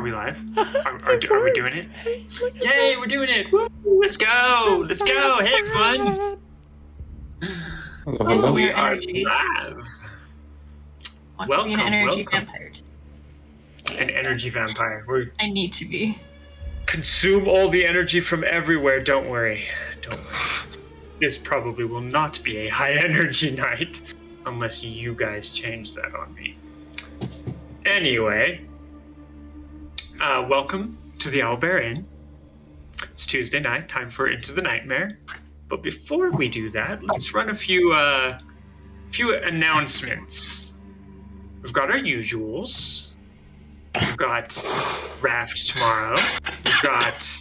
we live? Are we doing it? Hey, Yay, we're doing it! Woo, let's go! Let's go! Hey, everyone! Hello. We are energy. live. Want to be an energy Welcome. vampire. An energy vampire. We I need to be. consume all the energy from everywhere. Don't worry. Don't worry. This probably will not be a high energy night unless you guys change that on me. Anyway, welcome to the Owlbear Inn. It's Tuesday night, time for Into the Nightmare. But before we do that, let's run a few announcements. We've got our usuals. We've got Raft tomorrow. We've got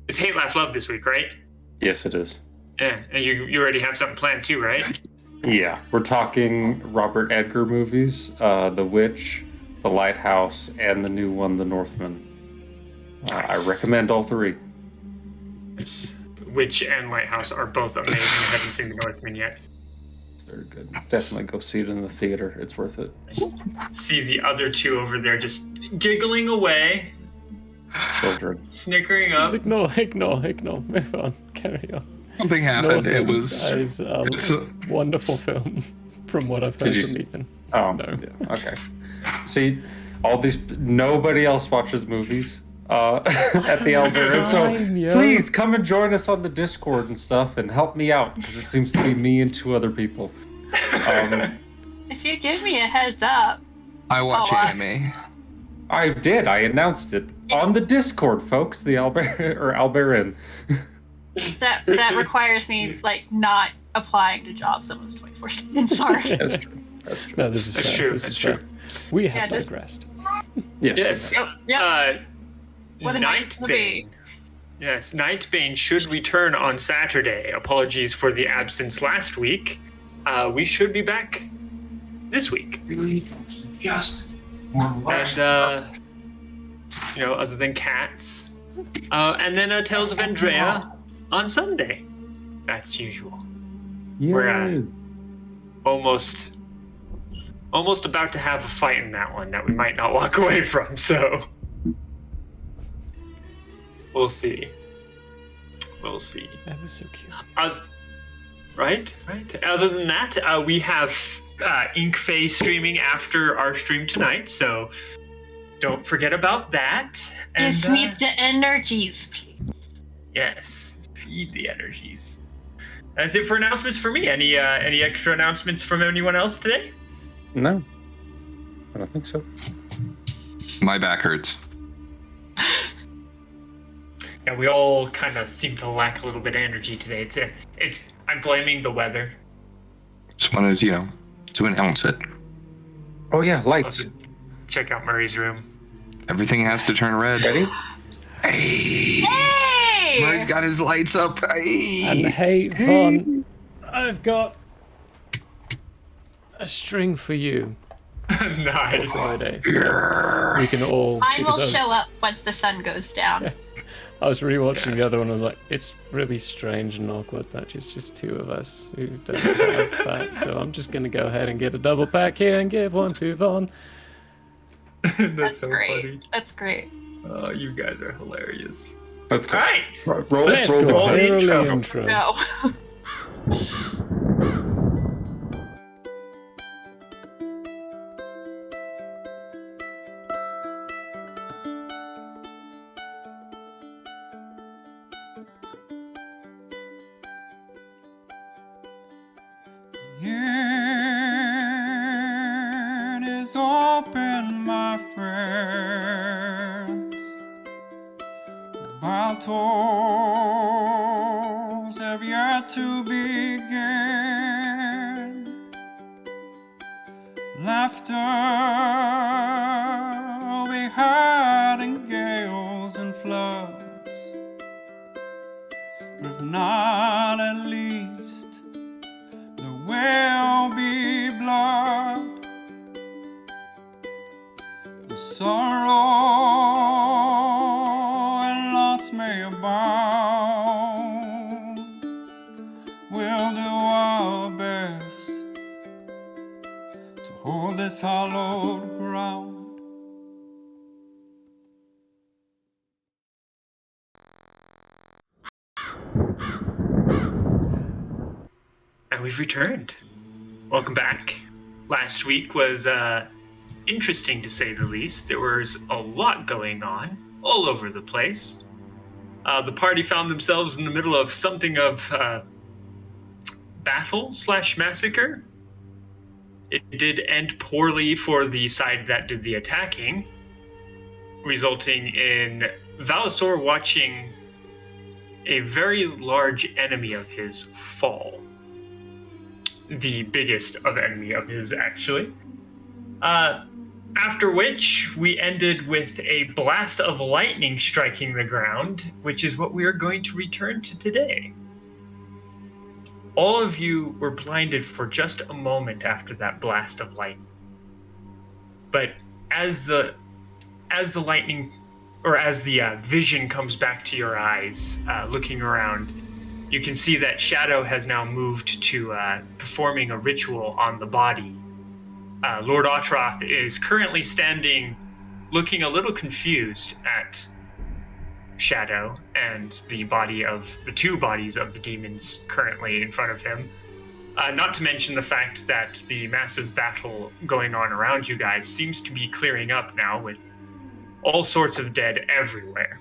it's Hate, Laugh, Love this week, right? Yes, it is. Yeah, and you already have something planned too, right? Yeah, we're talking Robert Edgar movies, The Witch, The Lighthouse, and the new one, The Northman. Nice. I recommend all three. Yes. Witch and Lighthouse are both amazing. I haven't seen The Northman yet. It's very good. Definitely go see it in the theater. It's worth it. I just see the other two over there just giggling away, Children. snickering Just up. ignore. Move on. Carry on. Something happened. Northman It was. is a It's a- wonderful film, from what I've heard Did you from s- Ethan. Oh, No. yeah. Okay. See, nobody else watches movies at the Owlbear Inn, so Time, yo. please come and join us on the Discord and stuff and help me out, because it seems to be me and two other people. If you give me a heads up, I watch Oh, anime. I did. I announced it on the Discord, folks. The Owlbear Inn. that requires me not applying to jobs almost 24/7. Sorry. That's true. That's true. No, this is That's fair. true, This that's is true. fair. We have Yeah, just- digressed. Yes. Yes. Yep. What a night to be. Nightbane. Yes, Nightbane should return on Saturday. Apologies for the absence last week. We should be back this week. Just And, other than cats. And then Tales of Andrea on Sunday. That's usual. We're almost about to have a fight in that one that we might not walk away from, so we'll see. We'll see. Ever so cute. Right. Other than that, we have Inkfae streaming after our stream tonight, so don't forget about that. And Give me the energies, please. yes, feed the energies. That's it for announcements for me. Any extra announcements from anyone else today? No. I don't think so. my back hurts. Yeah, we all kind of seem to lack a little bit of energy today. I'm blaming the weather. Just wanted to announce it. Oh yeah, lights. Also, check out Murray's room. Everything has to turn red. Ready? Hey! Hey! Murray's got his lights up. Hey! And hey, Vaughn, I've got a string for you for Nice. Friday. So we can all. Mine will because show up once the sun goes down. I was rewatching the other one. I was like, it's really strange and awkward that it's just two of us who don't have that. So I'm just gonna go ahead and get a double pack here and give one to Vaughn. That's so great. funny. That's great. Oh, you guys are hilarious. Let's go. All right. Roll Let's the go. the Early intro. intro. No. Yearn is open, my friends. Battles have yet to begin. Laughter will be heard in gales and floods, but if not, at least there will be blood. The sorrow and loss may abound. We'll do our best to hold this hallowed ground. And we've returned. Welcome back. Last week was interesting to say the least. There was a lot going on all over the place. The party found themselves in the middle of something of battle/massacre. It did end poorly for the side that did the attacking, resulting in Valisor watching a very large enemy of his fall. The biggest of enemy of his, actually. After which, we ended with a blast of lightning striking the ground, which is what we are going to return to today. All of you were blinded for just a moment after that blast of lightning. But as the lightning, or as the vision comes back to your eyes, looking around, you can see that Shadow has now moved to performing a ritual on the body. Lord Otroth is currently standing, looking a little confused at Shadow and the two bodies of the demons currently in front of him. Not to mention the fact that the massive battle going on around you guys seems to be clearing up now with all sorts of dead everywhere.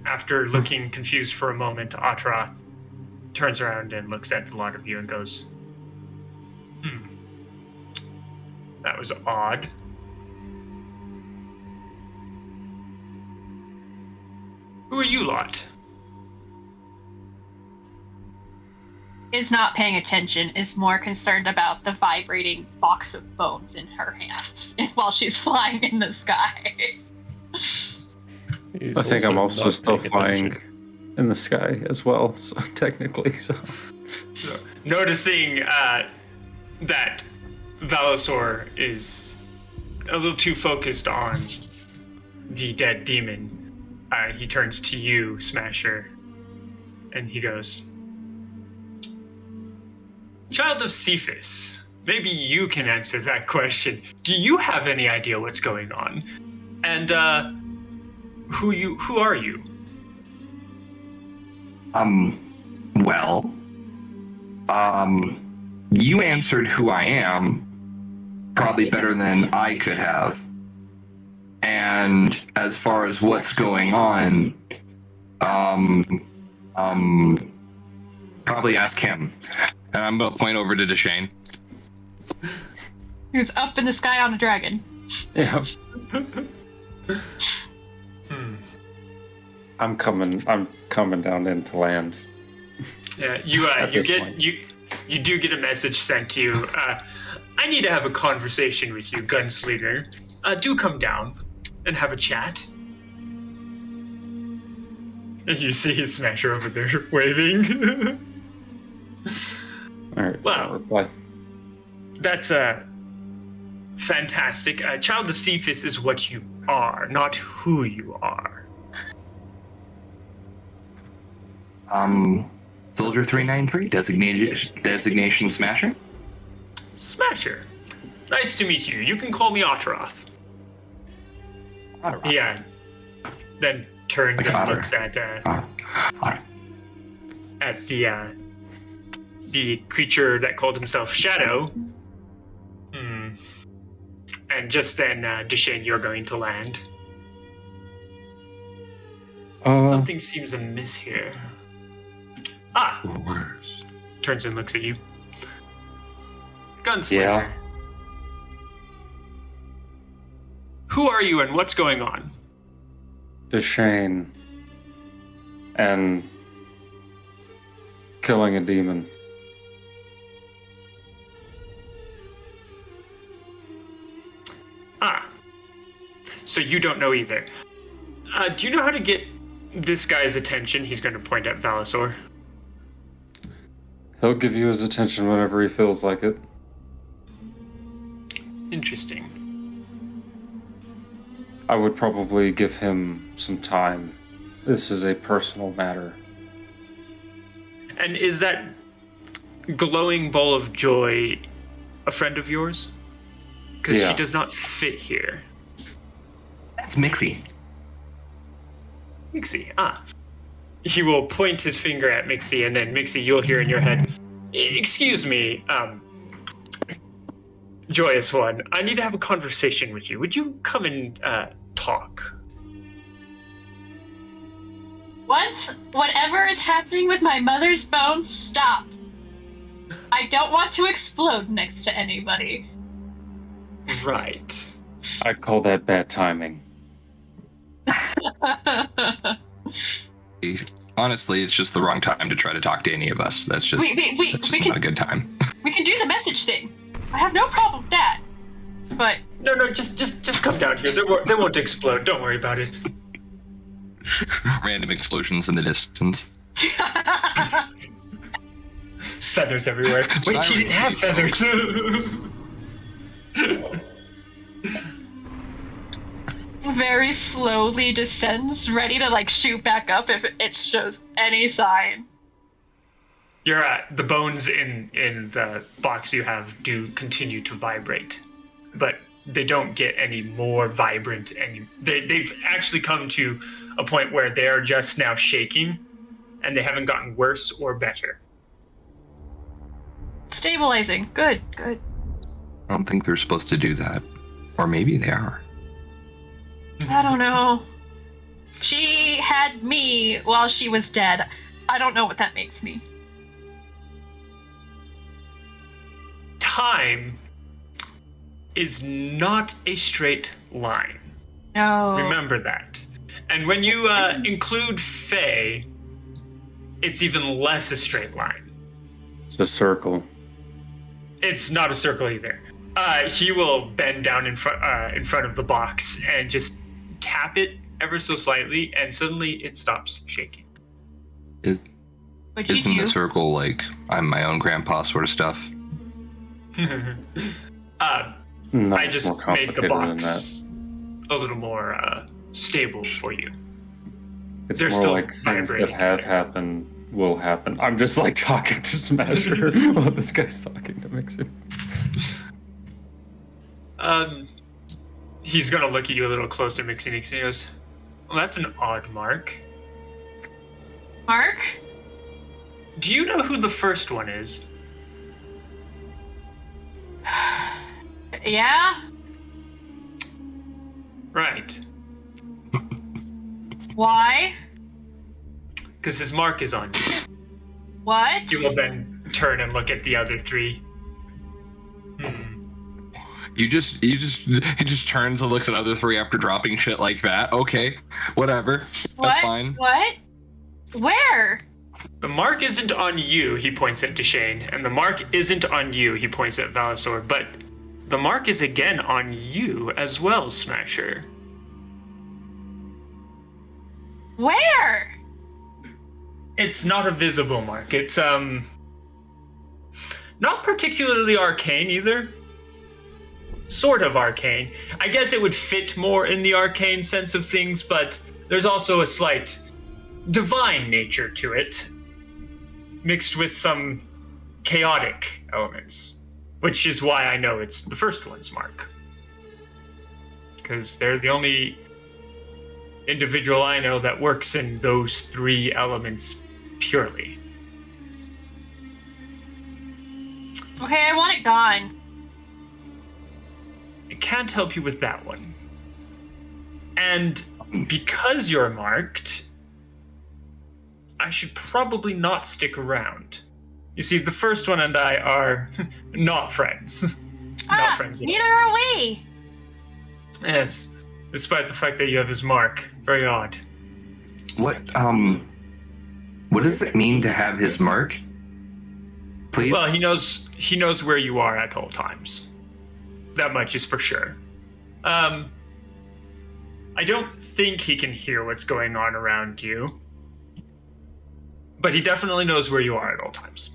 After looking confused for a moment, Otroth turns around and looks at the lot of you and goes, that was odd. Who are you lot? Is not paying attention, is more concerned about the vibrating box of bones in her hands while she's flying in the sky. He's I think I'm also not still paying flying attention. in the sky as well, so technically. So. Noticing that Valisor is a little too focused on the dead demon, he turns to you, Smasher, and he goes, Child of Cephas, maybe you can answer that question. Do you have any idea what's going on? And who are you? You answered who I am probably better than I could have. And as far as what's going on, probably ask him. And I'm gonna point over to Deshane. He was up in the sky on a dragon. Yeah. I'm coming down into land. Yeah, you do get a message sent to you. I need to have a conversation with you, gunslinger. Do come down and have a chat. And you see his Smasher over there waving. All right. Well, reply. That's fantastic. Child of Cephas is what you are, not who you are. Soldier 393, designation Smasher. Smasher. Nice to meet you. You can call me Otroth. Yeah. Then turns and Otter. looks at the creature that called himself Shadow. And just then, Deshane, you're going to land. Something seems amiss here. Turns and looks at you. Gunslinger. Yeah. Who are you and what's going on? Deshane and killing a demon. So you don't know either. Do you know how to get this guy's attention? He's going to point at Valisor. He'll give you his attention whenever he feels like it. Interesting. I would probably give him some time. This is a personal matter. And is that glowing ball of joy a friend of yours? Because Yeah. she does not fit here. That's Mixie. Mixie, he will point his finger at Mixie, and then Mixie, you'll hear in your head, "Excuse me, Joyous One, I need to have a conversation with you. Would you come and talk?" Once whatever is happening with my mother's bones, stop. I don't want to explode next to anybody. Right. I call that bad timing. Honestly, it's just the wrong time to try to talk to any of us. That's just, not a good time. We can do the message thing. I have no problem with that. But No, just come down here. They won't explode. Don't worry about it. Random explosions in the distance. Feathers everywhere. Wait, she didn't have feathers. very slowly descends, ready to like shoot back up if it shows any sign. The bones in the box you have do continue to vibrate, but they don't get any more vibrant. They've actually come to a point where they're just now shaking, and they haven't gotten worse or better. Stabilizing. Good. I don't think they're supposed to do that. Or maybe they are. I don't know. She had me while she was dead. I don't know what that makes me. Time is not a straight line. No. Remember that. And when you include Faye, it's even less a straight line. It's a circle. It's not a circle either. He will bend down in front of the box and just tap it ever so slightly, and suddenly it stops shaking. What'd you Isn't do? the circle like I'm my own grandpa sort of stuff? No, I it's just more made the complicated than box a little more stable for you. It's They're more still like things that vibrating. have happened will happen. I'm just like talking to Smasher while this guy's talking to Mixie. He's gonna look at you a little closer, Mixie, and he goes, "Well, that's an odd mark. Mark? Do you know who the first one is?" Yeah? Right. Why? Because his mark is on you. What? You will then turn and look at the other three. He just turns and looks at other three after dropping shit like that. Okay, whatever. What? That's fine. What? Where? The mark isn't on you, he points at Deshane, and the mark isn't on you, he points at Valisor, but the mark is again on you as well, Smasher. Where? It's not a visible mark. It's not particularly arcane either. Sort of arcane. I guess it would fit more in the arcane sense of things, but there's also a slight divine nature to it, mixed with some chaotic elements, which is why I know it's the first one's mark. Because they're the only individual I know that works in those three elements purely. Okay, I want it gone. I can't help you with that one. And because you're marked, I should probably not stick around. You see, the first one and I are not friends. Not friends at all. Neither are we. Yes, despite the fact that you have his mark. Very odd. What does it mean to have his mark? Please? Well, he knows where you are at all times. That much is for sure. I don't think he can hear what's going on around you, but he definitely knows where you are at all times.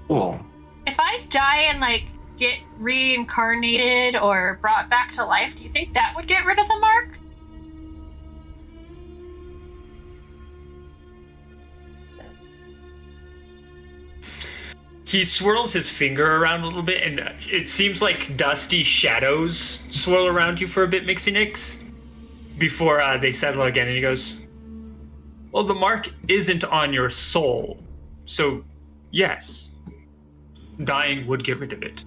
Cool. If I die and like get reincarnated or brought back to life, do you think that would get rid of the mark? He swirls his finger around a little bit, and it seems like dusty shadows swirl around you for a bit, Mixie Nix, before they settle again. And he goes, well, the mark isn't on your soul, so yes, dying would get rid of it.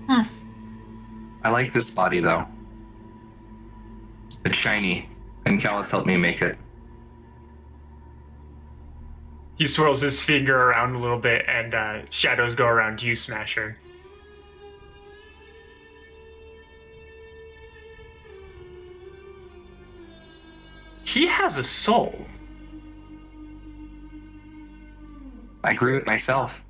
I like this body, though. It's shiny, and Callus helped me make it. He swirls his finger around a little bit, and shadows go around you, Smasher. He has a soul. I grew it myself.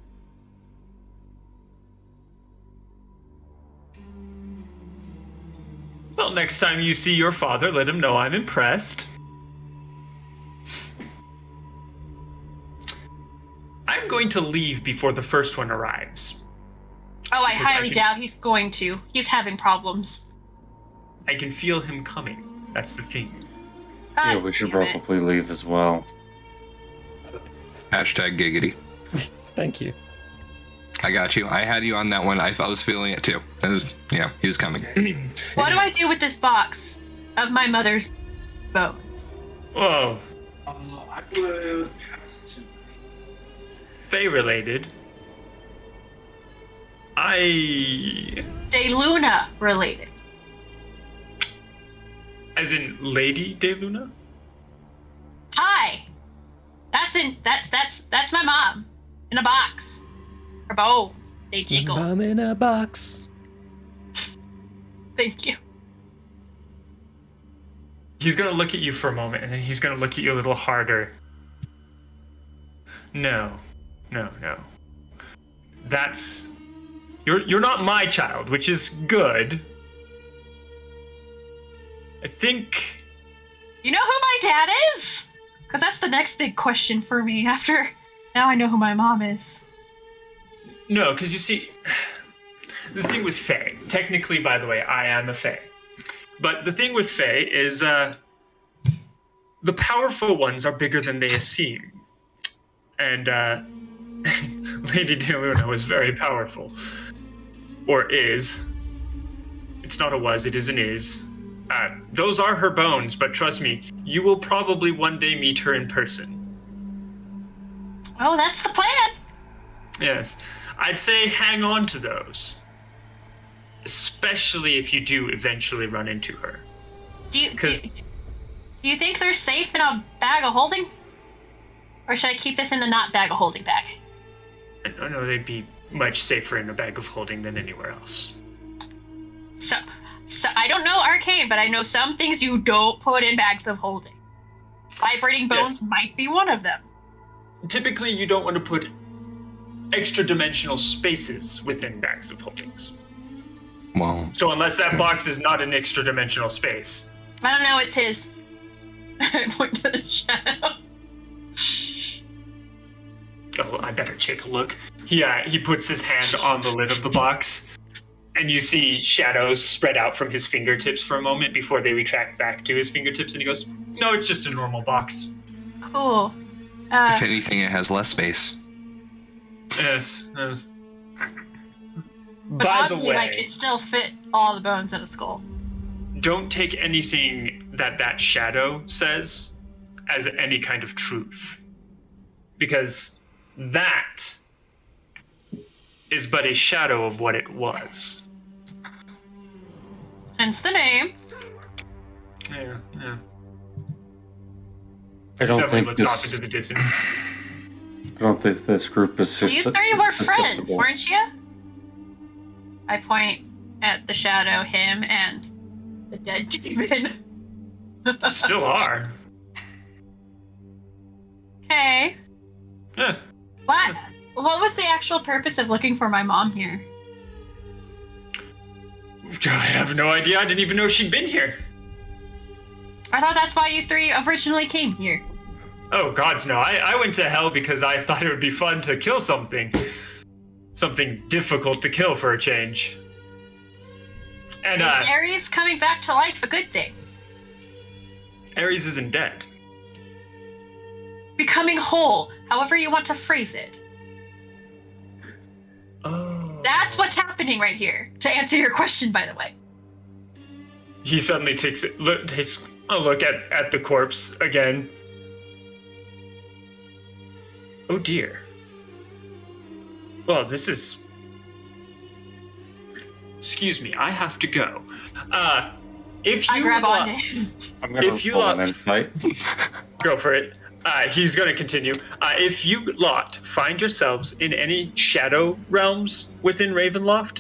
Well, next time you see your father, let him know I'm impressed. I'm going to leave before the first one arrives. Oh, I Because highly doubt he's going to. He's having problems. I can feel him coming. That's the thing. Yeah, we should probably leave as well. Hashtag giggity. Thank you. I got you. I had you on that one. I was feeling it too. It was, yeah, he was coming. What do I do with this box of my mother's bones? Whoa. I will pass to Fae related. De Luna related. As in Lady De Luna? Hi. That's my mom in a box. Her bones. They jiggle. I'm in a box. Thank you. He's gonna look at you for a moment, and then he's gonna look at you a little harder. No. That's... You're not my child, which is good. I think... You know who my dad is? Because that's the next big question for me after... Now I know who my mom is. No, because you see... The thing with Fae... Technically, by the way, I am a Fae. But the thing with Fae is... the powerful ones are bigger than they seem. And, Lady De Luna was very powerful. Or is. It's not a was, it is an is. Those are her bones, but trust me, you will probably one day meet her in person. Oh, that's the plan. Yes. I'd say hang on to those. Especially if you do eventually run into her. Do you think they're safe in a bag of holding? Or should I keep this in the not bag of holding bag? I don't know, they'd be much safer in a bag of holding than anywhere else. So I don't know Arcane, but I know some things you don't put in bags of holding. Vibrating bones might be one of them. Typically, you don't want to put extra-dimensional spaces within bags of holdings. Well, So unless that box is not an extra-dimensional space. I don't know, it's his. I point to the shadow. Oh, I better take a look. He puts his hand on the lid of the box, and you see shadows spread out from his fingertips for a moment before they retract back to his fingertips, and he goes, no, it's just a normal box. Cool. if anything, it has less space. Yes. But By the oddly, way, like, it still fit all the bones in a skull. don't take anything that shadow says as any kind of truth. Because that is but a shadow of what it was. Hence the name. Yeah. I don't Definitely think looks off into the distance. I don't think this group is You three were friends, susceptible. weren't you? I point at the shadow, him, and the dead demon. Still are. Okay. Yeah. What was the actual purpose of looking for my mom here? I have no idea. I didn't even know she'd been here. I thought that's why you three originally came here. Oh, gods, no. I went to hell because I thought it would be fun to kill something. Something difficult to kill for a change. And, Is Ares coming back to life a good thing? Ares isn't dead. becoming whole, however you want to phrase it. Oh. That's what's happening right here, to answer your question, by the way. He suddenly takes a look at the corpse again. Oh dear. Well, this is... Excuse me, I have to go. If you I grab lot- on him. I'm gonna If you roll lot- an insight. Go for it. He's going to continue. If you lot find yourselves in any shadow realms within Ravenloft,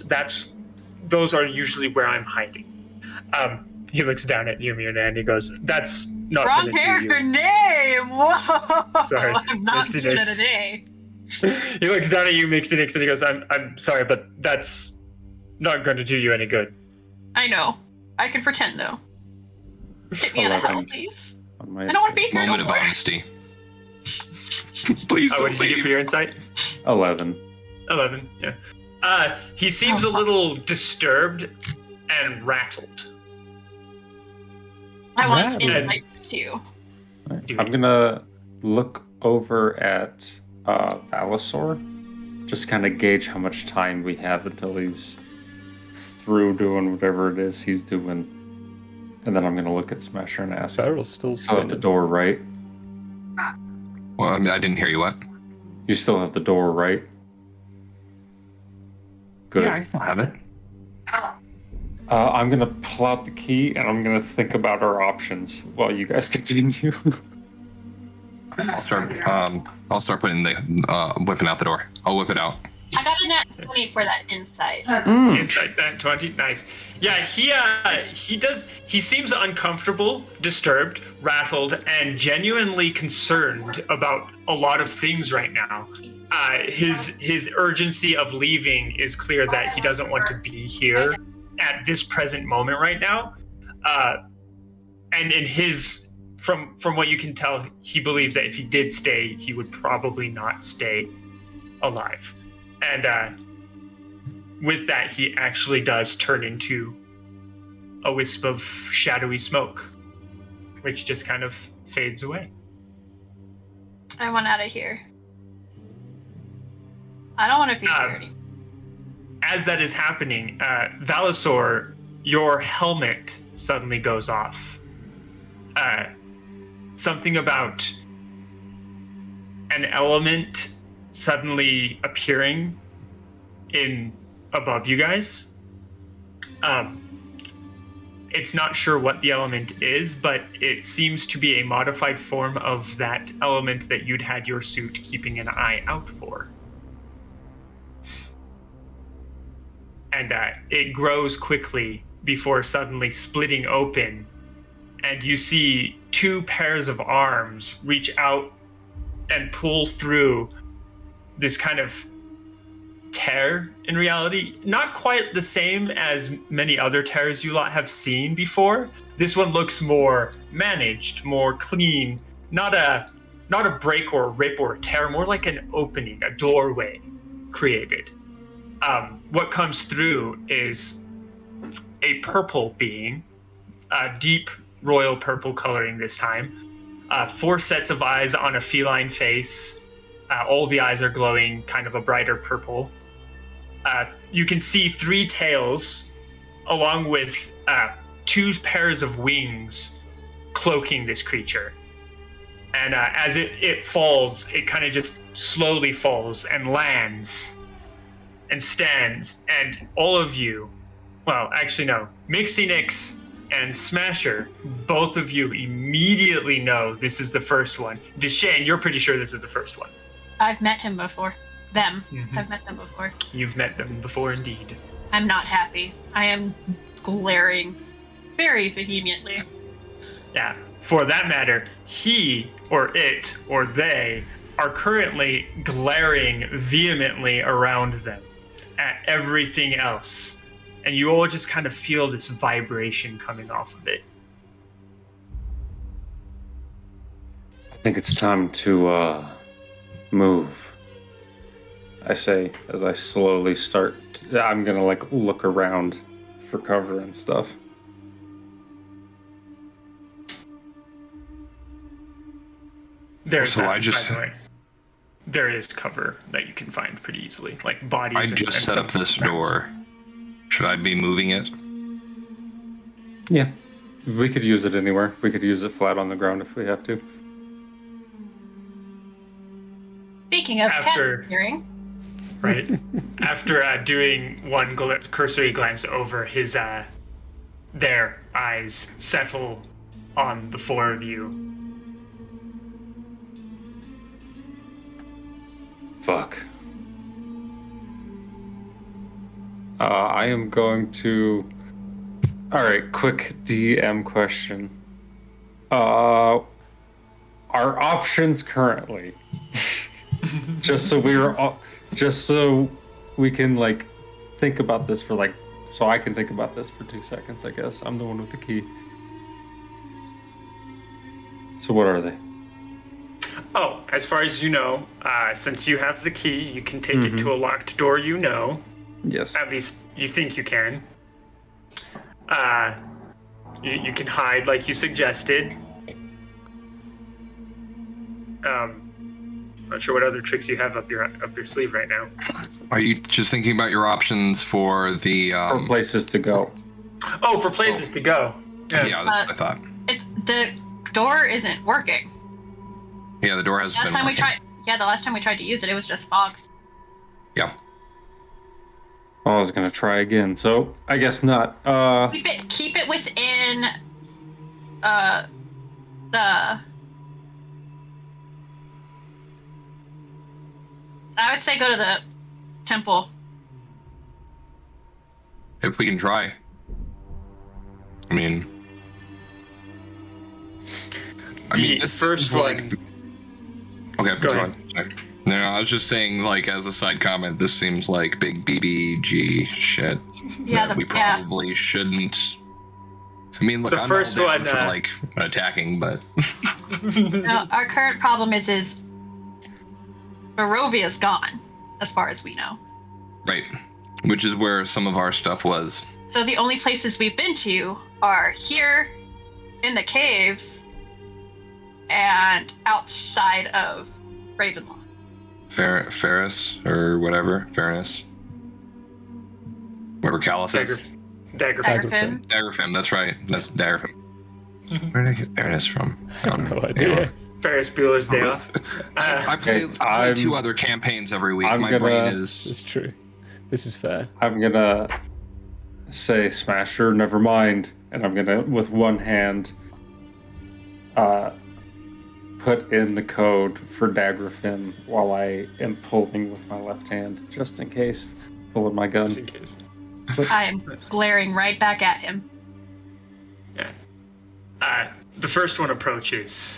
those are usually where I'm hiding. He looks down at Yumi and he goes, "That's not Wrong gonna do character you." name! Whoa! Sorry. I'm not Nixie good Nix. at a day. He looks down at you, Mixie Nix, and he goes, I'm sorry, but that's not going to do you any good. I know. I can pretend, though. Get me out of hell, 11. please. On my I don't want to insight. be here Moment no of more. honesty. Please What don't did you get leave. for your insight? 11. 11, yeah. He seems Oh, a fuck. little disturbed and rattled. I want Rattled. insights, too. Dude. I'm gonna look over at Valisor, just kind of gauge how much time we have until he's through doing whatever it is he's doing. And then I'm gonna look at Smasher and ask, Barrel's still still have the spinning. door right? Well, I mean, I didn't hear you. What? You still have the door right? Good. Yeah, I still have it. I'm gonna pull out the key and I'm gonna think about our options while you guys continue. I'll start putting the whipping out the door. I'll whip it out. I got a nat 20 for that insight. Insight that 20, nice. Yeah, he seems uncomfortable, disturbed, rattled, and genuinely concerned about a lot of things right now. His urgency of leaving is clear that he doesn't want to be here at this present moment right now. And in his, from what you can tell, he believes that if he did stay, he would probably not stay alive. And with that, he actually does turn into a wisp of shadowy smoke, which just kind of fades away. I want out of here. I don't want to be here anymore. As that is happening, Valisor, your helmet suddenly goes off. Something about an element suddenly appearing above you guys. It's not sure what the element is, but it seems to be a modified form of that element that you'd had your suit keeping an eye out for. And it grows quickly before suddenly splitting open, and you see two pairs of arms reach out and pull through this kind of tear in reality. Not quite the same as many other tears you lot have seen before. This one looks more managed, more clean, not a break or a rip or a tear, more like an opening, a doorway created. What comes through is a purple being, deep royal purple coloring this time. 4 sets of eyes on a feline face. All the eyes are glowing kind of a brighter purple. You can see 3 tails along with 2 pairs of wings cloaking this creature. And as it falls, it kind of just slowly falls and lands and stands, and all of you, well, actually no, Mixinix and Smasher, both of you immediately know this is the first one. Deshane, you're pretty sure this is the first one. I've met him before. Them. Mhm. I've met them before. You've met them before indeed. I'm not happy. I am glaring very vehemently. Yeah, for that matter, he or it or they are currently glaring vehemently around them at everything else. And you all just kind of feel this vibration coming off of it. I think it's time to move. I say as I slowly start. I'm gonna look around for cover and stuff. There's So I just- by the way, there is cover that you can find pretty easily, like bodies. I and just set some up this rounds. door. Should I be moving it? Yeah. We could use it anywhere. We could use it flat on the ground if we have to. Speaking of After- cat hearing, Right. After doing one cursory glance over his, their eyes settle on the four of you. Fuck. I am going to. Alright, quick DM question. Our options currently. just so we can like think about this for like so I can think about this for 2 seconds, I guess. I'm the one with the key. So what are they? Oh, as far as you know, since you have the key, you can take it to a locked door you know. Yes. At least you think you can. You can hide like you suggested. Not sure what other tricks you have up your sleeve right now. Are you just thinking about your options for the? For places to go. Oh, for places to go. Yeah, that's what I thought. the door isn't working. Yeah, the door has Last been. time we working. tried, the last time we tried to use it, it was just fog. Yeah. I was gonna try again, so I guess not. Keep it within the. I would say go to the temple. If we can try. I mean. The first is like- one. Okay, Go go ahead. on. Sorry. No, I was just saying, like, as a side comment, this seems like big BBG shit. Yeah, that we probably shouldn't. I mean, look, The I'm first all down one, for like attacking, but No, our current problem is Barovia's gone, as far as we know. right, which is where some of our stuff was. So the only places we've been to are here, in the caves, and outside of Ravenloft. Ferris or whatever, Fairness, whatever Callus is. Dagger. Daggerfin. Daggerfin, that's right. That's Daggerfin. Where did I get Fairness from? I have no idea. Ferris Bueller's Day Off. I play I'm- 2 other campaigns every week. I'm My gonna- brain is. It's true. This is fair. I'm gonna say Smasher, never mind, and I'm gonna with one hand put in the code for Daggerfin while I am pulling with my left hand, just in case. Pulling my Just gun. in case. I am glaring right back at him. Yeah. The first one approaches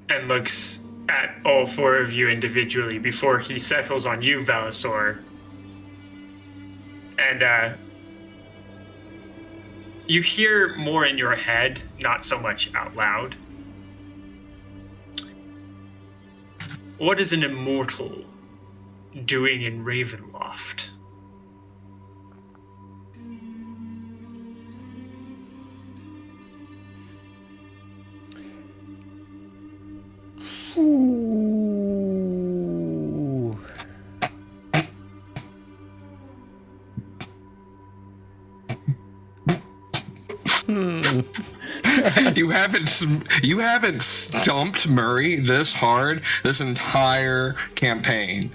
and looks at all four of you individually before he settles on you, Valisor. And you hear more in your head, not so much out loud. What is an immortal doing in Ravenloft? Ooh. You haven't stumped Murray this hard this entire campaign.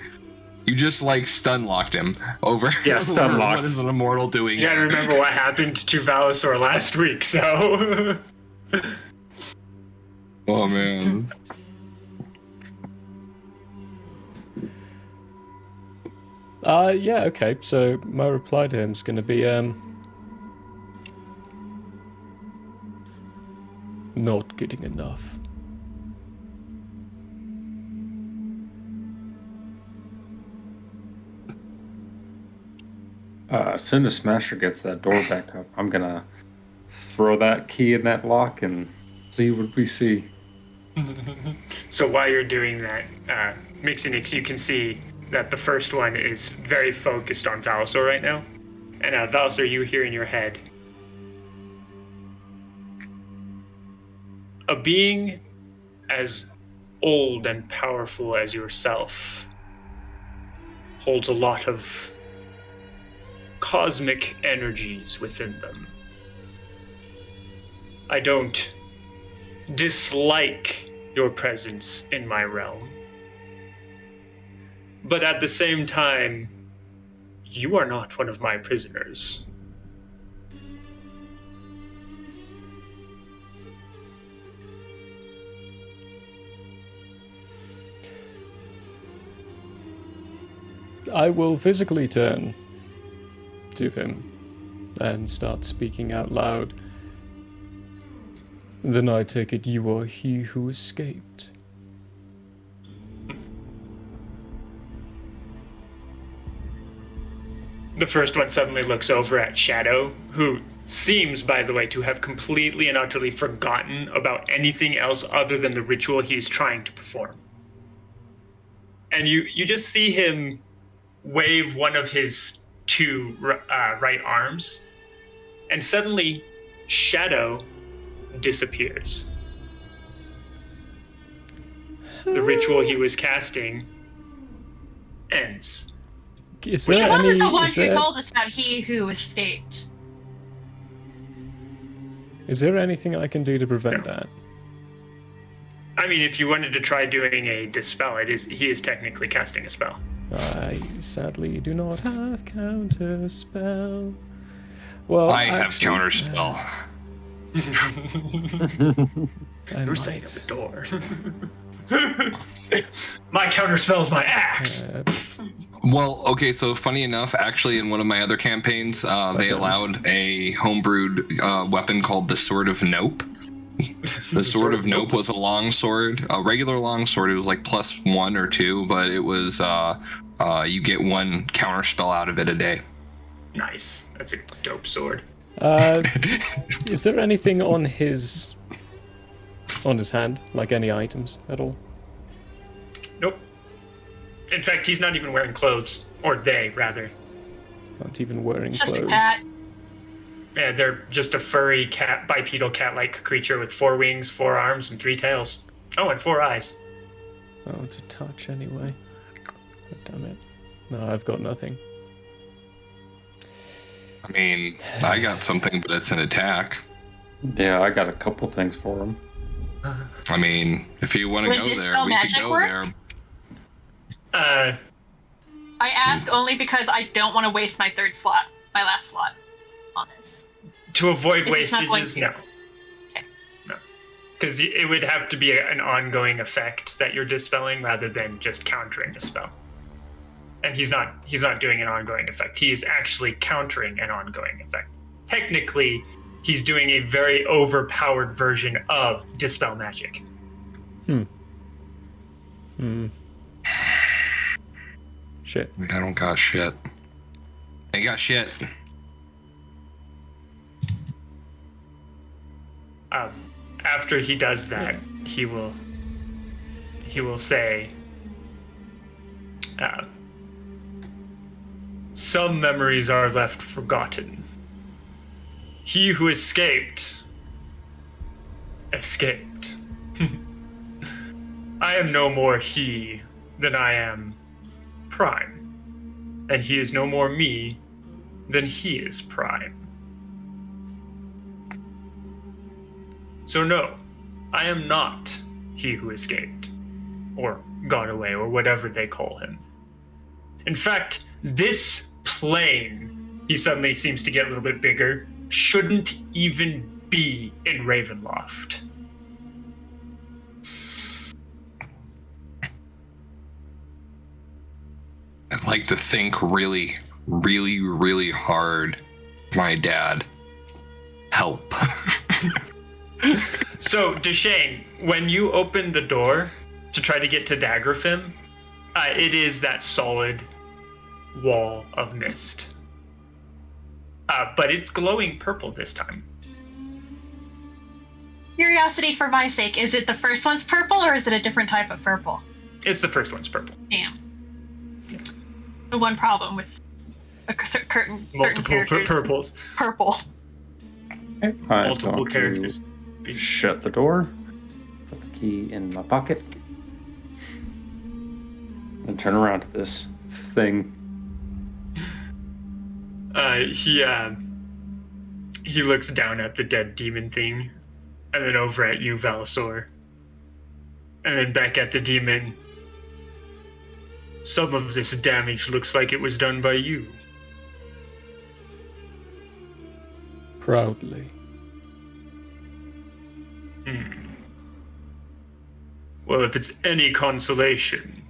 You just like stun locked him over. Yeah, stun locked. What is an immortal doing? You gotta remember what happened to Valisor last week, so... Oh man. Yeah, okay. So my reply to him is going to be, not getting enough. As soon as Smasher gets that door back up, I'm gonna throw that key in that lock and see what we see. So while you're doing that, Mixinix, you can see that the first one is very focused on Valisor right now. And Valisor, you hear in your head, a being as old and powerful as yourself holds a lot of cosmic energies within them. I don't dislike your presence in my realm, but at the same time, you are not one of my prisoners. I will physically turn to him and start speaking out loud. Then I take it you are he who escaped. The first one suddenly looks over at Shadow, who seems, by the way, to have completely and utterly forgotten about anything else other than the ritual he's trying to perform. And you just see him wave one of his two right arms, and suddenly Shadow disappears. The ritual he was casting ends. Is He there wasn't any? the one Is who there, told us about he who escaped. is there anything I can do to prevent No. that? I mean, if you wanted to try doing a dispel, he is technically casting a spell. I sadly do not have counterspell. Well, I have actually, counterspell. I You're saying might. at the door. My counterspell's my axe. Well, okay, so funny enough, actually, in one of my other campaigns, they don't. allowed a homebrewed weapon called the Sword of Nope. The Sword of Nope was a long sword, a regular long sword. It was like +1 or 2, but it was you get one counter spell out of it a day. Nice. That's a dope sword. Is there anything on his hand, like any items at all? Nope. In fact, he's not even wearing clothes. Or they, rather. Not even wearing It's just clothes. a cat. Yeah, they're just a furry cat, bipedal cat-like creature with 4 wings, 4 arms, and 3 tails. Oh, and 4 eyes. Oh, it's a touch anyway. God damn it. No, I've got nothing. I mean, I got something, but it's an attack. Yeah, I got a couple things for him. I mean, if you want to Would go dispel there, we could magic go work? there. I ask only because I don't want to waste my last slot on this. To avoid If it's not going wastages, to. no. Okay. No. Because it would have to be an ongoing effect that you're dispelling rather than just countering a spell. And he's not doing an ongoing effect. He is actually countering an ongoing effect. Technically, he's doing a very overpowered version of dispel magic. Shit. I don't got shit. I got shit. After he does that, he will say, some memories are left forgotten. He who escaped. I am no more he than I am Prime, and he is no more me than he is Prime. So no, I am not he who escaped, or got away, or whatever they call him. In fact, this plane, he suddenly seems to get a little bit bigger, shouldn't even be in Ravenloft. I'd like to think really, really, really hard. My dad. Help. So, Deshane, when you open the door to try to get to Daggerfim, it is that solid wall of mist. But it's glowing purple this time. Curiosity for my sake, is it the first one's purple or is it a different type of purple? It's the first one's purple. Damn. The one problem with certain Multiple characters. purples. Purple. I'm Multiple going characters. to shut the door, put the key in my pocket, And turn around to this thing. He looks down at the dead demon thing, and then over at you, Valisor, and then back at the demon. Some of this damage looks like it was done by you. Proudly. Well, if it's any consolation,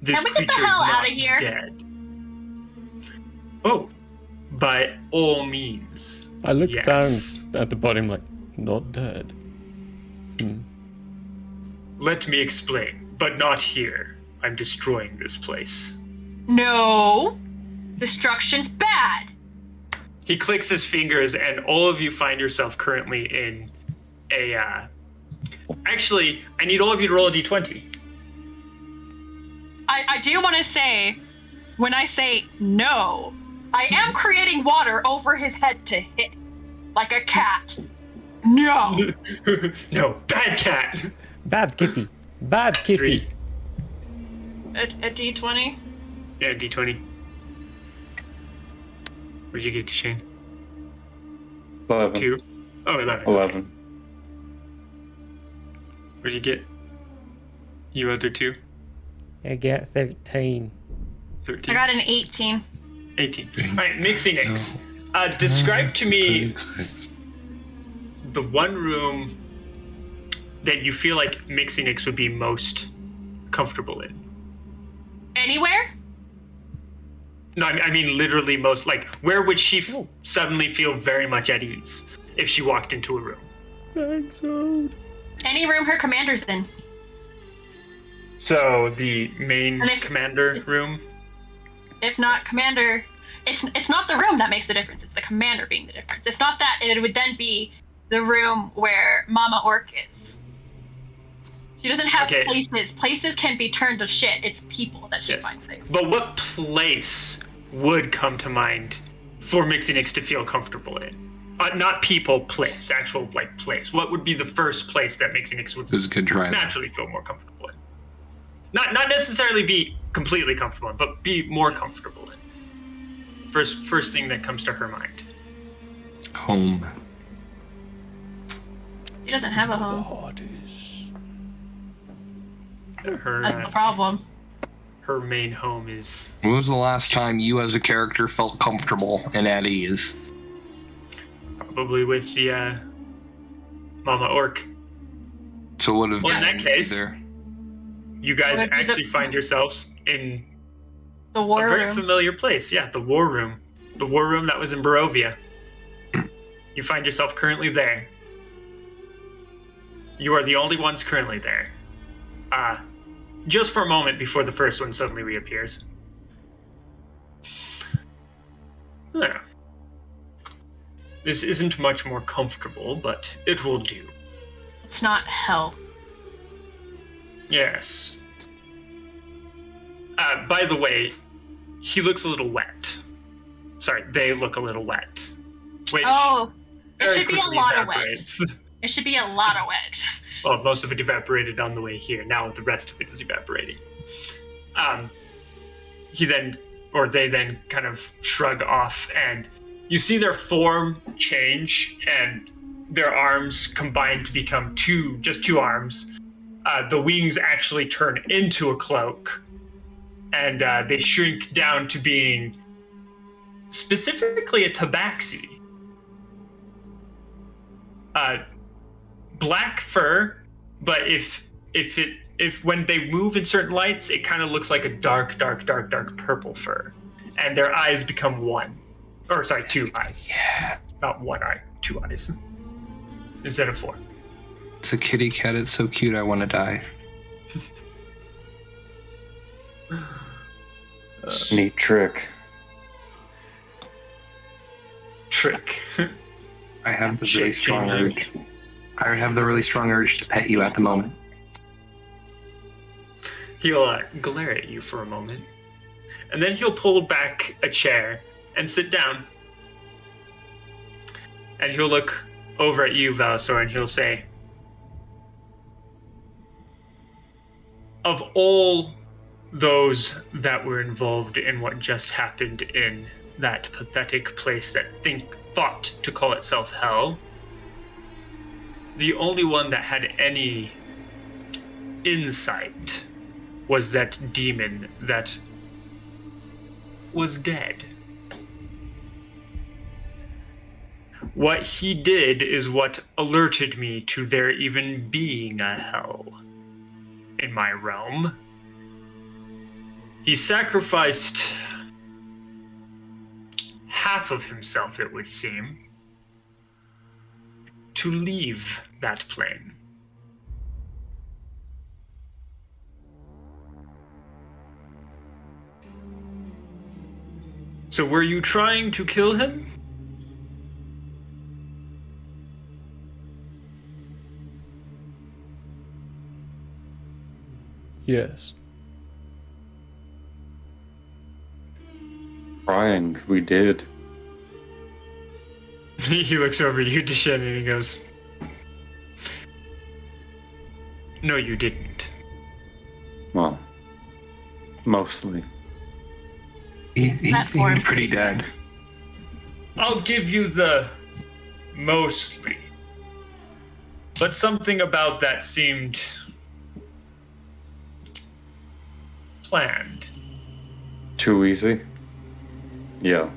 this Can we get the creature is hell not out of here? dead. Oh, by all means. I look Yes. down at the body, I'm like, not dead. Let me explain, but not here. I'm destroying this place. No. Destruction's bad. He clicks his fingers, and all of you find yourself currently in a. Actually, I need all of you to roll a d20. I do want to say, when I say no, I am creating water over his head to hit, like a cat. No. No, bad cat. Bad kitty. Bad kitty. 3. A d20? Yeah, d20. What'd you get, Shane? 11. 2? Oh, 11. 11. What'd you get? You other 2? I get 13. 13. I got an 18. 18. Alright, Mixinix. Describe to me the one room that you feel like Mixinix would be most comfortable in. Anywhere? No, I mean literally most, like, where would she suddenly feel very much at ease if she walked into a room? Thanks, Ode. Any room her commander's in. So, the main And if- commander room? If not commander, it's not the room that makes the difference. It's the commander being the difference. If not that, it would then be the room where Mama Orc is. She doesn't have Okay. places. Places can be turned to shit. It's people that she Yes. finds safe. But what place would come to mind for Mixinix to feel comfortable in? Not people, place, actual, like, place. What would be the first place that Mixinix would Who's a good try? naturally feel more comfortable in? Not necessarily be completely comfortable in, but be more comfortable in. First thing that comes to her mind. Home. She doesn't have a The home. heart is. Her That's the problem. her main home is When was the last time you as a character felt comfortable and at ease? probably with the Mama Orc. So what have Well, in that case, there? You guys Would it be actually the- find yourselves in The a war very room. familiar place. Yeah, the war room. The war room that was in Barovia. You find yourself currently there. You are the only ones currently there. Just for a moment before the first one suddenly reappears. Yeah. This isn't much more comfortable, but it will do. It's not hell. Yes. By the way, he looks a little wet. Sorry, they look a little wet. Which Oh, it very should be a quickly lot of wet. evaporates. It should be a lot of wet. Well, most of it evaporated on the way here. Now the rest of it is evaporating. They then kind of shrug off, and you see their form change, and their arms combine to become just two arms. The wings actually turn into a cloak, and they shrink down to being specifically a tabaxi. Black fur, but if when they move in certain lights, it kind of looks like a dark purple fur, and their eyes become two eyes. Yeah. Not one eye, 2 eyes instead of 4. It's a kitty cat. It's so cute. I want to die. Neat trick. Trick. I have the really Shape strong changing. urge. I have the really strong urge to pet you at the moment. He'll glare at you for a moment, and then he'll pull back a chair and sit down. And he'll look over at you, Valisor, and he'll say, "Of all those that were involved in what just happened in that pathetic place that thought to call itself hell, the only one that had any insight was that demon that was dead. What he did is what alerted me to there even being a hell in my realm. He sacrificed half of himself, it would seem, to leave that plane. So were you trying to kill him? Yes. Trying, we did. He looks over at you, Deshen, and he goes, "No, you didn't." Well, mostly. He That form. seemed pretty dead. I'll give you the mostly. But something about that seemed planned. Too easy? Yeah.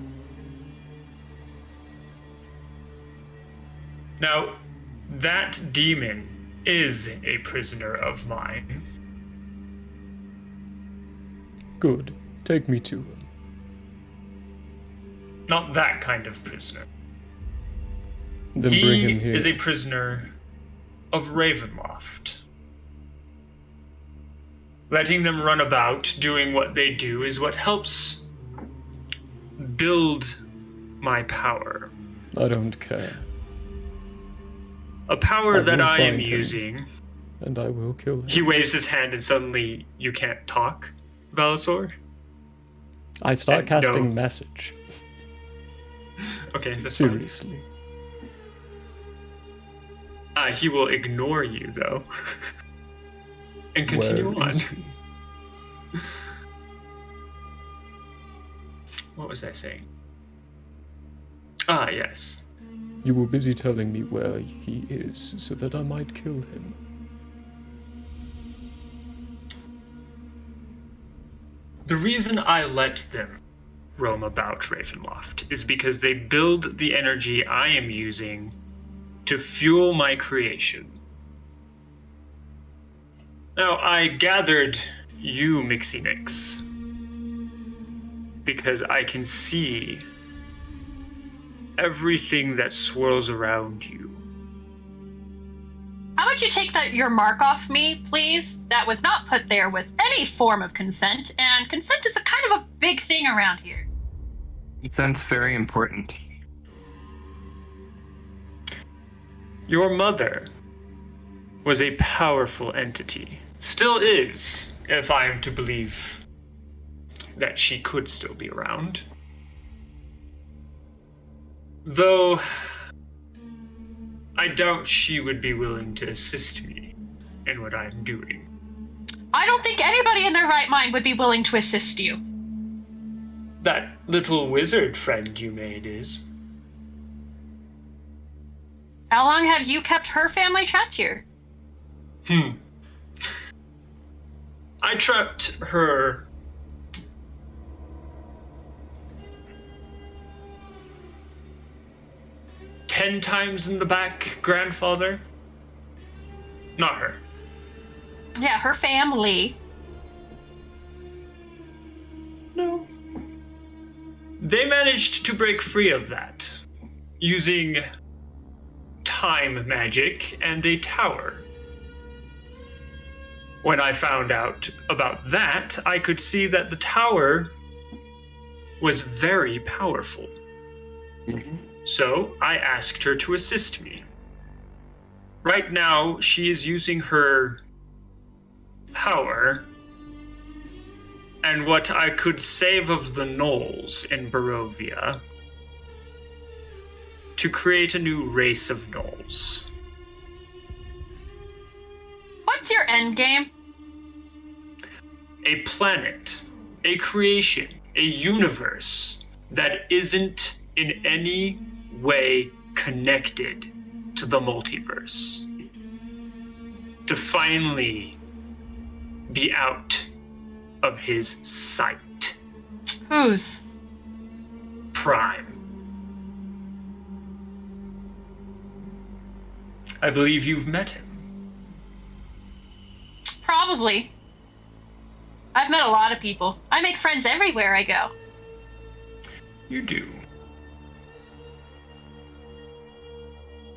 Now, that demon is a prisoner of mine. Good. Take me to him. Not that kind of prisoner. Then He bring him here. is a prisoner of Ravenloft. Letting them run about doing what they do is what helps build my power. I don't care. A power I that will I am find him. using. And I will kill him. He waves his hand and suddenly you can't talk, Balasor. I start and casting no. message. Okay, that's fine. Seriously. He will ignore you though. And continue Where on. is he? What was I saying? Ah, yes. You were busy telling me where he is so that I might kill him. The reason I let them roam about Ravenloft is because they build the energy I am using to fuel my creation. Now, I gathered you, Mixie-Mix, because I can see everything that swirls around you. How about you take your mark off me, please? That was not put there with any form of consent, and consent is a kind of a big thing around here. Consent's very important. Your mother was a powerful entity. Still is, if I am to believe that she could still be around. Though, I doubt she would be willing to assist me in what I'm doing. I don't think anybody in their right mind would be willing to assist you. That little wizard friend you made is. How long have you kept her family trapped here? I trapped her 10 times in the back, grandfather. Not her. Yeah, her family. No. They managed to break free of that using time magic and a tower. When I found out about that, I could see that the tower was very powerful. So I asked her to assist me. Right now, she is using her power and what I could save of the gnolls in Barovia to create a new race of gnolls. What's your end game? a planet, a creation, a universe that isn't in any way connected to the multiverse. To finally be out of his sight. Whose? Prime. I believe you've met him. Probably. I've met a lot of people. I make friends everywhere I go. You do.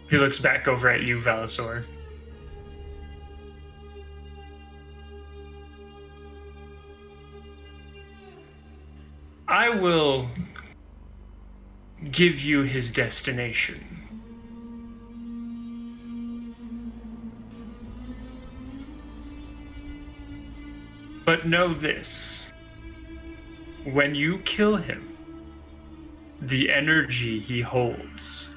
He looks back over at you, Valisor. I will give you his destination. But know this. When you kill him, the energy he holds,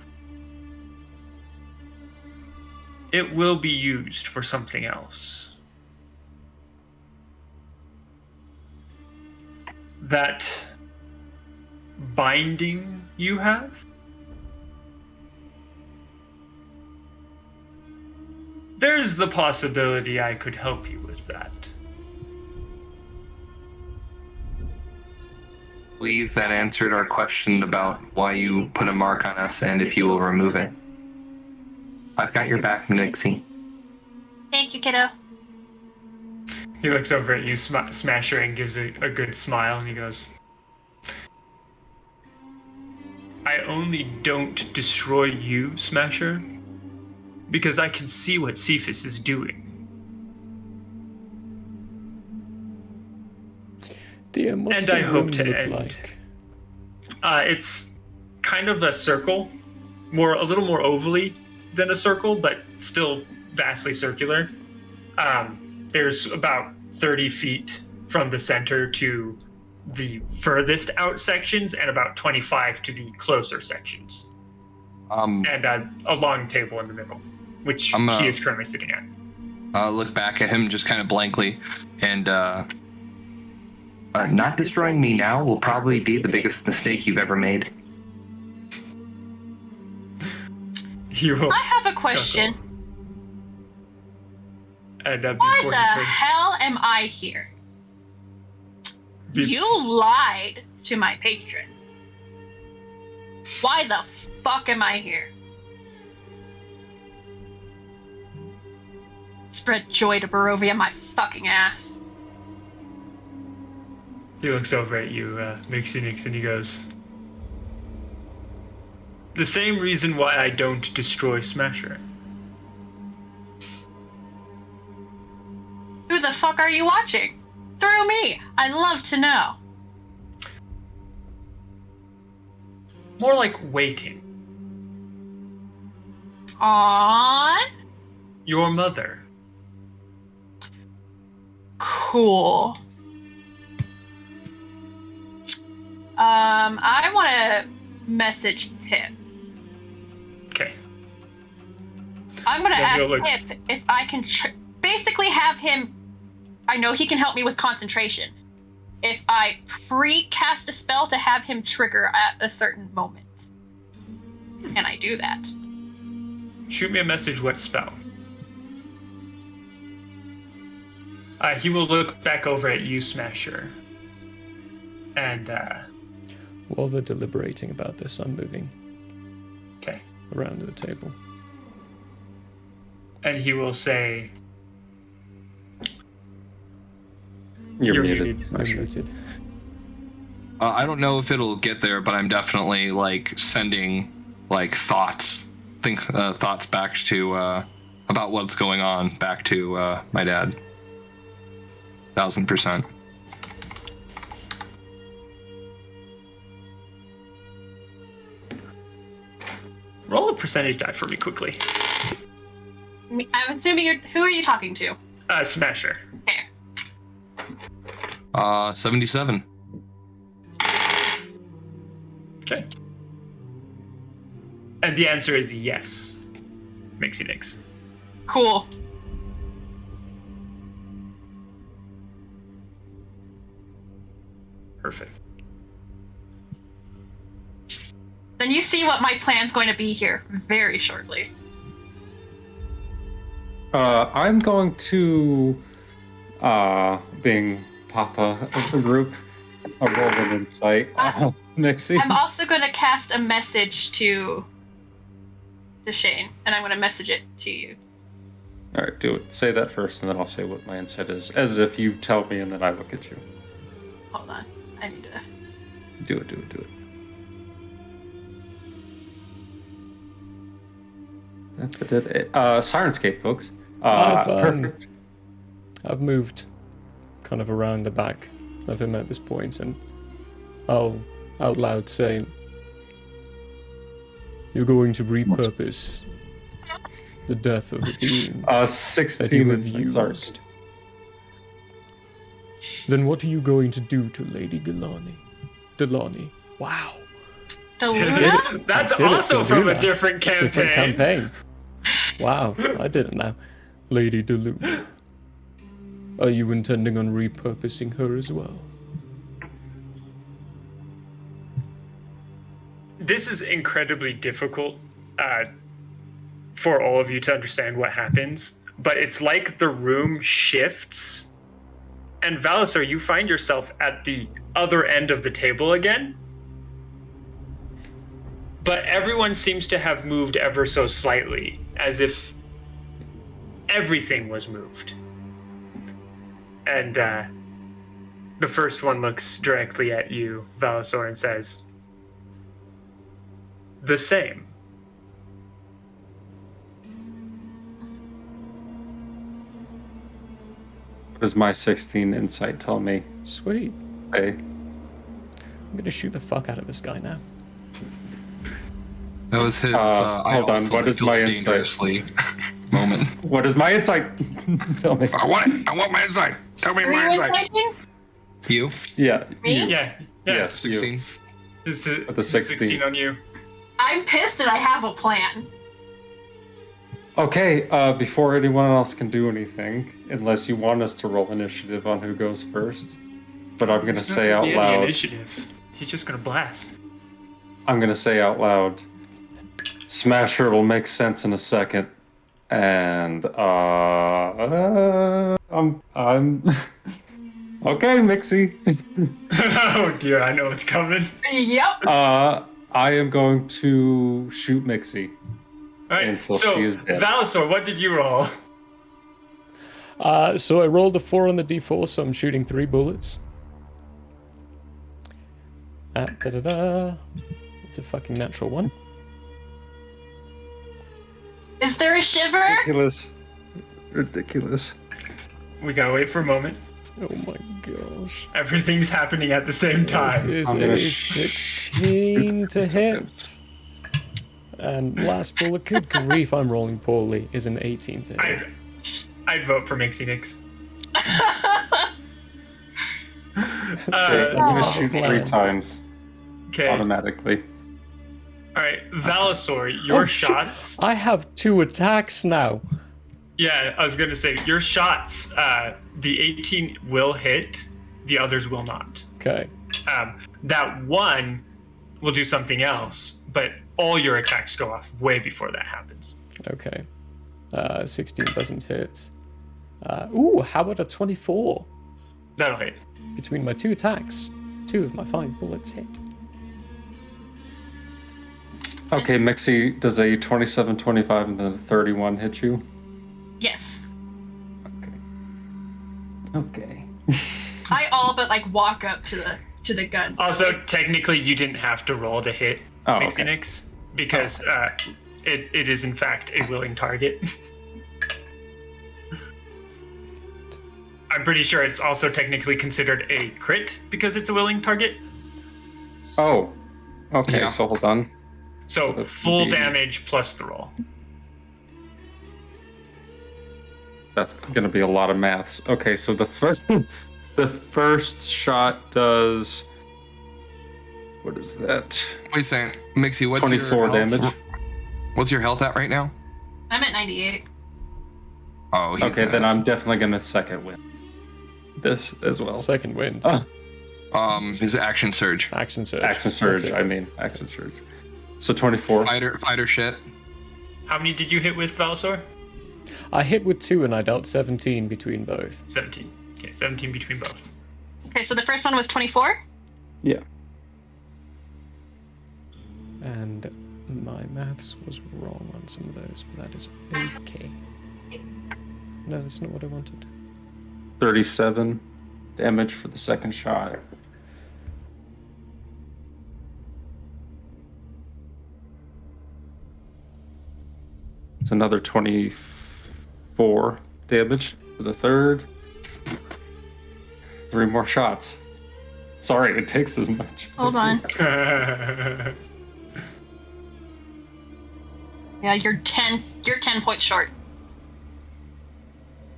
it will be used for something else. That binding you have, there's the possibility I could help you with that. I believe that answered our question about why you put a mark on us and if you will remove it. I've got your back, Nixie. Thank you, kiddo. He looks over at you, Smasher, and gives a good smile, and he goes, I only don't destroy you, Smasher, because I can see what Cephas is doing. DM, what's And the I hope room to look end. like? It's kind of a circle, a little more ovally than a circle, but still vastly circular. There's about 30 feet from the center to the furthest out sections, and about 25 to the closer sections. And a long table in the middle, which he is currently sitting at. I'll look back at him just kind of blankly, and not destroying me now will probably be the biggest mistake you've ever made. I have a question. Chuckle. And, Why the hell am I here? You lied to my patron. Why the fuck am I here? Spread joy to Barovia my fucking ass. He looks over at you, Mixie Nix, and he goes, the same reason why I don't destroy Smasher. Who the fuck are you watching? Through me. I'd love to know. More like waiting. On? Your mother. Cool. I want to message Pip. Okay. I'm going to Then ask he'll look- Pip if I can basically have him. I know he can help me with concentration. If I pre-cast a spell to have him trigger at a certain moment. Can I do that? Shoot me a message, what spell? He will look back over at you, Smasher. And, While they're deliberating about this, I'm moving okay. around to the table. And he will say, You're muted. muted. I'm muted. I don't know if it'll get there, but I'm definitely like sending like thoughts back to about what's going on back to my dad. 1000%. Roll a percentage die for me quickly. I'm assuming who are you talking to? Smasher. Okay. 77. Okay. And the answer is yes. Mixie Nix. Cool. Perfect. Then you see what my plan's going to be here very shortly. I'm going to, being Papa of the group, a roll of insight. Mixie. I'm also going to cast a message to Shane, and I'm going to message it to you. All right, do it. Say that first, and then I'll say what my insight is, as if you tell me, and then I look at you. Hold on. I need to... Do it. Syrinscape, folks. Perfect. I've moved kind of around the back of him at this point, and I'll out loud say, "You're going to repurpose the death of the being 16 that you have insight. used. Then what are you going to do to Lady Delani? Wow. Deluna? That's I did it, also from a Deluna. different campaign. Different campaign. Wow, I did it now. Lady Deluna. Are you intending on repurposing her as well? This is incredibly difficult for all of you to understand what happens, but it's like the room shifts, and Valisor, you find yourself at the other end of the table again, but everyone seems to have moved ever so slightly, as if everything was moved. And the first one looks directly at you, Valisor, and says, "The same." What does my 16 insight tell me? Sweet. Hey. I'm gonna shoot the fuck out of this guy now. That was his. Hold on, what is my insight? Dangerously moment. What is my insight? Tell me. I want it. I want my insight. Tell me Are my you insight. insighting? You? Yeah. Me? you. Yeah. Yes, you. 16. It's With the 16 on you. I'm pissed and I have a plan. Okay, before anyone else can do anything, unless you want us to roll initiative on who goes first, but I'm gonna say out loud. Initiative. He's just gonna blast. I'm gonna say out loud. Smasher will make sense in a second, and I'm okay, Mixie. Oh dear, I know what's coming. Yep. I am going to shoot Mixie. All right, Until so she is dead. Valisor, what did you roll? So I rolled a 4 on the d4, so I'm shooting 3 bullets. It's a fucking natural 1. Is there a shiver? Ridiculous. We gotta wait for a moment. Oh my gosh. Everything's happening at the same This time. is I'm gonna a 16 to hit. And last bullet, good grief, I'm rolling poorly, is an 18 to hit. I'd vote for Mixie Nix. I'm gonna shoot 3 times Okay. automatically. All right, Valisor, your Oh, shit. shots. I have 2 attacks now. Yeah, I was gonna say your shots. The 18 will hit. The others will not. Okay. That one will do something else, but all your attacks go off way before that happens. Okay. 16 doesn't hit. Ooh, how about a 24? That'll hit. Between my 2 attacks, 2 of my 5 bullets hit. Okay, Mixie, does a 27, 25, and then a 31 hit you? Yes. Okay. I all but like walk up to the gun. so, Also, like, technically, you didn't have to roll to hit Oh, Mixie okay. Nix because it is in fact a willing target. I'm pretty sure it's also technically considered a crit because it's a willing target. Oh. Okay, Yeah. so hold on. So that's full the- damage plus the roll. That's gonna be a lot of maths. Okay, so the first shot does, what is that? Wait a second. Mixie, what's 24 your health? damage. What's your health at right now? I'm at 98. Oh, he's Okay, dead. then I'm definitely gonna second win this as well. Second wind. His action surge. Action surge. Action surge. Action surge. So 24. Fighter shit. How many did you hit with Valisor? I hit with 2 and I dealt 17 between both. 17. Okay, 17 between both. Okay, so the first one was 24? Yeah. And my maths was wrong on some of those, but that is okay. No, that's not what I wanted. 37 damage for the second shot. It's another 24 damage for the third. 3 more shots. Sorry, it takes this much. Hold on. Yeah, you're 10 points short.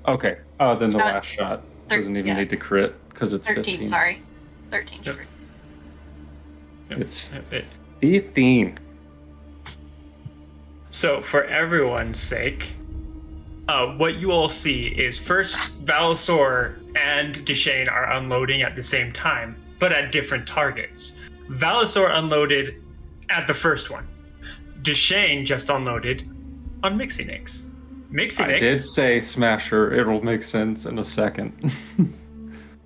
Okay. Then the Uh, last shot doesn't even need to crit because it's 13, 15. sorry. 13 Yep. short. It's It- 15. So, for everyone's sake, what you all see is first Valisor and Deshane are unloading at the same time, but at different targets. Valisor unloaded at the first one. Deshane just unloaded on Mixinix. I did say Smasher. It'll make sense in a second.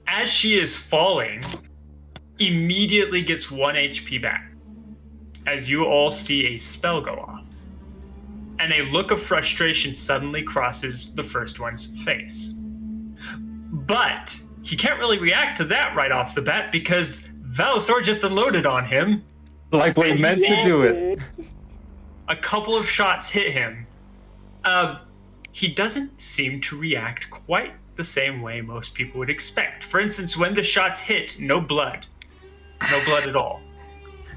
As she is falling, immediately gets 1 HP back. As you all see a spell go off. And a look of frustration suddenly crosses the first one's face. But he can't really react to that right off the bat because Valisor just unloaded on him. Like we meant to do it. A couple of shots hit him. He doesn't seem to react quite the same way most people would expect. For instance, when the shots hit, no blood. No blood at all.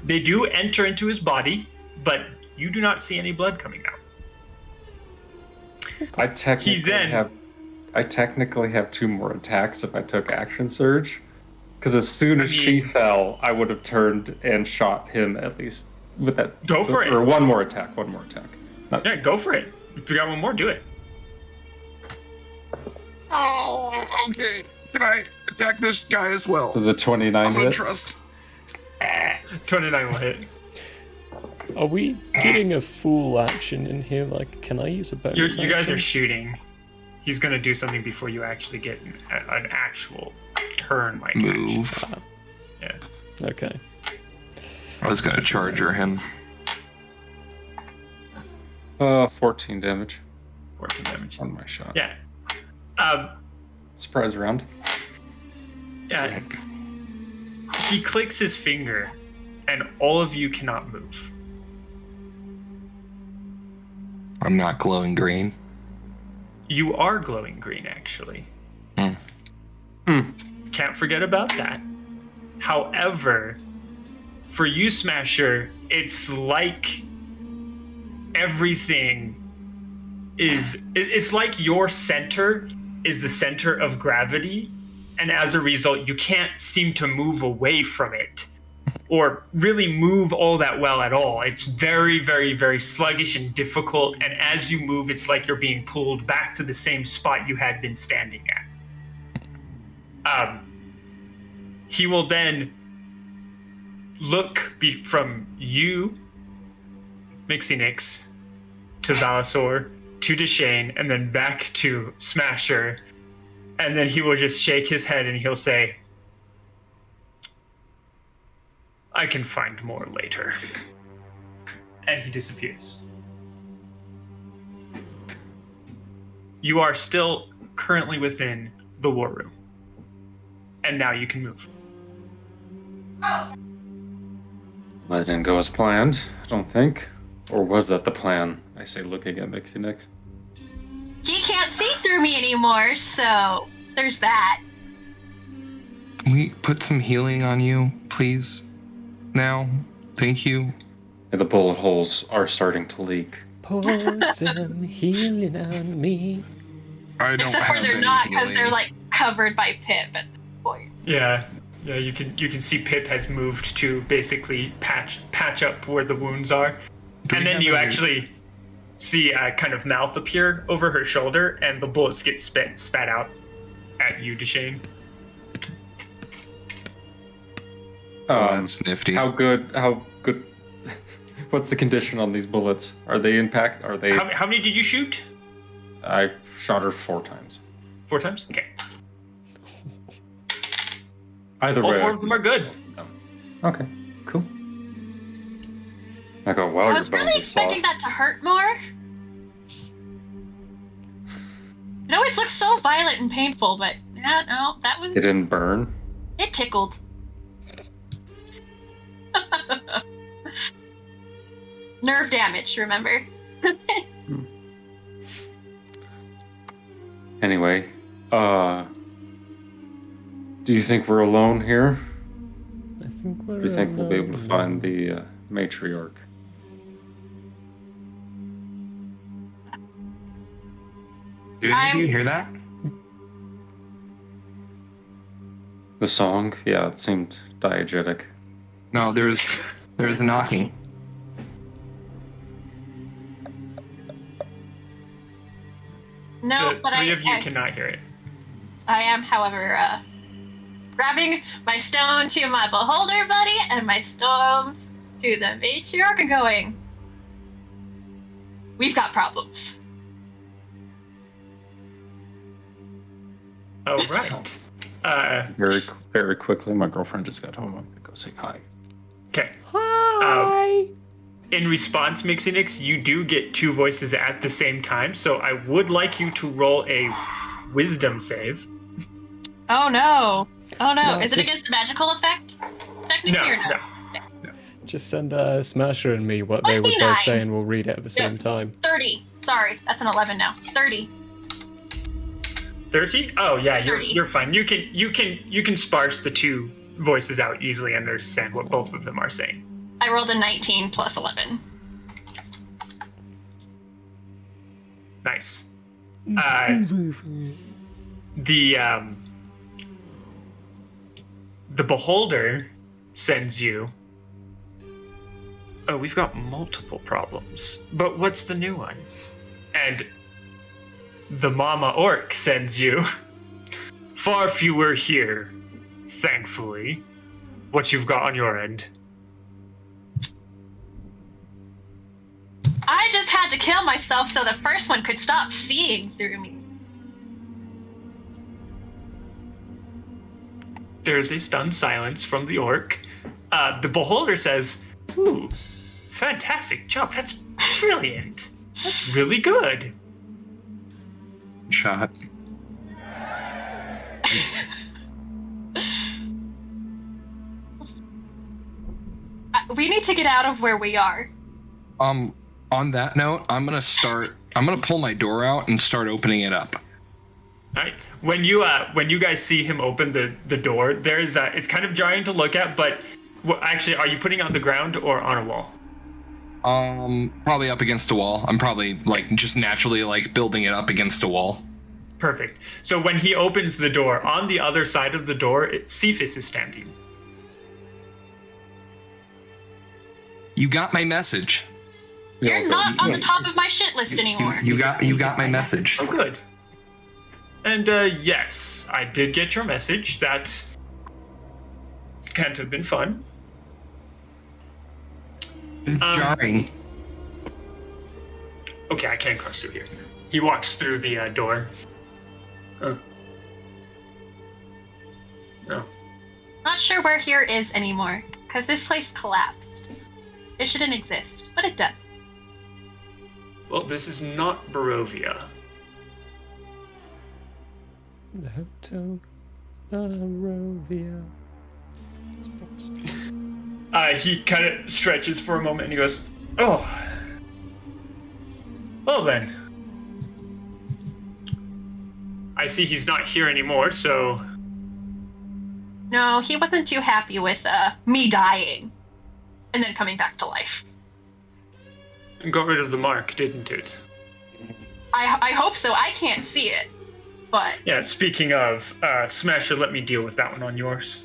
They do enter into his body, but you do not see any blood coming out. I technically have 2 more attacks if I took action surge. Because as soon as she fell, I would have turned and shot him at least with that. Go for it. Or one more attack. Yeah, go for it. If you got one more, do it. Oh, okay. Can I attack this guy as well? Does a 29 I'm gonna hit? trust. 29 will hit. Are we getting a full action in here? Like, can I use a bonus You guys are action? shooting. He's going to do something before you actually get an actual turn like Move. Yeah. Okay. I was gonna charger him. 14 damage 14 damage. on my shot. Yeah. Surprise round. Yeah. He clicks his finger, and all of you cannot move. I'm not glowing green. You are glowing green, actually. Hmm. Can't forget about that. However, for you, Smasher, it's like everything is. It's like your center is the center of gravity, and as a result, you can't seem to move away from it or really move all that well at all. It's very, very, very sluggish and difficult, and as you move, it's like you're being pulled back to the same spot you had been standing at. He will then look from you, Mixinix, to Valisor, to Deshane, and then back to Smasher, and then he will just shake his head and he'll say, I can find more later. And he disappears. You are still currently within the war room. And now you can move. That didn't go as planned, I don't think. Or was that the plan? I say looking at Mixie Nix. He can't see through me anymore, so there's that. Can we put some healing on you, please? Now? Thank you. And the bullet holes are starting to leak. Pour some healing on me. I don't Except for have they're any not, because healing. they're like covered by Pip at this point. Yeah, you can see Pip has moved to basically patch up where the wounds are. Do And we then have you any- actually see a kind of mouth appear over her shoulder, and the bullets get spat out at you, Deshane. That's nifty. How good? What's the condition on these bullets? Are they impact? Are they? How many did you shoot? I shot her 4 times. 4 times? Okay. Either All way. 4 of them are good. Okay, cool. I go, wow, I your was bones really are expecting soft. that to hurt more. It always looks so violent and painful, but yeah, no, that was... It didn't burn. It tickled. Nerve damage, remember? Anyway, do you think we're alone here? I think we're. Do you think we'll be able to alone. find the matriarch? Did any of you hear that? The song? Yeah, it seemed diegetic. No, there's a knocking. No, The but 3 of you I cannot hear it. I am, however, grabbing my stone to my beholder buddy and my stone to the matriarch and going, we've got problems. Oh, right. Very quickly, my girlfriend just got home. I'm gonna go say hi. Okay. Hi. In response, Mixinix, you do get 2 voices at the same time, so I would like you to roll a wisdom save. Oh no. Oh no. No, Is it just- against the magical effect? Technically No, or no? no. Just send Smasher and me what they would 29. both say, and we'll read it at the same Yep. time. 30. Sorry, that's an 11 now. 30. 30? Oh yeah, 30. you're fine. You can sparse the 2 voices out easily and understand what both of them are saying. I rolled a 19 plus 11. Nice. The beholder sends you. Oh, we've got multiple problems, but what's the new one? And the mama orc sends you. Far fewer here, thankfully. What you've got on your end. I just had to kill myself so the first one could stop seeing through me. There's a stunned silence from the orc. The beholder says, "Ooh, fantastic job. That's brilliant. That's really good." Shot. We need to get out of where we are. On that note, I'm gonna pull my door out and start opening it up. All right. When you guys see him open the door, there's it's kind of jarring to look at, but actually, are you putting it on the ground or on a wall? Probably up against a wall. I'm probably just naturally building it up against a wall. Perfect. So when he opens the door, on the other side of the door, Cephas is standing. You got my message. You're not on the top of my shit list anymore. You got my message. Oh, good. And yes, I did get your message. That can't have been fun. It's jarring. Okay, I can't cross through here. He walks through the door. Oh. No. Not sure where here is anymore, because this place collapsed. It shouldn't exist, but it does. Well, this is not Barovia. The Hotel Barovia. He kind of stretches for a moment and he goes, "Oh. Well then. I see he's not here anymore, so..." No, he wasn't too happy with me dying and then coming back to life. Got rid of the mark, didn't it? I hope so. I can't see it, but Yeah, speaking of, Smasher, let me deal with that one on yours.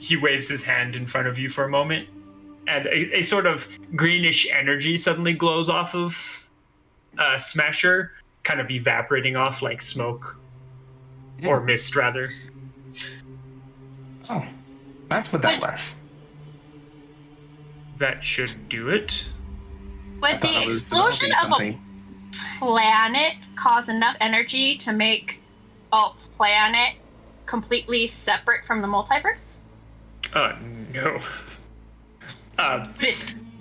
He waves his hand in front of you for a moment, and a sort of greenish energy suddenly glows off of Smasher, kind of evaporating off like smoke. Or mist, rather. Oh. That's what that was. That should do it. Would the explosion of a planet cause enough energy to make a planet completely separate from the multiverse? No.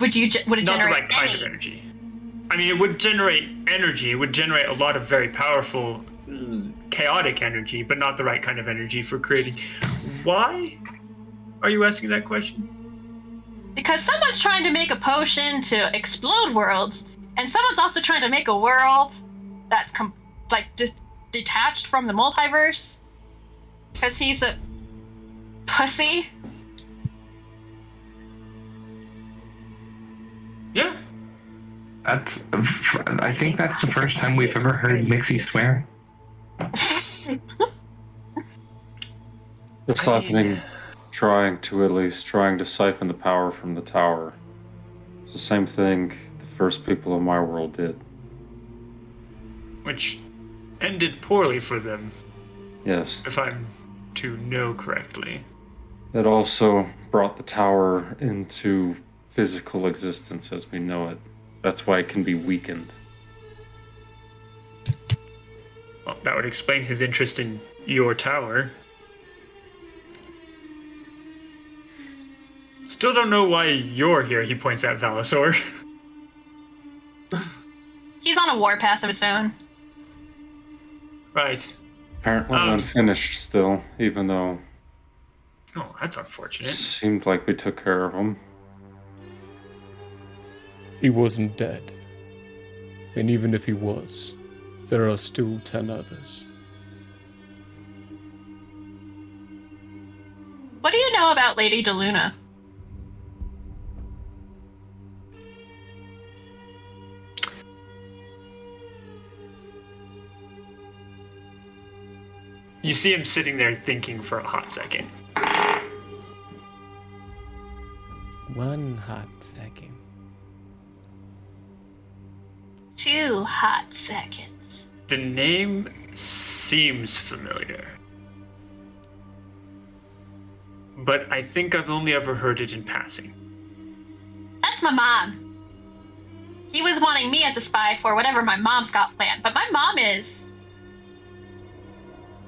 Would it Not the generate right kind of energy. I mean, it would generate energy. It would generate a lot of very powerful, chaotic energy, but not the right kind of energy for creating. Why are you asking that question? Because someone's trying to make a potion to explode worlds, and someone's also trying to make a world that's detached from the multiverse. Because he's a pussy. Yeah. I think that's the first time we've ever heard Mixie swear. They're siphoning, trying to siphon the power from the tower. It's the same thing the first people of my world did. Which ended poorly for them, Yes. if I'm to know correctly. It also brought the tower into physical existence as we know it. That's why it can be weakened. Well, that would explain his interest in your tower. Still don't know why you're here, he points at Valisor. He's on a warpath of his own. Right. Apparently unfinished still, even though Oh, that's it unfortunate. seemed like we took care of him. He wasn't dead. And even if he was, there are still 10 others. What do you know about Lady DeLuna? You see him sitting there thinking for a hot second. One hot second. 2 hot seconds. The name seems familiar. But I think I've only ever heard it in passing. That's my mom. He was wanting me as a spy for whatever my mom's got planned, but my mom is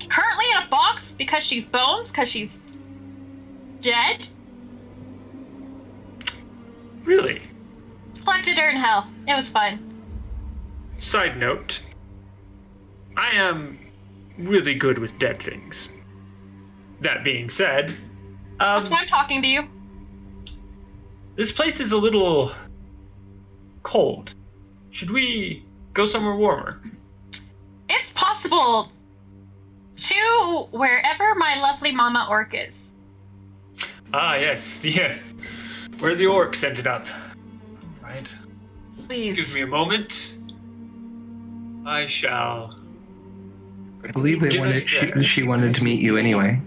currently in a box because she's bones, because she's dead. Really? Collected her in hell. It was fun. Side note, I am really good with dead things. That being said, That's why I'm talking to you. this place is a little cold. Should we go somewhere warmer? If possible, to wherever my lovely Mama Orc is. Ah, yes, yeah. Where the orcs ended up. Right. Please. Give me a moment. I shall. I believe they Give wanted. us there. She wanted to meet you anyway.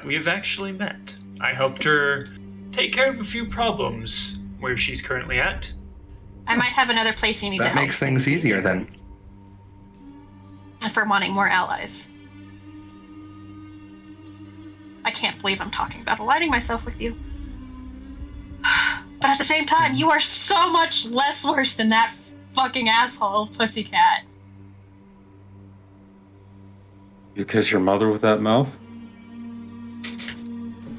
We have actually met. I helped her take care of a few problems where she's currently at. I might have another place you need to That help makes things easier then. if we're wanting more allies. I can't believe I'm talking about aligning myself with you. But at the same time, you are so much less worse than that fucking asshole pussycat. You kiss your mother with that mouth?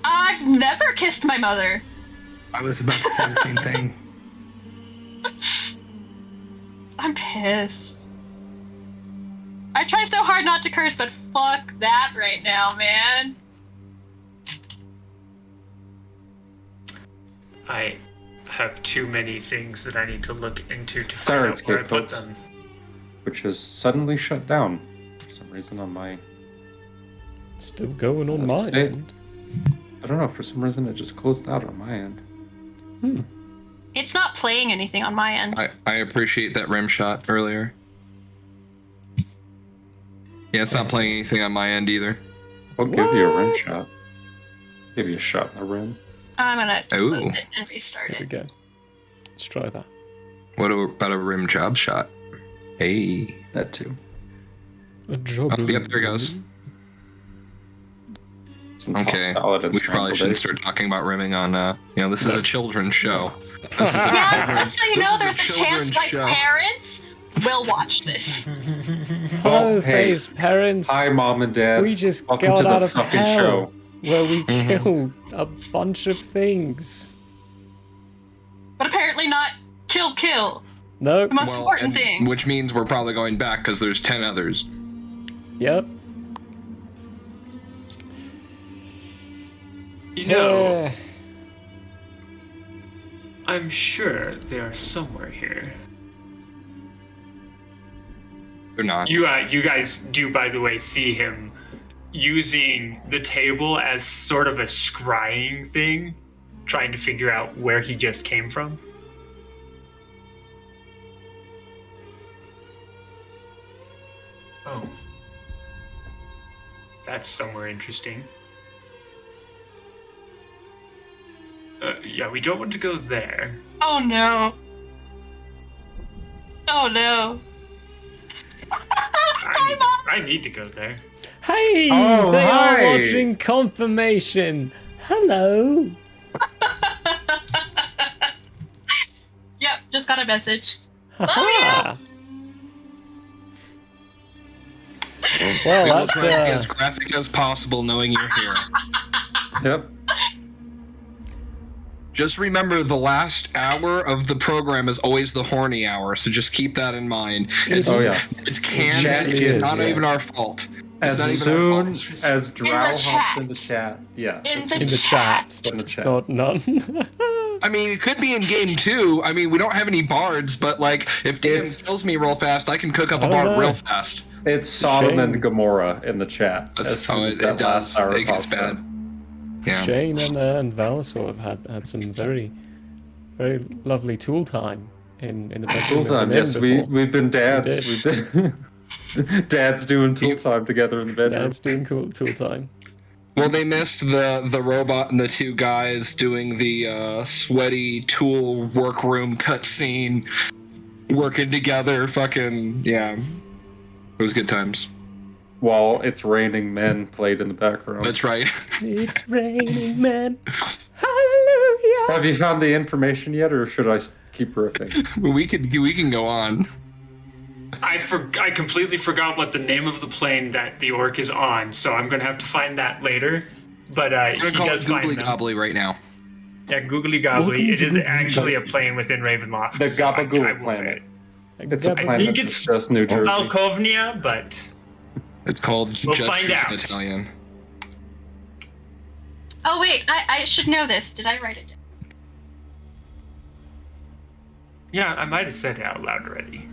I've never kissed my mother. I was about to say the same thing. I'm pissed. I try so hard not to curse, but fuck that right now, man. I have too many things that I need to look into to find out where I Syrinscape, put folks. them. Which is suddenly shut down for some reason on my... Still going on my Hey. end. I don't know, for some reason it just closed out on my end. It's not playing anything on my end. I appreciate that rim shot earlier. Yeah, it's not playing anything on my end either. I'll give you a rim shot. Give you a shot in the rim. I'm gonna Ooh. close it and restart There we it. go. Let's try that. What about a rim job shot? Hey. That too. A job. Oh, yep, there it goes. It's Some Okay, salad and we probably scrambled shouldn't eggs. start talking about rimming on, this is a children's show. This is a Yeah, children's- just so you this know, is there's a chance children's my show. parents will watch this. Hello, hey. Faye's parents. Hi, Mom and Dad. We just Welcome got to the out of fucking hell, show. where we Mhm. killed a bunch of things. But apparently not kill. Nope. The most important thing. Which means we're probably going back because there's 10 others. Yep. You know, Uh, I'm sure they are somewhere here. They're not. You guys do, by the way, see him using the table as sort of a scrying thing, trying to figure out where he just came from. Oh. That's somewhere interesting. Yeah, we don't want to go there. Oh no. Oh no. Hi, Mom. I need to go there. hey, Oh, they hi. are watching Confirmation. Hello. Yep, just got a message. Ha-ha. Well, We will that's try to be as graphic as possible knowing you're here. Yep. Just remember the last hour of the program is always the horny hour, so just keep that in mind. It's, Oh, yes. It's canon, Chat it's is, not yes. even our fault. It's As not even soon our fault. as Drow hops chat. in the chat. Yeah. In the in the chat. In the chat. Not none. I mean, it could be in game 2. I mean, we don't have any bards, but like, if Dan It's- kills me real fast, I can cook up a I don't bard know. real fast. It's Sodom Shame. and Gomorrah in the chat. That's As soon how as it that does. last hour It gets pops in. bad. Yeah. Shane and Valasor have had some very, very lovely tool time in the bedroom. Tool of time, an yes. inn We've before. been dads. did. We've been dads doing tool time together in the bedroom. Dad's doing cool tool time. Well, they missed the robot and the two guys doing the sweaty tool workroom cutscene, working together. Fucking yeah, it was good times. While It's Raining Men played in the background. That's right. It's raining men. Hallelujah. Have you found the information yet, or should I keep riffing? we can go on. I completely forgot what the name of the plane that the orc is on, so I'm gonna have to find that later. But I'm he gonna call does it find googly them. gobbly right now. Yeah, googly gobbly. It is actually a plane within Ravenloft. The so I Gabagool will say planet. it. It's a I planet think that's it's just New Jersey. Falkovnia, but It's called We'll Just find Trees out. in Italian. Oh wait, I should know this. Did I write it down? yeah, I might have said it out loud already.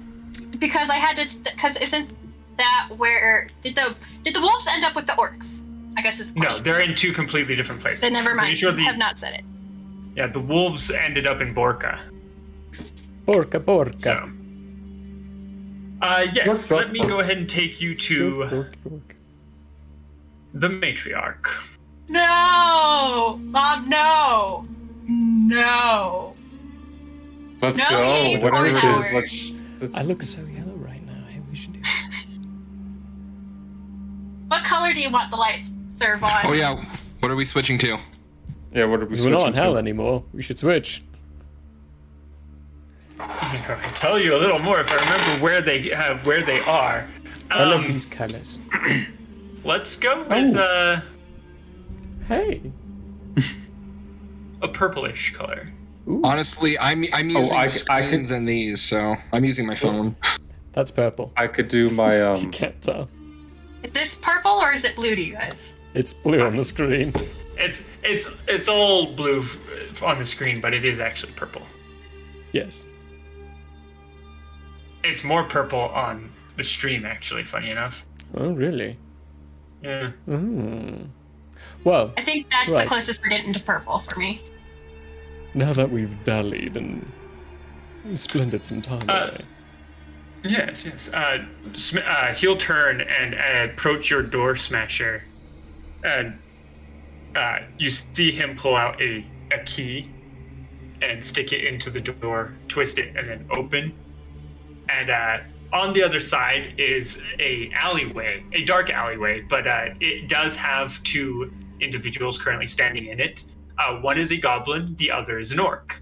Because I had to. Because isn't that where did the wolves end up with the orcs? I guess is the No, question. they're in two completely different places. Then never mind. Pretty sure I have not said it. Yeah, the wolves ended up in Borca. Porca. So, yes, Borca. let me go ahead and take you to the matriarch. No, Mom, no. Let's No, go. he Whatever it poured is. out. Let's I look so yellow right now. Hey, we should do What color do you want the lights serve on? Oh yeah, what are we switching to? Yeah, what are we We're switching not in hell to? anymore. We should switch. I can tell you a little more if I remember where they are. I love these colors. Let's go with Hey. a purplish color. Ooh, Honestly, I'm using I screens and these, so I'm using my phone. that's purple. I could do my You can't tell. Is this purple or is it blue to you guys? It's blue on the screen. It's all blue on the screen, but it is actually purple. Yes. It's more purple on the stream, actually. Funny enough. Oh, really? Yeah. Well, I think that's Right. the closest we're getting to purple for me. now that we've dallied and splendid some time away. Yes. He'll turn and approach your door smasher, and you see him pull out a key and stick it into the door, twist it, and then open. And on the other side is a alleyway, a dark alleyway, but it does have two individuals currently standing in it. One is a goblin, the other is an orc.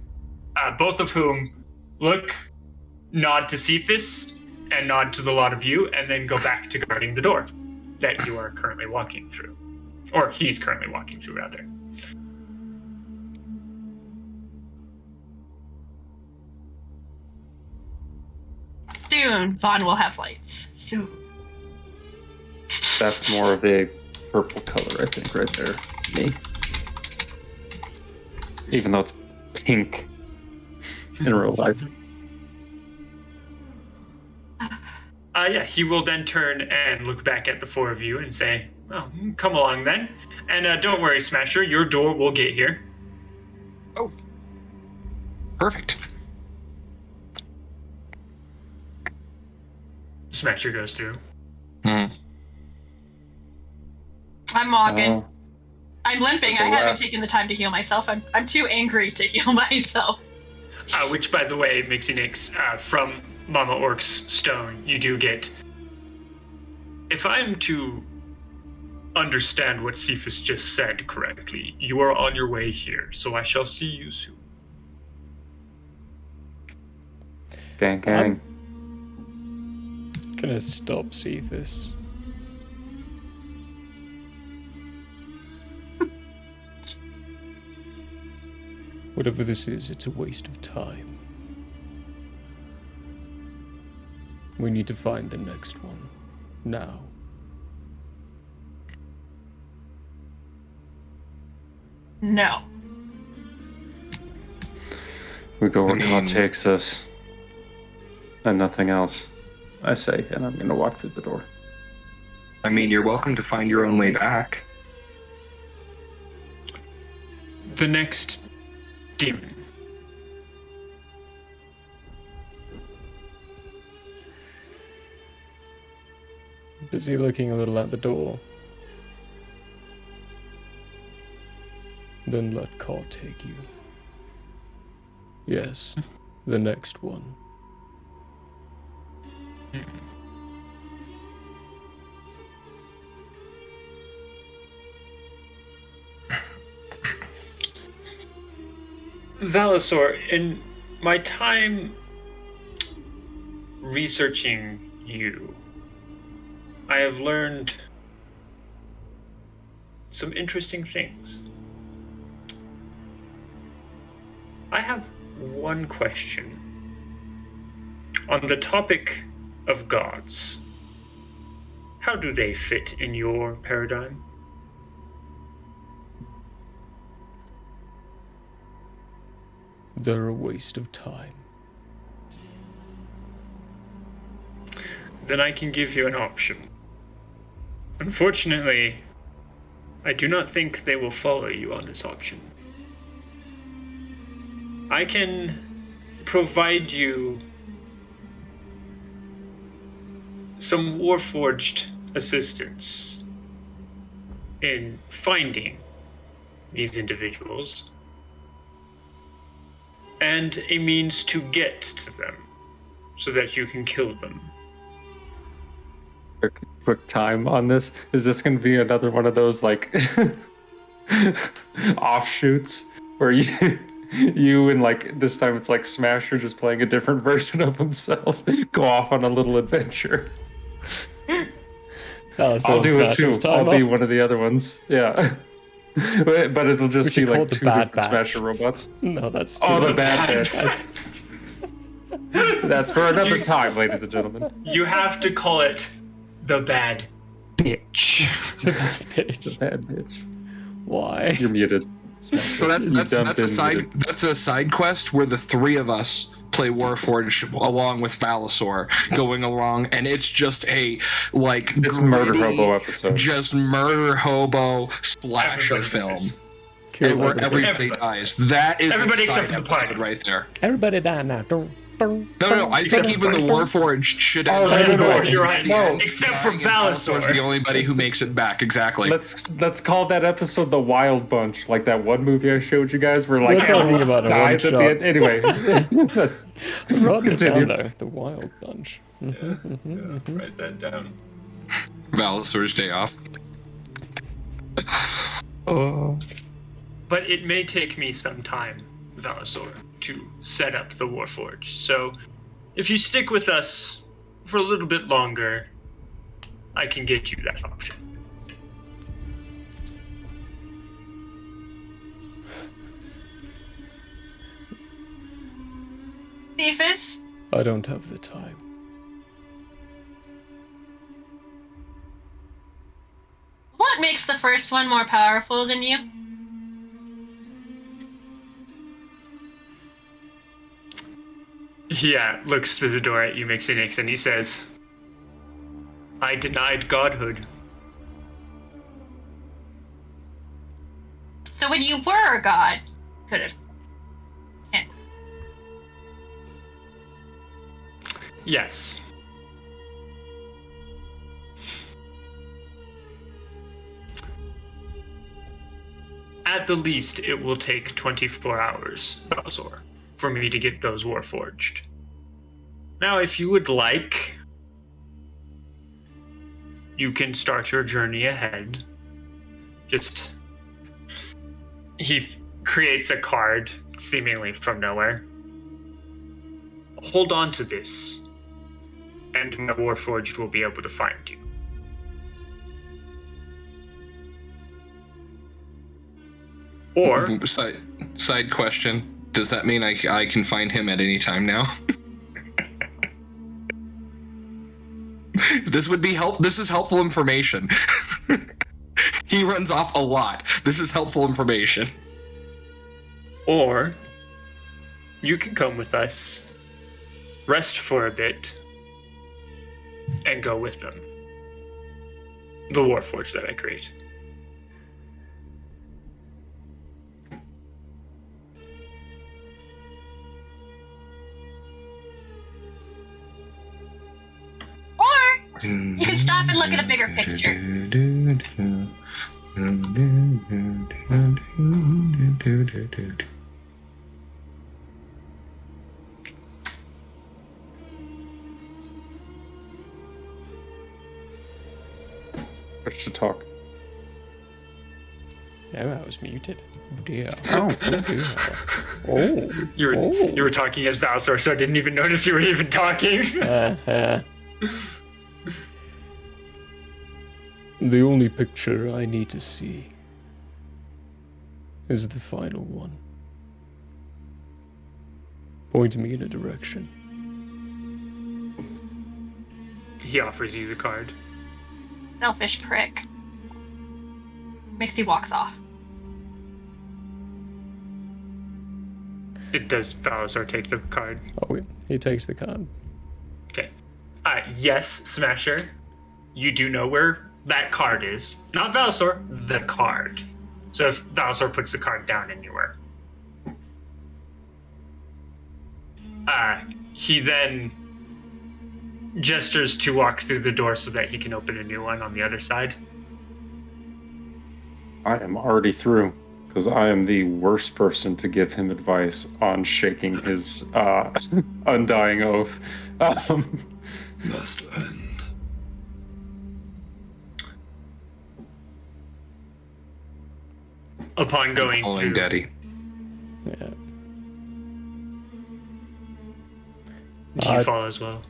Both of whom nod to Cephas, and nod to the lot of you, and then go back to guarding the door that you are currently walking through. Or he's currently walking through, rather. Soon, Vaughn will have lights. Soon. That's more of a purple color, I think, right there. Me. Even though it's pink in real life. Yeah, he will then turn and look back at the four of you and say, well, come along then. And don't worry, Smasher, your door will get here. Oh. Perfect. Smasher goes through. Mm. I'm walking. Oh. I'm limping. I haven't taken the time to heal myself. I'm too angry to heal myself. Which, by the way, Mixinix, from Mama Orc's stone, you do get. If I'm to understand what Cephas just said correctly, you are on your way here, so I shall see you soon. Gang, gang. Gonna stop Cephas. Whatever this is, it's a waste of time. We need to find the next one. Now. No. We go where God takes us. And nothing else, I say, and I'm gonna walk through the door. I mean, you're welcome to find your own way back. The next demon. Busy looking a little at the door. Then let Caw take you. Yes, the next one. Valisor, in my time researching you, I have learned some interesting things. I have one question. On the topic of gods, how do they fit in your paradigm? They're a waste of time. Then I can give you an option. Unfortunately, I do not think they will follow you on this option. I can provide you some Warforged assistance in finding these individuals and a means to get to them so that you can kill them. Quick time on this. Is this going to be another one of those like offshoots where you and like this time it's like Smasher just playing a different version of himself go off on a little adventure? I'll do it too. I'll be one of the other ones. Yeah. But it'll just be like two different Smasher robots. No, that's too the bad batch. That's for another time, ladies and gentlemen. You have to call it the bad bitch. The bad bitch. The bad bitch. Why? You're muted. So that's a side quest where the three of us play Warforged along with Valisor, going along, and it's just a like it's murder hobo episode. Just murder hobo slasher film. Where everybody dies. That is everybody the except for the party right there. Everybody die now. No. I think even the Warforged should have. No, you're right. No. Except for Valisor. Is the only buddy who makes it back. Exactly. Let's call that episode the Wild Bunch, like that one movie I showed you guys, where like we're talking about dies at the end. Anyway, let's continue. Down, the Wild Bunch. Write that down. Valisor's day off. But it may take me some time, Valasor, to set up the Warforged. So if you stick with us for a little bit longer, I can get you that option. Cephas? I don't have the time. What makes the first one more powerful than you? Yeah, looks through the door at you, Mixinix, and he says, I denied godhood. So when you were a god, could have. Yes. At the least, it will take 24 hours, Balzor, for me to get those Warforged. Now, if you would like, you can start your journey ahead. He creates a card, seemingly from nowhere. Hold on to this, and my Warforged will be able to find you. Or Side question: does that mean I can find him at any time now? This would be This is helpful information. He runs off a lot. This is helpful information. Or you can come with us, rest for a bit, and go with them. The Warforged that I create. Or you can stop and look at a bigger picture. Push to talk. Yeah, I was muted. Oh dear. Oh. Oh dear. Oh. You were talking as Valsor, so I didn't even notice you were even talking. The only picture I need to see is the final one. Point me in a direction. He offers you the card. Selfish prick. Mixie walks off. It does Valsor take the card? Oh, he takes the card. Okay. Yes, Smasher. You do know where that card is. Not Valsor, the card. So if Valsor puts the card down anywhere. He then gestures to walk through the door so that he can open a new one on the other side. I am already through, because I am the worst person to give him advice on shaking his undying oath. Must end. Upon going Calling through, Daddy. Yeah. do you follow as well?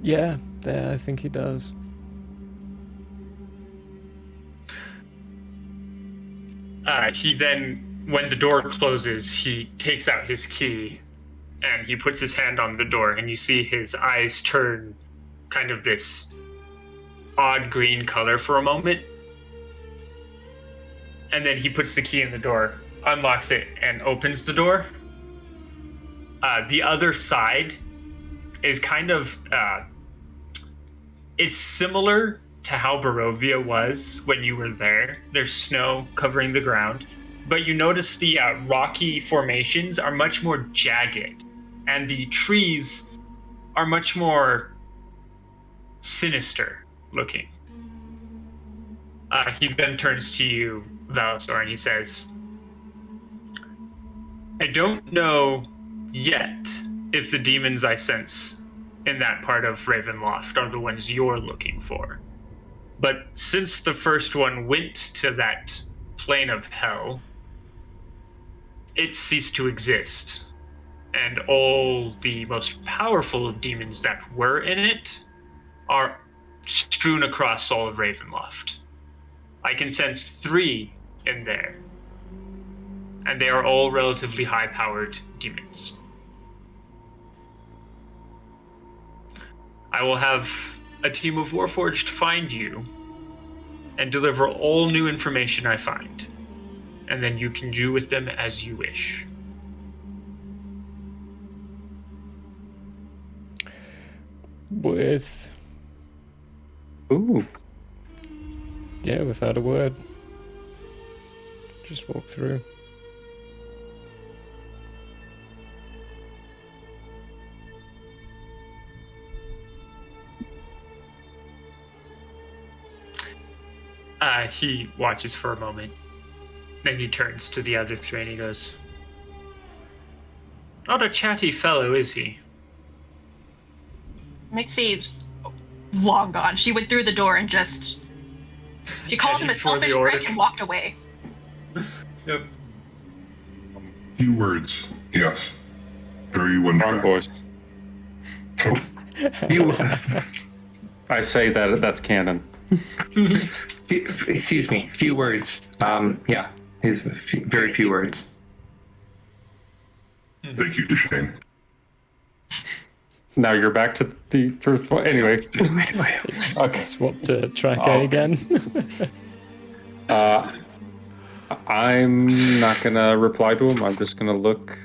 Yeah, I think he does. He then, when the door closes, he takes out his key and he puts his hand on the door, and you see his eyes turn kind of this odd green color for a moment. And then he puts the key in the door, unlocks it, and opens the door. The other side is kind of, it's similar to how Barovia was when you were there. There's snow covering the ground, but you notice the rocky formations are much more jagged, and the trees are much more sinister looking. He then turns to you, Valsor, and he says, I don't know yet if the demons I sense in that part of Ravenloft are the ones you're looking for. But since the first one went to that plane of hell, it ceased to exist. And all the most powerful of demons that were in it are strewn across all of Ravenloft. I can sense 3 in there. And they are all relatively high-powered demons. I will have a team of Warforged find you and deliver all new information I find. And then you can do with them as you wish. Ooh. Yeah, without a word. Just walk through. He watches for a moment. Then he turns to the other 3 and he goes, "Not a chatty fellow, is he?" Mixie's long gone. She went through the door and just... She called him a Heading for the selfish orc. prick and walked away. Yep. Few words, yes. Very one Wrong track. voice. Few, I say that's canon. excuse me. Few words. Yeah. Very few words. Thank you to Shane. Now you're back to the first one. Anyway. Okay. Swap to track A again. I'm not gonna reply to him. I'm just gonna look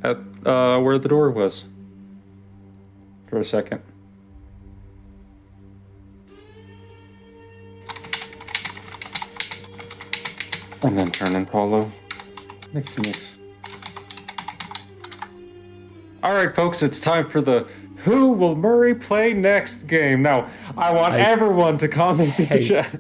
at where the door was for a second. And then turn and follow. Nix. All right, folks, it's time for the Who Will Murray Play Next game. Now, I want everyone to comment in the hate chat.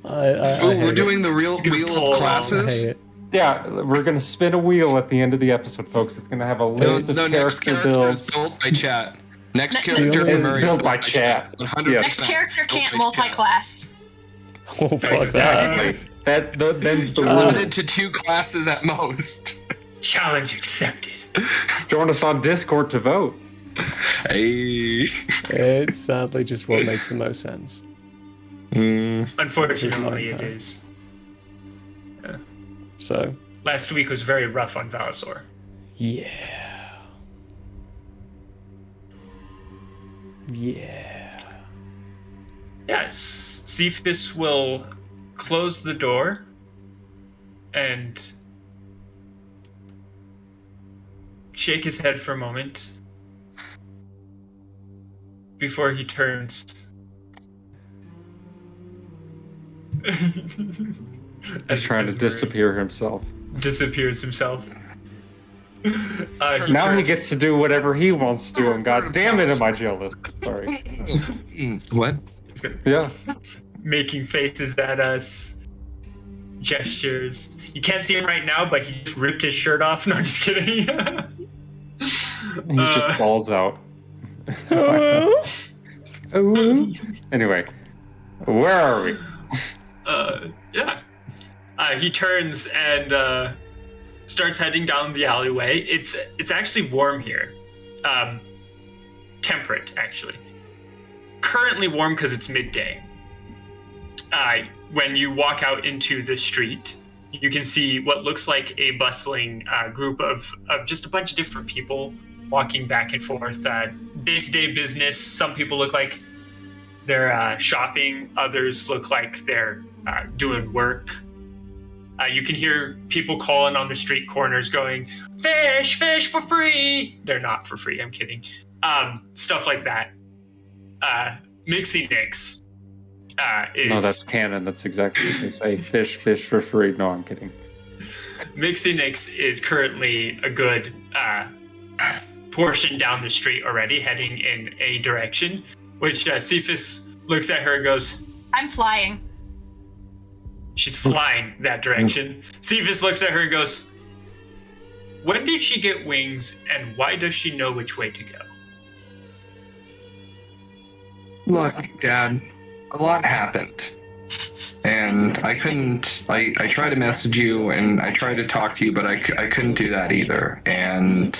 We're doing the real wheel of I classes. hate it. Yeah, we're gonna spin a wheel at the end of the episode, folks. It's gonna have a No, list of next character character builds. is built by chat. Next Next- character It's for Murray is built by chat. 100%. Yes. Next character Built can't by multi-class. Oh, fuck that. Exactly. Them's the Limited rules. to 2 classes at most. Challenge accepted. Join us on Discord to vote. Hey. It's sadly just what makes the most sense. Unfortunately, it There's is. So, Last week was very rough on Valasor. yeah. Yeah. Yes, Cephas will close the door and shake his head for a moment before he turns. He's trying to disappear himself. Disappears himself. Now he gets to do whatever he wants to do, and god damn it, am I jealous. Sorry. What? He's gonna- Yeah. making faces at us, gestures. You can't see him right now, but he just ripped his shirt off. No, just kidding. He just falls out. Ooh. Anyway, where are we? Yeah. He turns and starts heading down the alleyway. It's actually warm here. Temperate, actually. Currently warm because it's midday. When you walk out into the street, you can see what looks like a bustling group of just a bunch of different people walking back and forth. Day-to-day business. Some people look like they're shopping. Others look like they're doing work. You can hear people calling on the street corners going, "Fish, fish for free!" They're not for free, I'm kidding. Stuff like that. Mixie Nix is... No, that's canon. That's exactly what they say. Fish for free. No, I'm kidding. Mixie Nix is currently a good portion down the street already, heading in a direction, which Cephas looks at her and goes, I'm flying. she's flying that direction. Cephas looks at her and goes, when did she get wings, and why does she know which way to go? Look, Dad, A lot happened. And I couldn't, I tried to message you and I tried to talk to you, but I couldn't do that either. And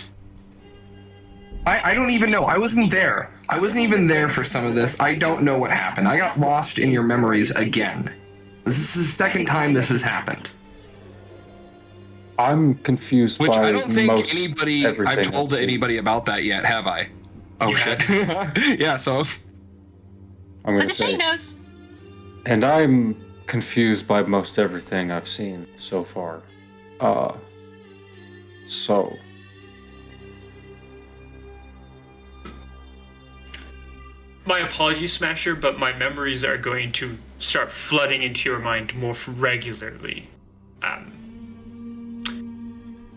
I don't even know. I wasn't there. I wasn't even there for some of this. I don't know what happened. I got lost in your memories again. This is the second time this has happened. I'm confused Which by I don't think most anybody, everything I've told seen. anybody about that yet, have I? Oh, You shit. Yeah, so. I'm But gonna the say, Shane knows. and I'm confused by most everything I've seen so far. So My apologies, Smasher, but my memories are going to start flooding into your mind more regularly.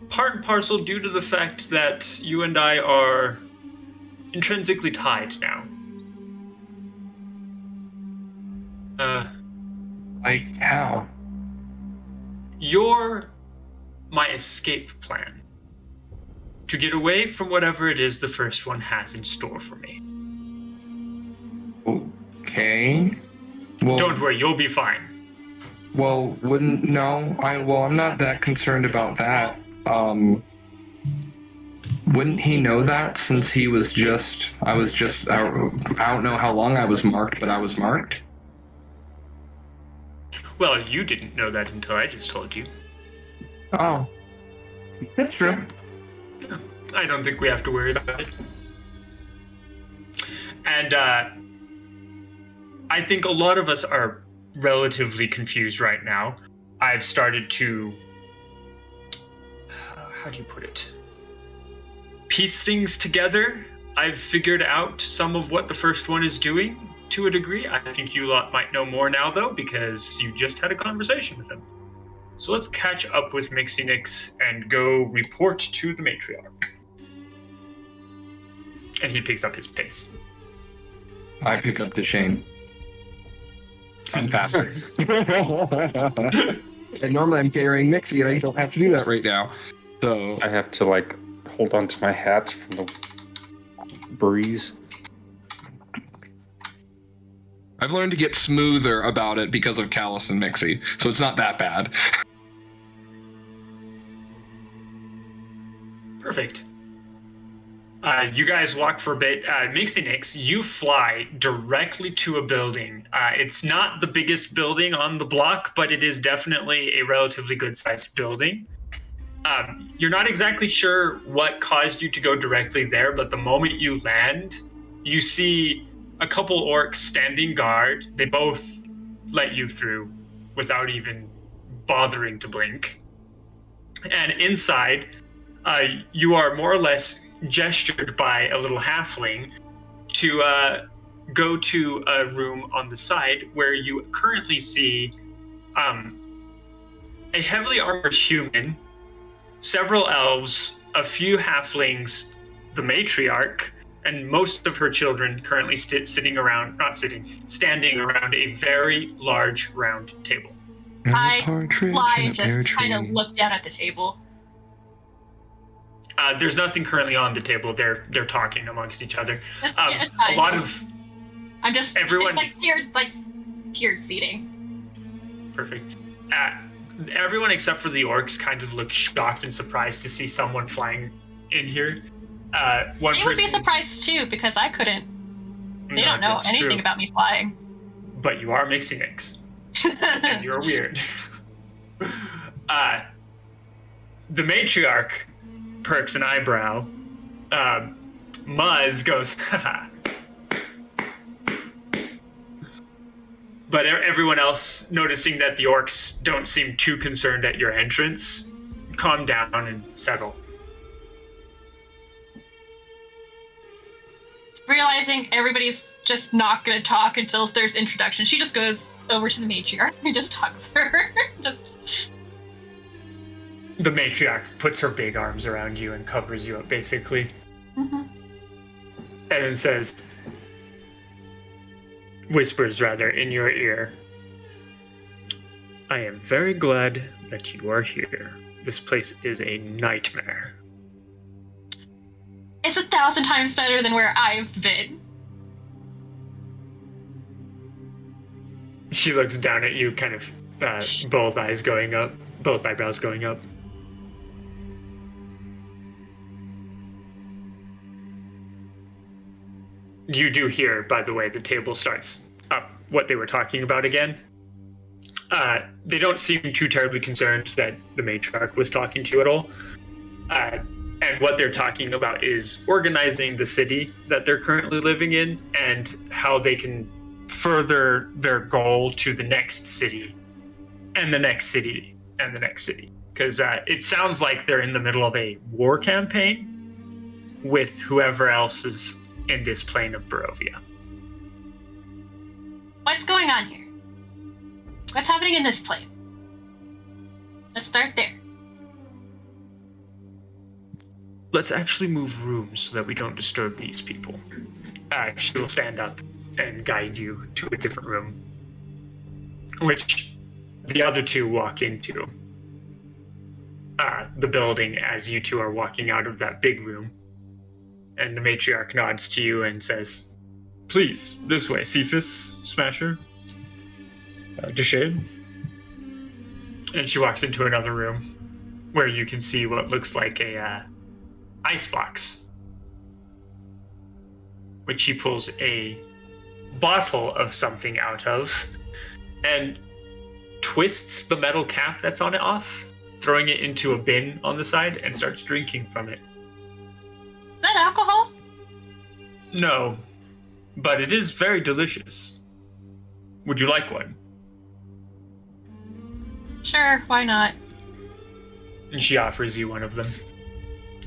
Part and parcel due to the fact that you and I are intrinsically tied now. Like, how? You're my escape plan. To get away from whatever it is the first one has in store for me. Okay. Well, Don't worry, you'll be fine. Well, I'm not that concerned about that. Wouldn't he know that since I don't know how long I was marked, but I was marked? Well, you didn't know that until I just told you. Oh. That's true. I don't think we have to worry about it. And I think a lot of us are relatively confused right now. I've started to, how do you put it? Piece things together. I've figured out some of what the first one is doing to a degree. I think you lot might know more now, though, because you just had a conversation with him. So let's catch up with Mixinix and go report to the matriarch. And he picks up his pace. I pick up the Shane. I'm faster. And normally I'm carrying Mixie, and I don't have to do that right now. So I have to like hold on to my hat from the breeze. I've learned to get smoother about it because of Callus and Mixie, so it's not that bad. Perfect. You guys walk for a bit. Mixinix, you fly directly to a building. It's not the biggest building on the block, but it is definitely a relatively good-sized building. You're not exactly sure what caused you to go directly there, but the moment you land, you see a couple orcs standing guard. They both let you through without even bothering to blink. And inside, you are more or less gestured by a little halfling to go to a room on the side where you currently see a heavily armored human, several elves, a few halflings, the matriarch, and most of her children currently standing around a very large round table. I fly and just kind of look down at the table. There's nothing currently on the table. They're talking amongst each other. It's A lot of I'm just everyone. it's like tiered seating. Perfect. Everyone except for the orcs kind of look shocked and surprised to see someone flying in here. One They person would be surprised too because I couldn't. They don't know that's anything true. about me flying. But you are Mixinix, and you're weird. The matriarch perks an eyebrow. Muzz goes, haha. But everyone else, noticing that the orcs don't seem too concerned at your entrance, calm down and settle. Realizing everybody's just not gonna talk until there's introduction, she just goes over to the matriarch and just hugs her. The matriarch puts her big arms around you and covers you up, basically. Mm-hmm. And then says, whispers rather, in your ear, I am very glad that you are here. This place is a nightmare. It's 1,000 times better than where I've been. She looks down at you, kind of both eyebrows going up. You do hear, by the way, the table starts up what they were talking about again. They don't seem too terribly concerned that the matriarch was talking to you at all. And what they're talking about is organizing the city that they're currently living in and how they can further their goal to the next city and the next city and the next city. Because it sounds like they're in the middle of a war campaign with whoever else is in this plane of Barovia. What's going on here? What's happening in this plane? Let's start there. Let's actually move rooms so that we don't disturb these people. She will stand up and guide you to a different room, which the other two walk into the building as you two are walking out of that big room. And the matriarch nods to you and says, "Please, this way, Cephas, Smasher, Deshade." And she walks into another room where you can see what looks like a icebox, which she pulls a bottle of something out of and twists the metal cap that's on it off, throwing it into a bin on the side, and starts drinking from it. Is that alcohol? No, but it is very delicious. Would you like one? Sure, why not? And she offers you one of them,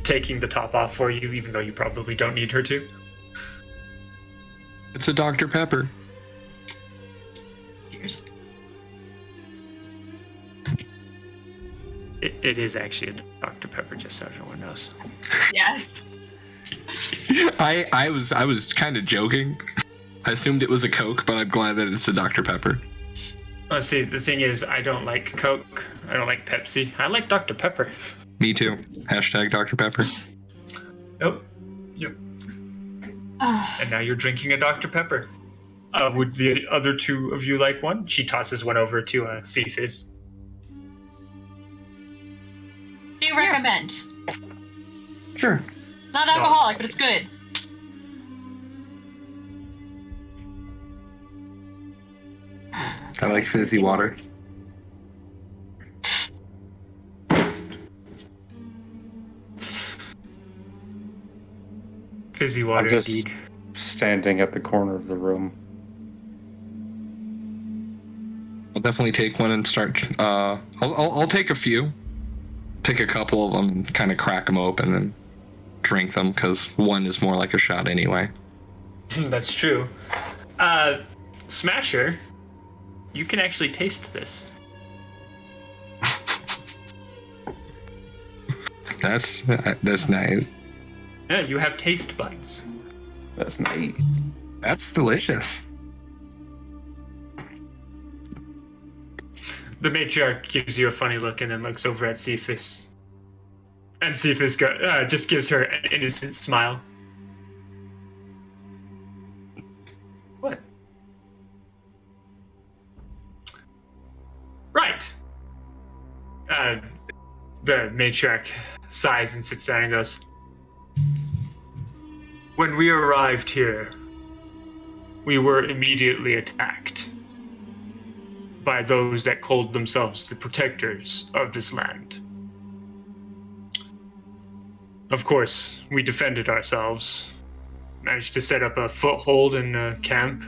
taking the top off for you, even though you probably don't need her to. It's a Dr. Pepper. Cheers. It is actually a Dr. Pepper, just so everyone knows. Yes. I was kind of joking. I assumed it was a Coke, but I'm glad that it's a Dr. Pepper. Oh, see, the thing is, I don't like Coke. I don't like Pepsi. I like Dr. Pepper. Me too. Hashtag Dr. Pepper. Yep. And now you're drinking a Dr. Pepper. Would the other two of you like one? She tosses one over to Cephas. Do you recommend? Sure. Not alcoholic, but it's good. I like fizzy water. Fizzy water, I'm just indeed. standing at the corner of the room. I'll definitely take one and start. I'll take a few. Take a couple of them and kind of crack them open and drink them, because one is more like a shot anyway. That's true. Smasher, you can actually taste this. That's nice. Yeah, you have taste buds. That's nice. That's delicious. The matriarch gives you a funny look and then looks over at Cephas. And Cephas just gives her an innocent smile. What? Right. The matriarch sighs and sits down and goes, "When we arrived here, we were immediately attacked by those that called themselves the protectors of this land. Of course, we defended ourselves, managed to set up a foothold in a camp,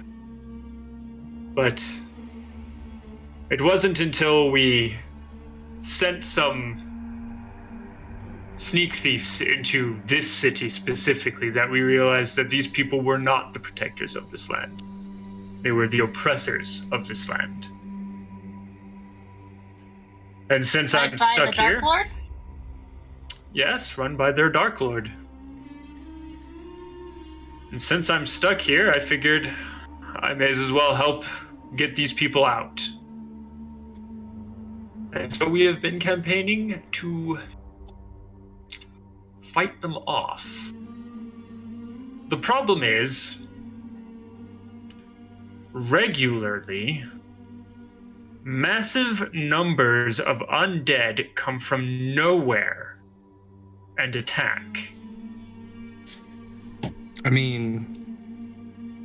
but it wasn't until we sent some sneak thieves into this city specifically that we realized that these people were not the protectors of this land. They were the oppressors of this land. And since I'm By stuck the Dark here, Lord? yes, run by their Dark Lord. And since I'm stuck here, I figured I may as well help get these people out. And so we have been campaigning to fight them off. The problem is, regularly, Massive numbers of undead come from nowhere and attack. I mean,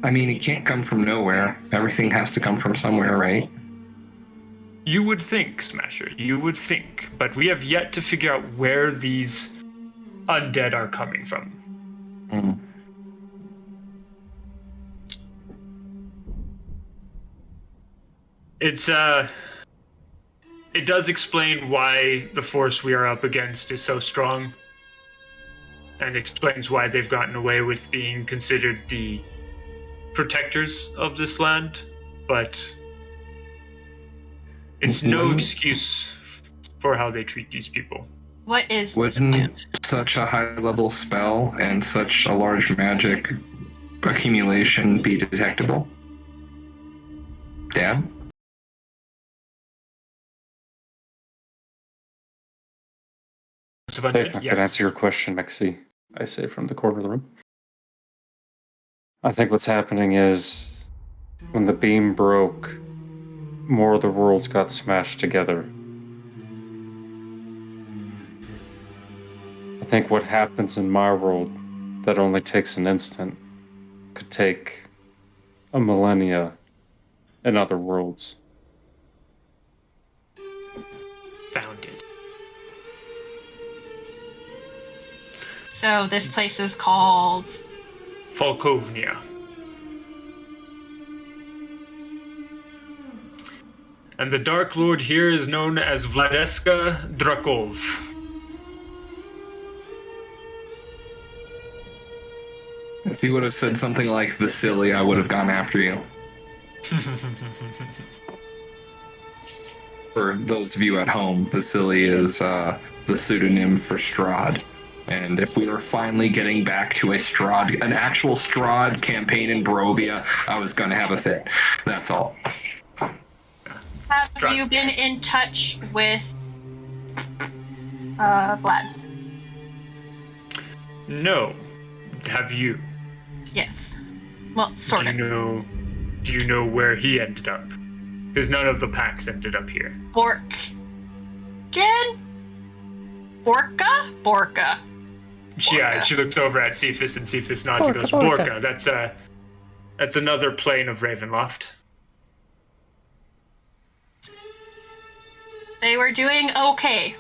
it can't come from nowhere. Everything has to come from somewhere, right? You would think, Smasher, you would think, but we have yet to figure out where these undead are coming from. Mm. It does explain why the force we are up against is so strong, and explains why they've gotten away with being considered the protectors of this land, but it's no excuse for how they treat these people. What is this Wouldn't plant? such a high-level spell and such a large magic accumulation be detectable? Dad? Of Hey, undead? I can answer your question, Mexi. I say from the corner of the room. I think what's happening is when the beam broke, more of the worlds got smashed together. I think what happens in my world that only takes an instant could take a millennia in other worlds. Found it. So this place is called... Falkovnia. And the Dark Lord here is known as Vladeska Drakov. If you would have said something like Vasily, I would have gone after you. For those of you at home, Vasily is the pseudonym for Strahd. And if we were finally getting back to an actual Strahd campaign in Barovia, I was going to have a fit. That's all. Have you been in touch with Vlad? No. Have you? Yes. Well, sort of. Do you know where he ended up? Because none of the packs ended up here. Borka? Yeah, she looks over at Cephas, and Cephas nods and goes, Borka. That's another plane of Ravenloft. They were doing okay,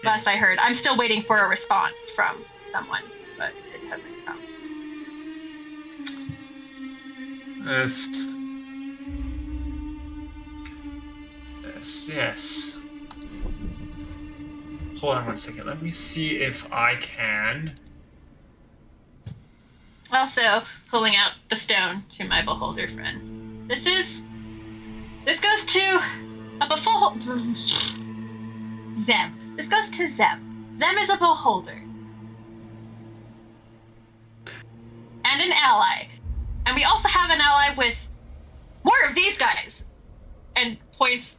last I heard. I'm still waiting for a response from someone, but it hasn't come. Yes. Hold on 1 second. Let me see if I can. Also, pulling out the stone to my beholder friend. This goes to a beholder. Zem. This goes to Zem. Zem is a beholder. And an ally. And we also have an ally with more of these guys. And asks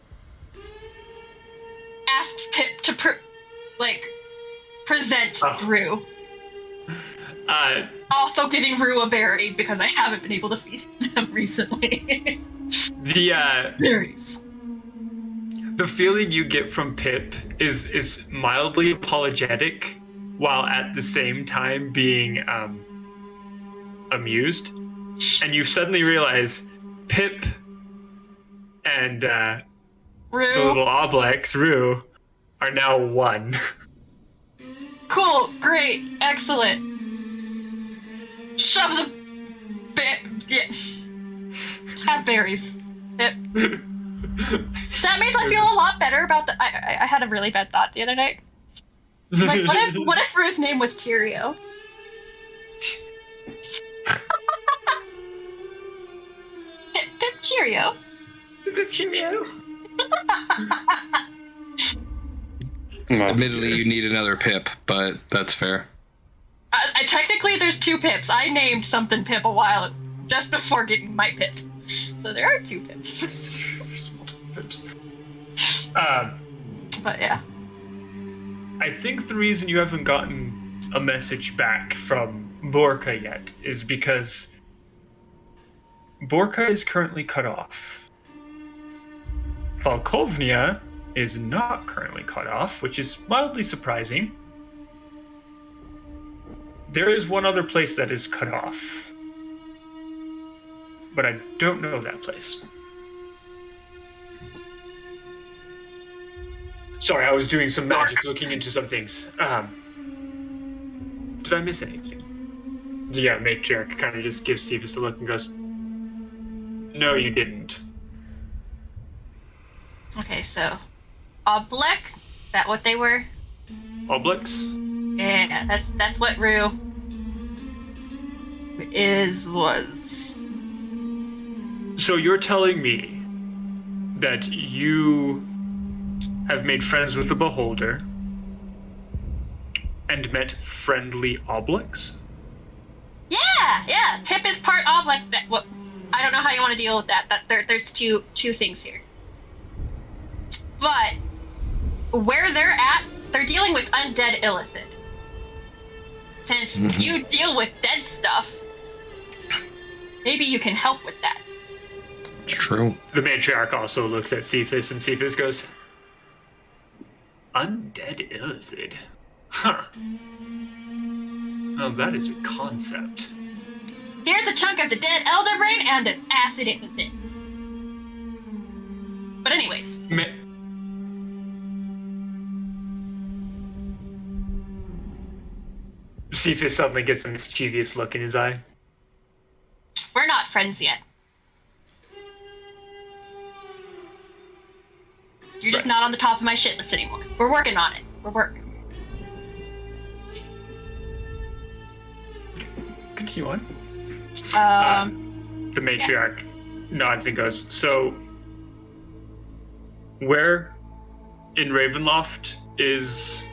Pip to present Rue. Also giving Rue a berry because I haven't been able to feed him recently. Berries. The feeling you get from Pip is mildly apologetic, while at the same time being amused, and you suddenly realize Pip and Rue. the little Oblex, Rue, are now one. Cool, great, excellent. Shoves a bit. Yeah. Have berries. That means I feel a lot better about the. I had a really bad thought the other night. Like, what if Rue's name was Cheerio? Pip Cheerio. Pip Cheerio. Admittedly, you need another Pip, but that's fair. I technically, there's two Pips. I named something Pip a while just before getting my Pip. So there are two Pips. There's multiple Pips. But yeah. I think the reason you haven't gotten a message back from Borka yet is because Borka is currently cut off. Falkovnia is not currently cut off, which is mildly surprising. There is one other place that is cut off, but I don't know that place. Sorry, I was doing some magic, looking into some things. Did I miss anything? Yeah, Matriarch kind of just gives Cephas a look and goes, "No, you didn't." Okay, so Oblek, is that what they were? Oblix? Yeah, that's what Rue was. So you're telling me that you have made friends with the Beholder and met friendly Oblix? Yeah. Pip is part Oblek. I don't know how you want to deal with that. There's two things here. But where they're at, they're dealing with undead Illithid. Since you deal with dead stuff, maybe you can help with that. It's true. The Matriarch also looks at Cephas, and Cephas goes, "Undead Illithid? Huh. Well, that is a concept." Here's a chunk of the dead elder brain and an acid it was in. But anyways. Cephas suddenly gets a mischievous look in his eye. We're not friends yet. You're just not on the top of my shit list anymore. We're working on it. We're working. Continue on. The Matriarch nods and goes, "So, where in Ravenloft is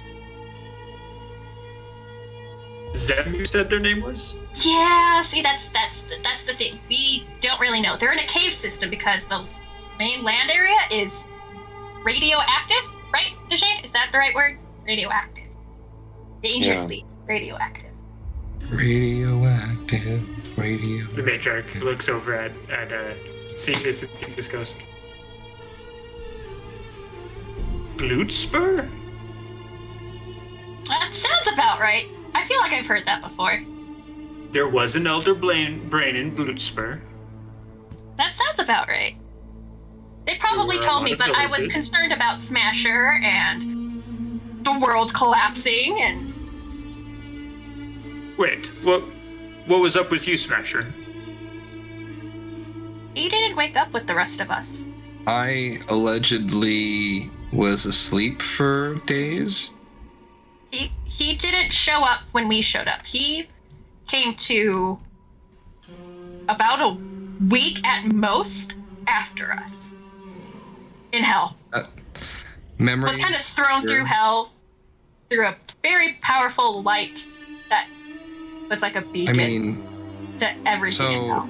Zem, you said their name was? Yeah, see, that's the thing. We don't really know. They're in a cave system because the main land area is radioactive, right, Deshane? Is that the right word? Radioactive. Dangerously radioactive. Radioactive. The Matriarch looks over at Cephas, and Cephas goes, "Bloodspur?" That sounds about right. I feel like I've heard that before. There was an elder brain in Bloodspur. That sounds about right. They probably There were a told lot me, of but I was villages. concerned about Smasher and the world collapsing and... Wait, what was up with you, Smasher? He didn't wake up with the rest of us. I allegedly was asleep for days. He didn't show up when we showed up. He came to about a week at most after us. In hell. Memory Was kind of thrown through hell through a very powerful light that was like a beacon to everything in hell.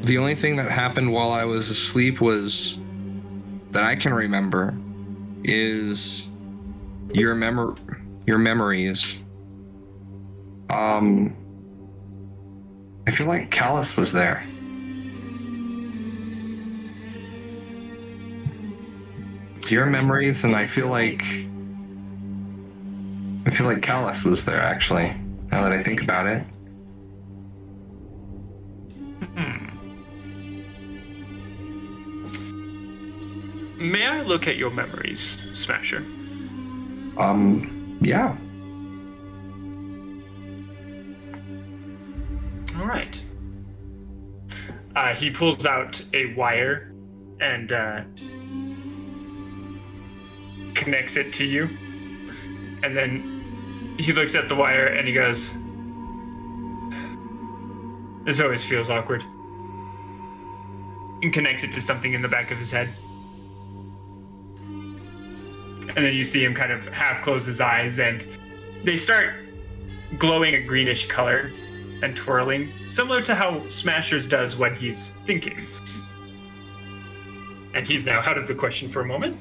The only thing that happened while I was asleep was that I can remember is your memories. I feel like Callus was there. Your memories, and I feel like Callus was there actually. Now that I think about it. May I look at your memories, Smasher? Yeah. All right. He pulls out a wire and connects it to you. And then he looks at the wire and he goes, "This always feels awkward." And connects it to something in the back of his head. And then you see him kind of half close his eyes and they start glowing a greenish color and twirling, similar to how Smasher's does when he's thinking. And he's now out of the question for a moment.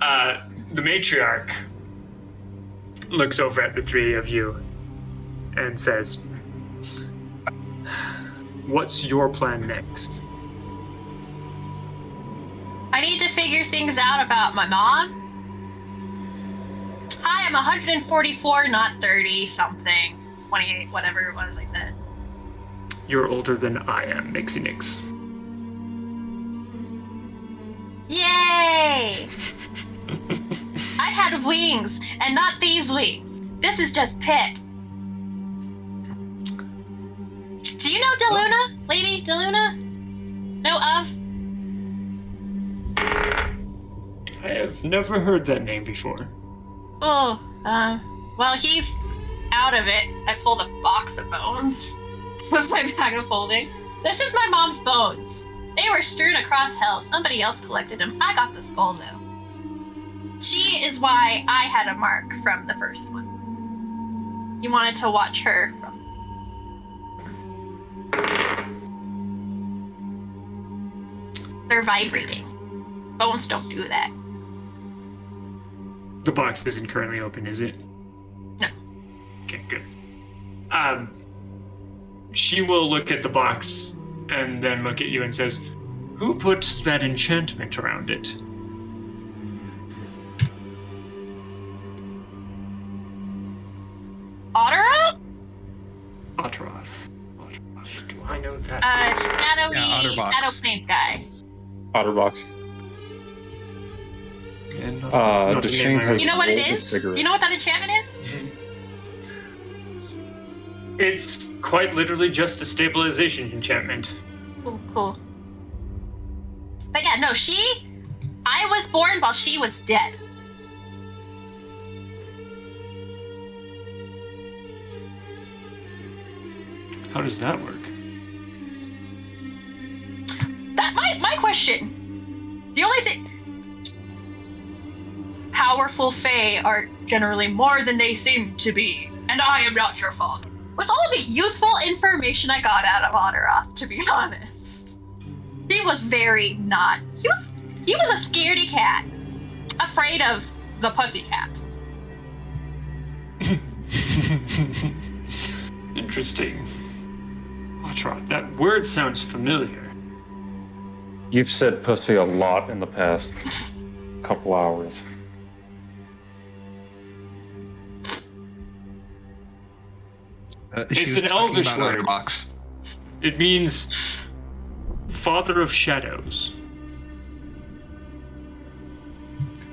The Matriarch looks over at the three of you and says, "What's your plan next?" I need to figure things out about my mom. Hi, I'm 144, not 30 something. 28, whatever it was I said. You're older than I am, Nixie Nix. Yay! I had wings, and not these wings. This is just Pip. Do you know DeLuna? Lady DeLuna? Know of? I have never heard that name before. Oh, well, he's out of it. I pulled a box of bones with my bag of holding. This is my mom's bones. They were strewn across hell. Somebody else collected them. I got the skull, though. She is why I had a mark from the first one. You wanted to watch her from... They're vibrating. Bones don't do that. The box isn't currently open, is it? No. Okay, good. She will look at the box and then look at you and says, "Who put that enchantment around it?" Otteroth? Otteroth. Do I know that? Shadowy, Otterbox. Shadow Plains guy. Otterbox. Yeah, not a name Shane I has You know what it rolled a is? cigarette. You know what that enchantment is? It's quite literally just a stabilization enchantment. Cool. But yeah, no, I was born while she was dead. How does that work? My question. The only thing... Powerful Fae are generally more than they seem to be, and I am not your father. Was all the useful information I got out of Otteroth, to be honest. He was very not... He was a scaredy cat. Afraid of the pussycat. Interesting. Otteroth, that word sounds familiar. You've said pussy a lot in the past couple hours. She It's was an talking Elvish about word. Otterbox. It means Father of Shadows.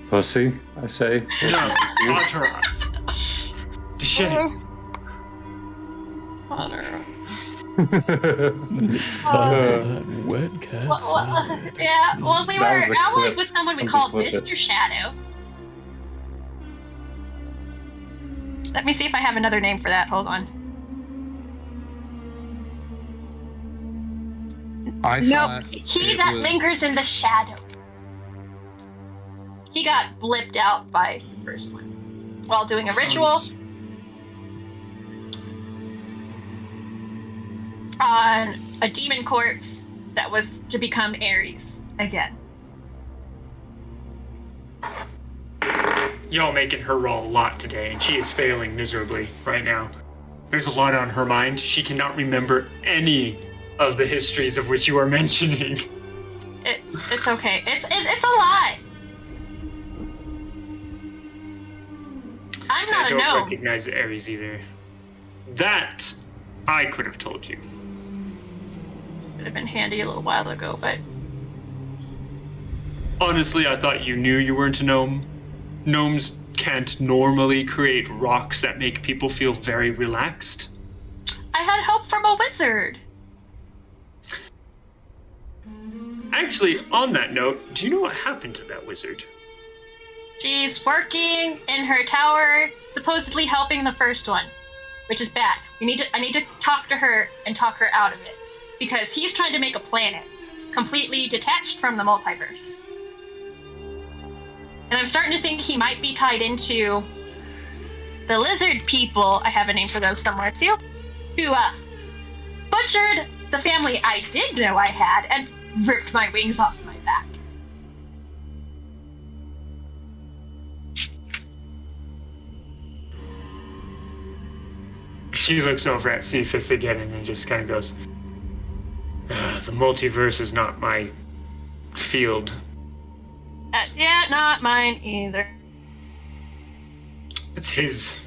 Pussy, I say. No, Otteroth. The shame. It's time for that wet cat sound. Yeah, well, we That were was a allied clip. with someone we Somebody called clip it. Mr. Shadow. Let me see if I have another name for that. Hold on. I Nope. thought He it that was- lingers in the shadow. He got blipped out by the first one while doing a ritual on a demon corpse that was to become Ares again. Y'all making her roll a lot today, and she is failing miserably right now. There's a lot on her mind. She cannot remember any of the histories of which you are mentioning. It's okay. It's a lot. I'm not I a don't gnome. recognize Ares either. That I could have told you. Would have been handy a little while ago, but Honestly, I thought you knew you weren't a gnome. Gnomes can't normally create rocks that make people feel very relaxed. I had help from a wizard. Actually, on that note, do you know what happened to that wizard? She's working in her tower, supposedly helping the first one, which is bad. I need to talk to her and talk her out of it, because he's trying to make a planet completely detached from the multiverse. And I'm starting to think he might be tied into the lizard people, I have a name for those somewhere too, who butchered the family I did know I had and ripped my wings off my back. She looks over at Cephas again and then just kind of goes, "The multiverse is not my field. Yeah, not mine either. It's his.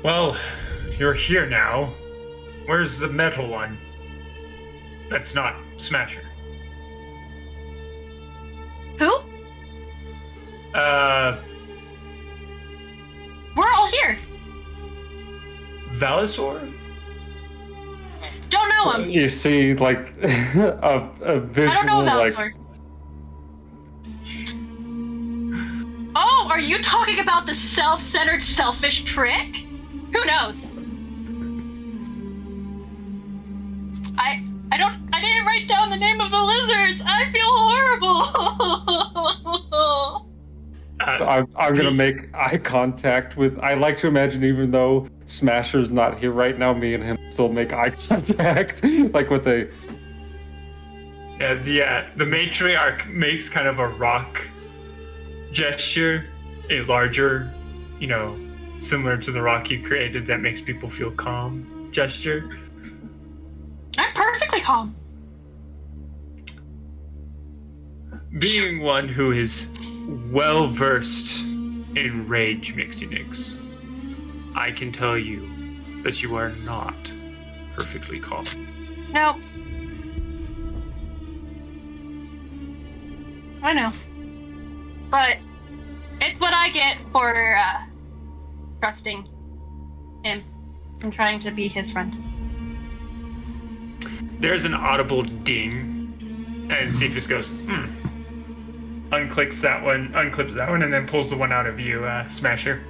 Well, you're here now. Where's the metal one? That's not Smasher. Who? We're all here. Valisor? Don't know him. You see, like, a visual, I don't know like, Valisor. Oh, are you talking about the self-centered, selfish prick? Who knows? I didn't write down the name of the lizards. I feel horrible. I'm gonna make eye contact with. I like to imagine, even though Smasher's not here right now, me and him still make eye contact, like with a. Yeah, the matriarch makes kind of a rock gesture, a larger, similar to the rock you created that makes people feel calm gesture. I'm perfectly calm. Being one who is well versed in rage, Mixinix, I can tell you that you are not perfectly calm. No. I know. But it's what I get for trusting him and trying to be his friend. There's an audible ding, and Cephas goes, unclips that one, and then pulls the one out of you, Smasher.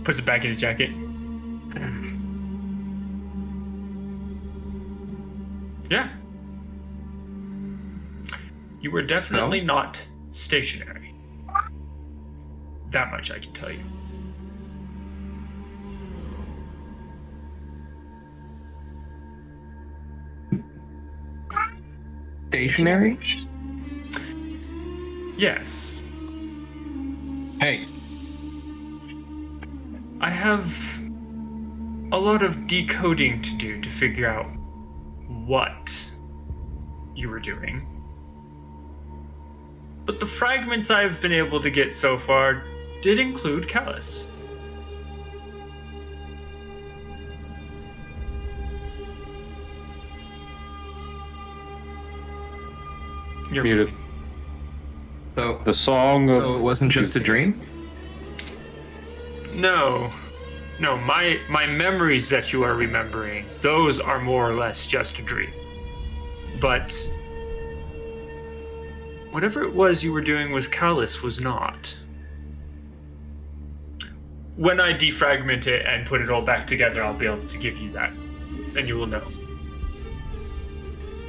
Puts it back in his jacket. Yeah. You were definitely not stationary. That much I can tell you. Stationary? Yes. Hey. I have a lot of decoding to do to figure out what you were doing. But the fragments I've been able to get so far did include Callus. You're Muted. So The song of. it wasn't just a dream? No, my memories that you are remembering, those are more or less just a dream. But whatever it was you were doing with Callus was not. When I defragment it and put it all back together, I'll be able to give you that, and you will know.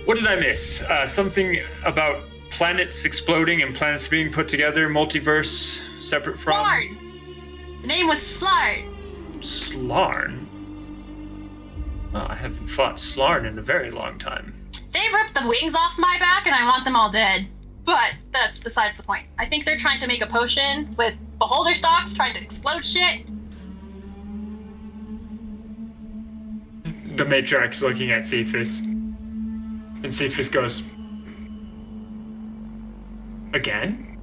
What did I miss? Something about planets exploding and planets being put together, multiverse, separate from... Slarn! The name was Slarn. Slarn? Well, I haven't fought Slarn in a very long time. They ripped the wings off my back and I want them all dead. But that's besides the point. I think they're trying to make a potion with beholder stalks, trying to explode shit. The matriarch's looking at Cephas. And Cephas goes, Again?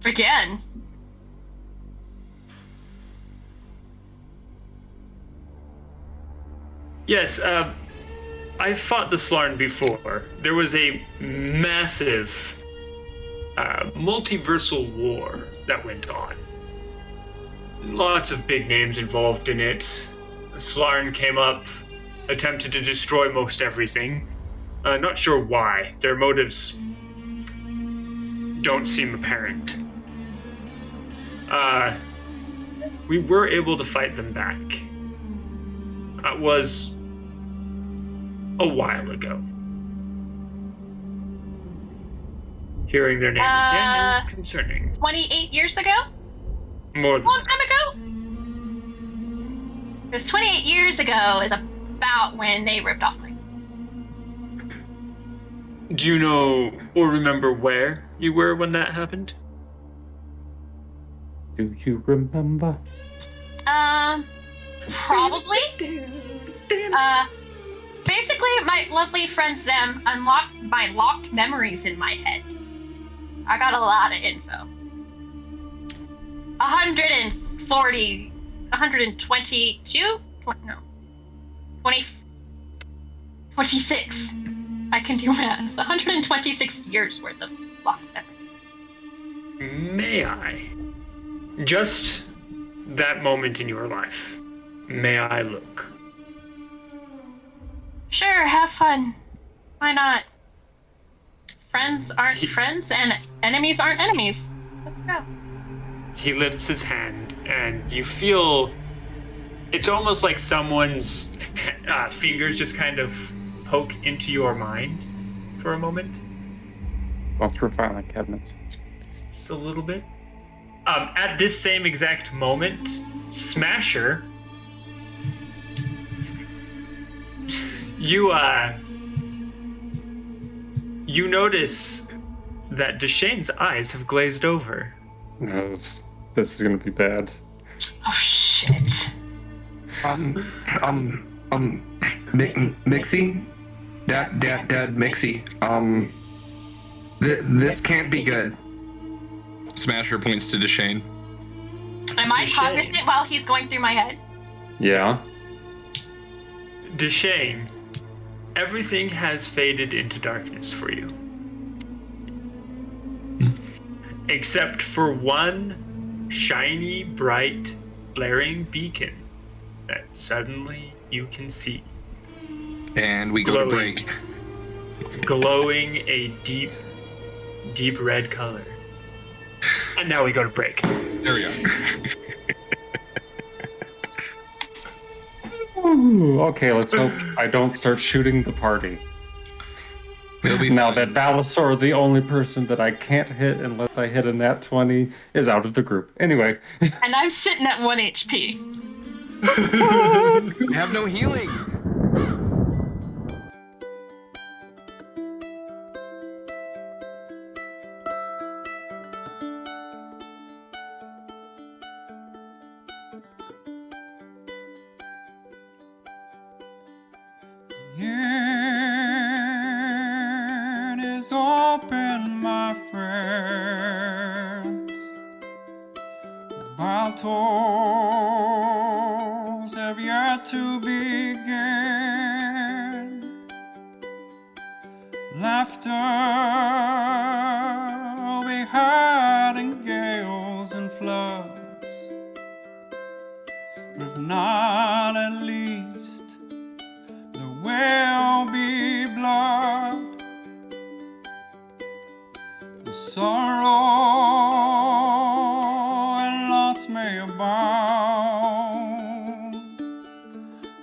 Again? Yes, I've fought the Slarn before. There was a massive multiversal war that went on. Lots of big names involved in it. The Slarn came up, attempted to destroy most everything. Not sure why. Their motives don't seem apparent. We were able to fight them back. That was a while ago. Hearing their name again is concerning. 28 years ago? More than Long time ago? Because 28 years ago is about when they ripped off my... Do you know or remember where you were when that happened? Do you remember? Probably. Basically, my lovely friend Zem unlocked my locked memories in my head. I got a lot of info. 122? No. 20... 26. I can do math. 126 years worth of locked memory. May I? Just that moment in your life. May I look? Sure, have fun. Why not? Friends aren't friends, and enemies aren't enemies. Let's go. He lifts his hand, and you feel it's almost like someone's fingers just kind of poke into your mind for a moment. Well, through violent cabinets. Just a little bit. At this same exact moment, Smasher, you notice that Deshane's eyes have glazed over. No, this is gonna be bad. Oh shit. Mixie? Dad, Mixie. This can't be good. Smasher points to Deshane. Am I Deshane. cognizant while he's going through my head? Yeah. Deshane, everything has faded into darkness for you. Except for one shiny, bright, flaring beacon that suddenly you can see. And we go to break. Glowing a deep, deep red color. And now we go to break. There we go. Ooh, okay, let's hope I don't start shooting the party. It'll be Now fine. that Valisor, the only person that I can't hit unless I hit a nat 20, is out of the group. Anyway. And I'm sitting at 1 HP. I have no healing. It is open, my friends. Battles have yet to begin. Laughter will be heard in gales and floods. But if not, at least there will be blood. The sorrow and loss may abound.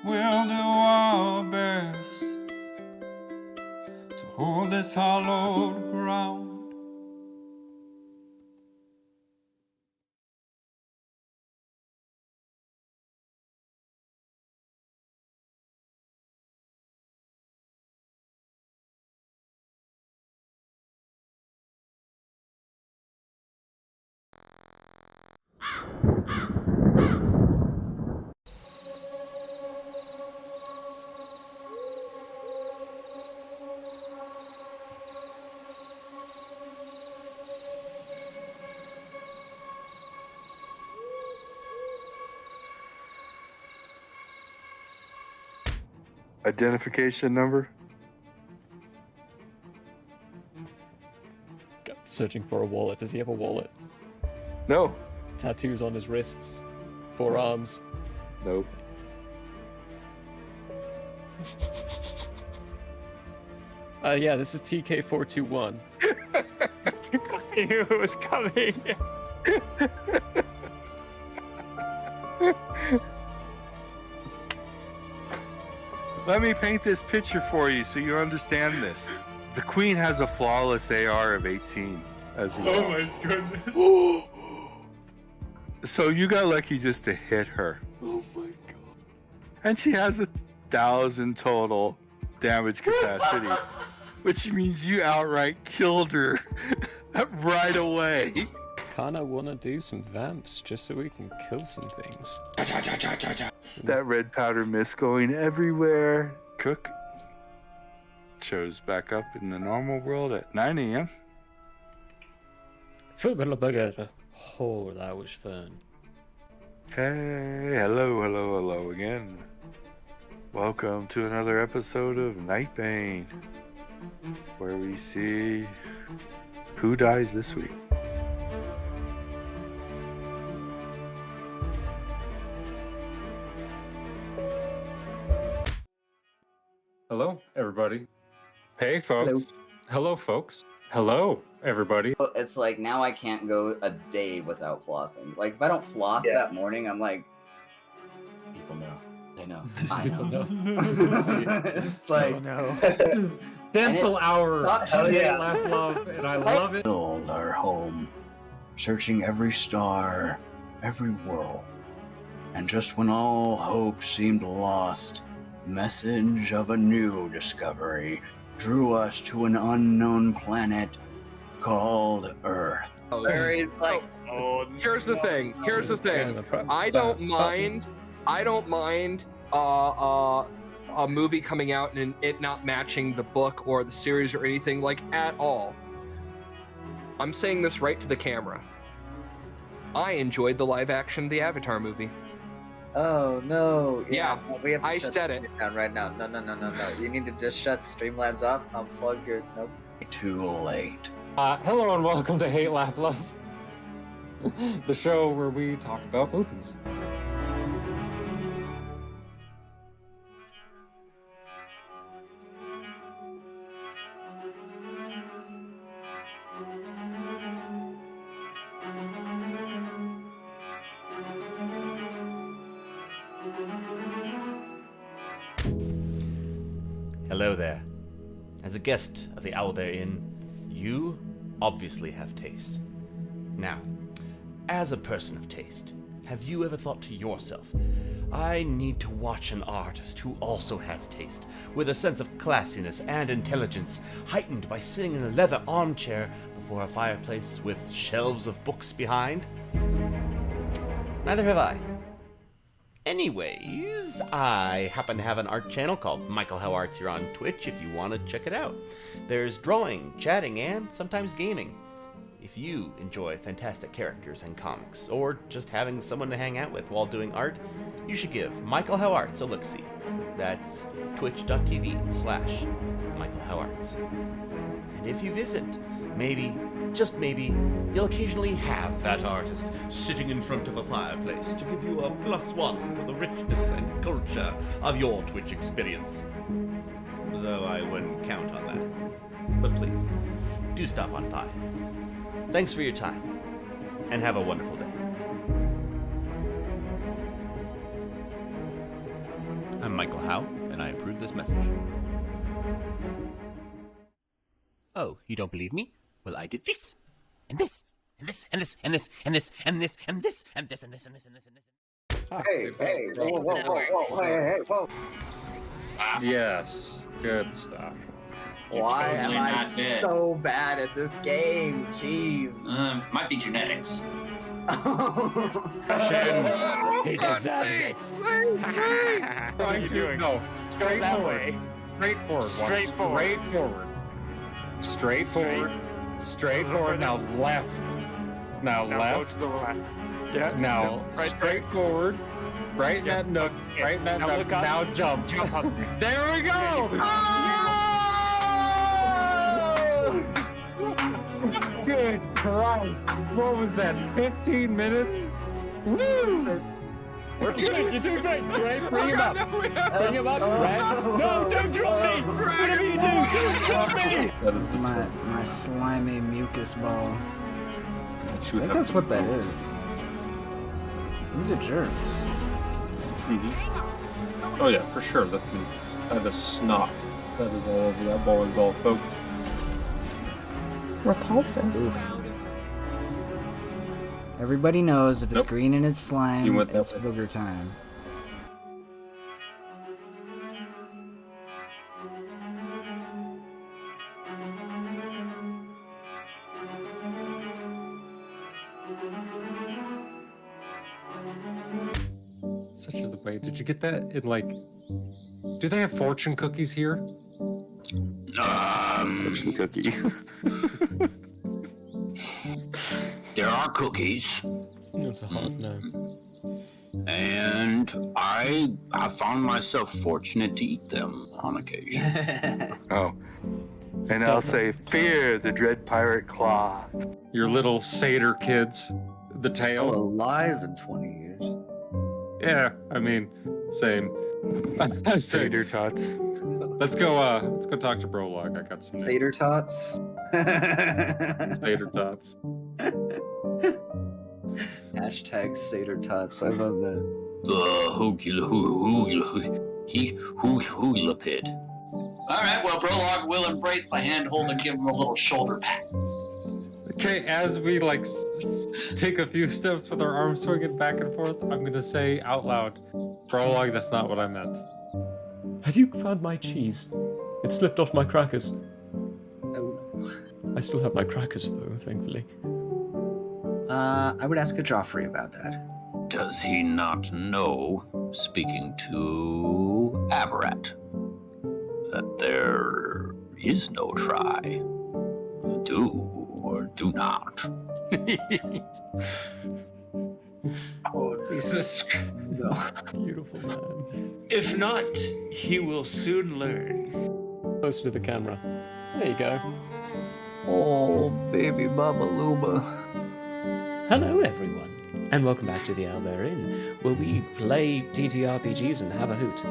We'll do our best to hold this hallowed ground. Identification number? Searching for a wallet. Does he have a wallet? No. Tattoos on his wrists, forearms. Nope. Yeah, this is TK421. I knew it was coming. Let me paint this picture for you so you understand this. The queen has a flawless AR of 18 as well. Oh my goodness. So you got lucky just to hit her. Oh my god. And she has 1,000 total damage capacity, which means you outright killed her right away. Kinda wanna do some vamps just so we can kill some things. That red powder mist going everywhere. Cook, shows back up in the normal world at 9 a.m. Oh, that was fun. Hey, hello again. Welcome to another episode of Night Bane, where we see who dies this week. Hello, everybody. Hey, folks. Hello, folks. Hello, everybody. It's like now I can't go a day without flossing. Like if I don't floss that morning, I'm like, people know. They know. I know. It's like, This is dental hour. Oh, yeah. Laugh, love, and I love it. Build our home, searching every star, every world. And just when all hope seemed lost, message of a new discovery drew us to an unknown planet called Earth. where he's like, Here's the thing. I don't mind a movie coming out and it not matching the book or the series or anything like at all. I'm saying this right to the camera. I enjoyed the live action The Avatar movie. oh no. Yeah, we have to I shut said the it. stream down right now. No. You need to just shut Streamlabs off, unplug your nope. Too late. Hello and welcome to Hate, Laugh, Love, the show where we talk about movies. Hello there. As a guest of the Owlbear Inn, you obviously have taste. Now, as a person of taste, have you ever thought to yourself, I need to watch an artist who also has taste, with a sense of classiness and intelligence, heightened by sitting in a leather armchair before a fireplace with shelves of books behind? Neither have I. Anyways, I happen to have an art channel called Michael How Arts here on Twitch if you want to check it out. There's drawing, chatting, and sometimes gaming. If you enjoy fantastic characters and comics, or just having someone to hang out with while doing art, you should give Michael How Arts a look-see. That's twitch.tv/Michael How Arts. And if you visit, maybe, just maybe, you'll occasionally have that artist sitting in front of a fireplace to give you a +1 for the richness and culture of your Twitch experience. Though I wouldn't count on that. But please, do stop on by. Thanks for your time, and have a wonderful day. I'm Michael Howe, and I approve this message. Oh, you don't believe me? Well, I did this, and this, and this, and this, and this, and this, and this, and this, and this, and this, and this, and this, and this. Hey, whoa. Yes, good stuff. Why am totally I not dead. so bad at this game? Jeez. Might be genetics. He deserves it. What are you doing? No, straightforward. Straightforward. Now left. Now left. Go to the left. Yeah. Now right straightforward. Right in that nook. Right in that Now nook. look up. Now jump. Jump up. There we go. Good Christ! What was that? 15 minutes? Woo! You're doing great. Great. Bring him up. Bring him up. Right? No, don't drop me. Whatever you do, don't drop me. That is My slimy mucus ball. I you think have that's to what that vote. is. These are germs. Oh yeah, for sure. That's mucus. That is snot. That is all over that bowling ball, folks. Repulsive. Oof. Everybody knows if it's Nope. green and it's slime, You went that it's way. booger time. Such is the way. Did you get that in like? Do they have fortune cookies here? Cookie. There are cookies. That's a hard no. And I have found myself fortunate to eat them on occasion. Oh. And I'll say, fear the dread pirate claw. Your little satyr kids. The Still tail. alive in 20 years. Yeah, I mean, same. Satyr tots. Let's go talk to Brolog. I got some Satyr tots. satyr tots. Hashtag Satyr tots. I love that. Hoogulapid. All right, well, Brolog will embrace the handhold and give him a little shoulder pat. Okay, as we take a few steps with our arms swinging back and forth, I'm gonna say out loud, Prologue, that's not what I meant. Have you found my cheese? It slipped off my crackers. Oh. I still have my crackers though, thankfully. I would ask a Joffrey about that. Does he not know, speaking to Aberrat, that there is no try? Do or do not. Oh, Jesus. No. Beautiful man. If not, he will soon learn. Close to the camera. There you go. Oh, baby Baba Luba. Hello, everyone, and welcome back to the Owlbear Inn, where we play TTRPGs and have a hoot.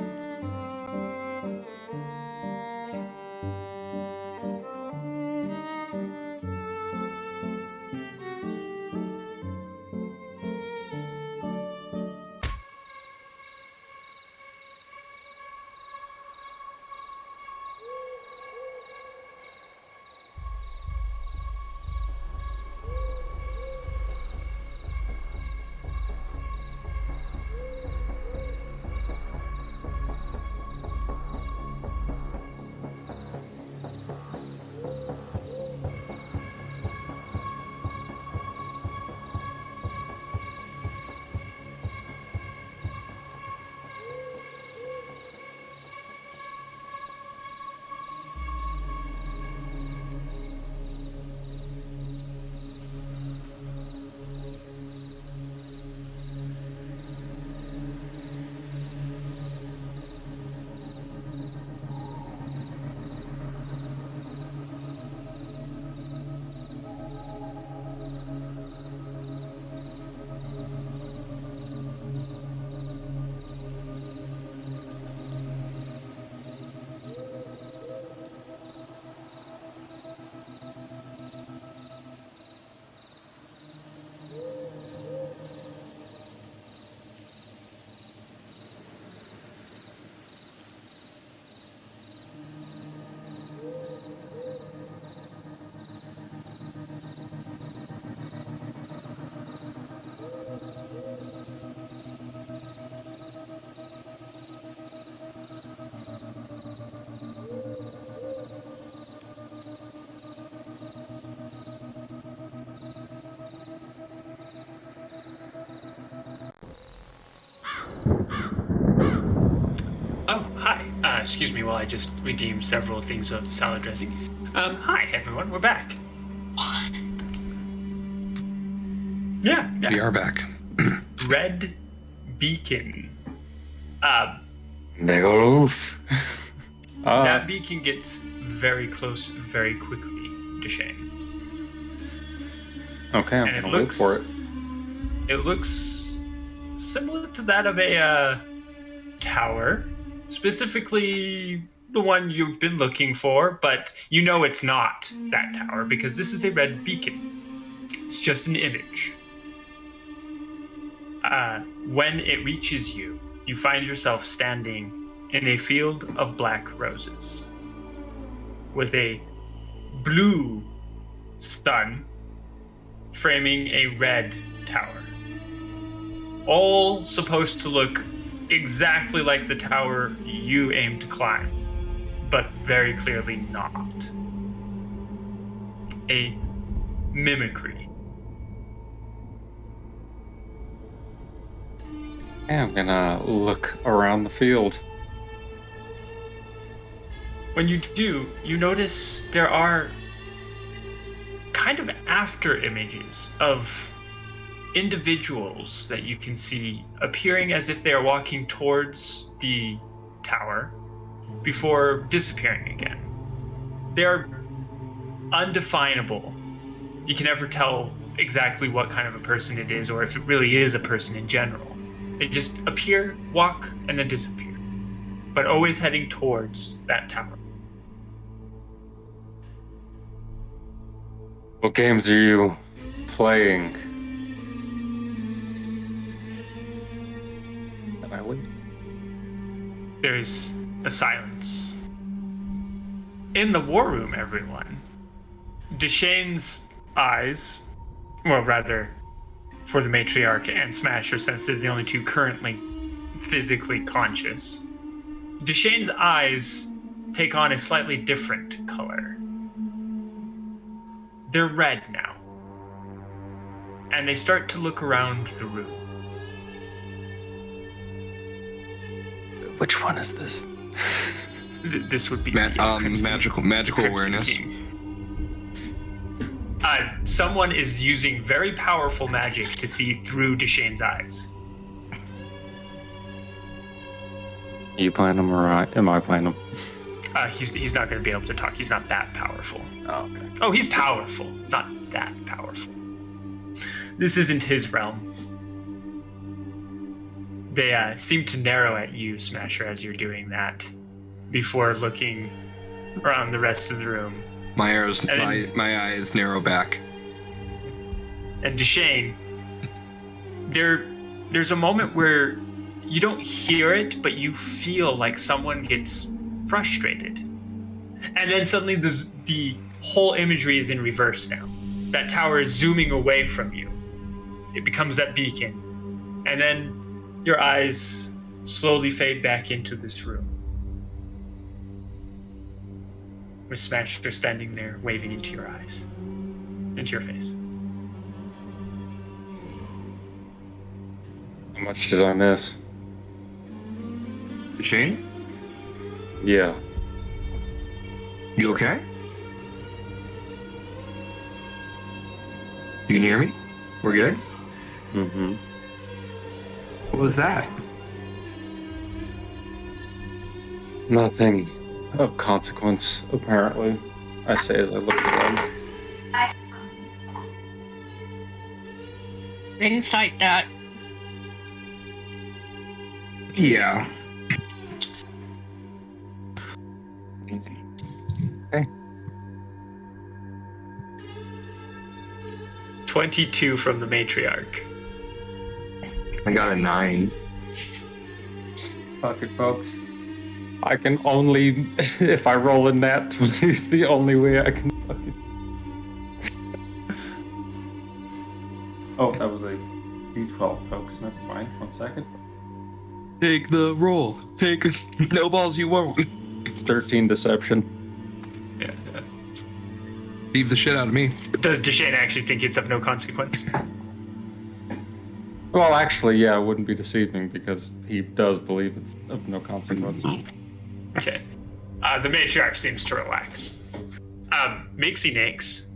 Oh, hi. Excuse me while I just redeem several things of salad dressing. Hi, everyone. We're back. Yeah. We are back. Red Beacon. Big ol' oof. That beacon gets very close very quickly to Shane. Okay, I'm And gonna wait for it. It looks similar to that of a tower, specifically the one you've been looking for, but you know it's not that tower because this is a red beacon. It's just an image. When it reaches you, you find yourself standing in a field of black roses with a blue sun framing a red tower. All supposed to look exactly like the tower you aim to climb, but very clearly not. A mimicry. Yeah, I'm gonna look around the field. When you do, you notice there are kind of after images of individuals that you can see appearing as if they are walking towards the tower before disappearing again. They're undefinable. You can never tell exactly what kind of a person it is or if it really is a person in general. They just appear, walk, and then disappear, but always heading towards that tower. What games are you playing? And I wait. There's a silence. In the war room, everyone, Deshane's eyes, well, rather, for the matriarch and Smasher, since they're the only two currently physically conscious, Deshane's eyes take on a slightly different color. They're red now. And they start to look around the room. Which one is this? This would be magical awareness. Someone is using very powerful magic to see through Deshane's eyes. Are you playing him or am I playing him? He's not going to be able to talk. He's not that powerful. Oh, okay. Oh, he's powerful. Not that powerful. This isn't his realm. They seem to narrow at you, Smasher, as you're doing that, before looking around the rest of the room. My eyes narrow back. And Deshane, there's a moment where you don't hear it, but you feel like someone gets frustrated. And then suddenly the whole imagery is in reverse now. That tower is zooming away from you. It becomes that beacon. And then your eyes slowly fade back into this room. With Smasher standing there, waving into your eyes. Into your face. How much did I miss? Shane? Yeah. You okay? You can hear me? We're good? Mm-hmm. What was that? Nothing of consequence, apparently. I say as I look around. Insight that. Yeah. Okay. 22 from the matriarch. I got a 9. Fuck it, folks. I can only, if I roll a nat, it's the only way I can fucking... Oh, that was a D12, folks. Never mind. 1 second. Take the roll. Take no balls you won't. 13 deception. Yeah. Leave the shit out of me. Does Deshane actually think it's of no consequence? Well, actually, yeah, it wouldn't be deceiving because he does believe it's of no consequence. Okay. The matriarch seems to relax. Mixie Nix,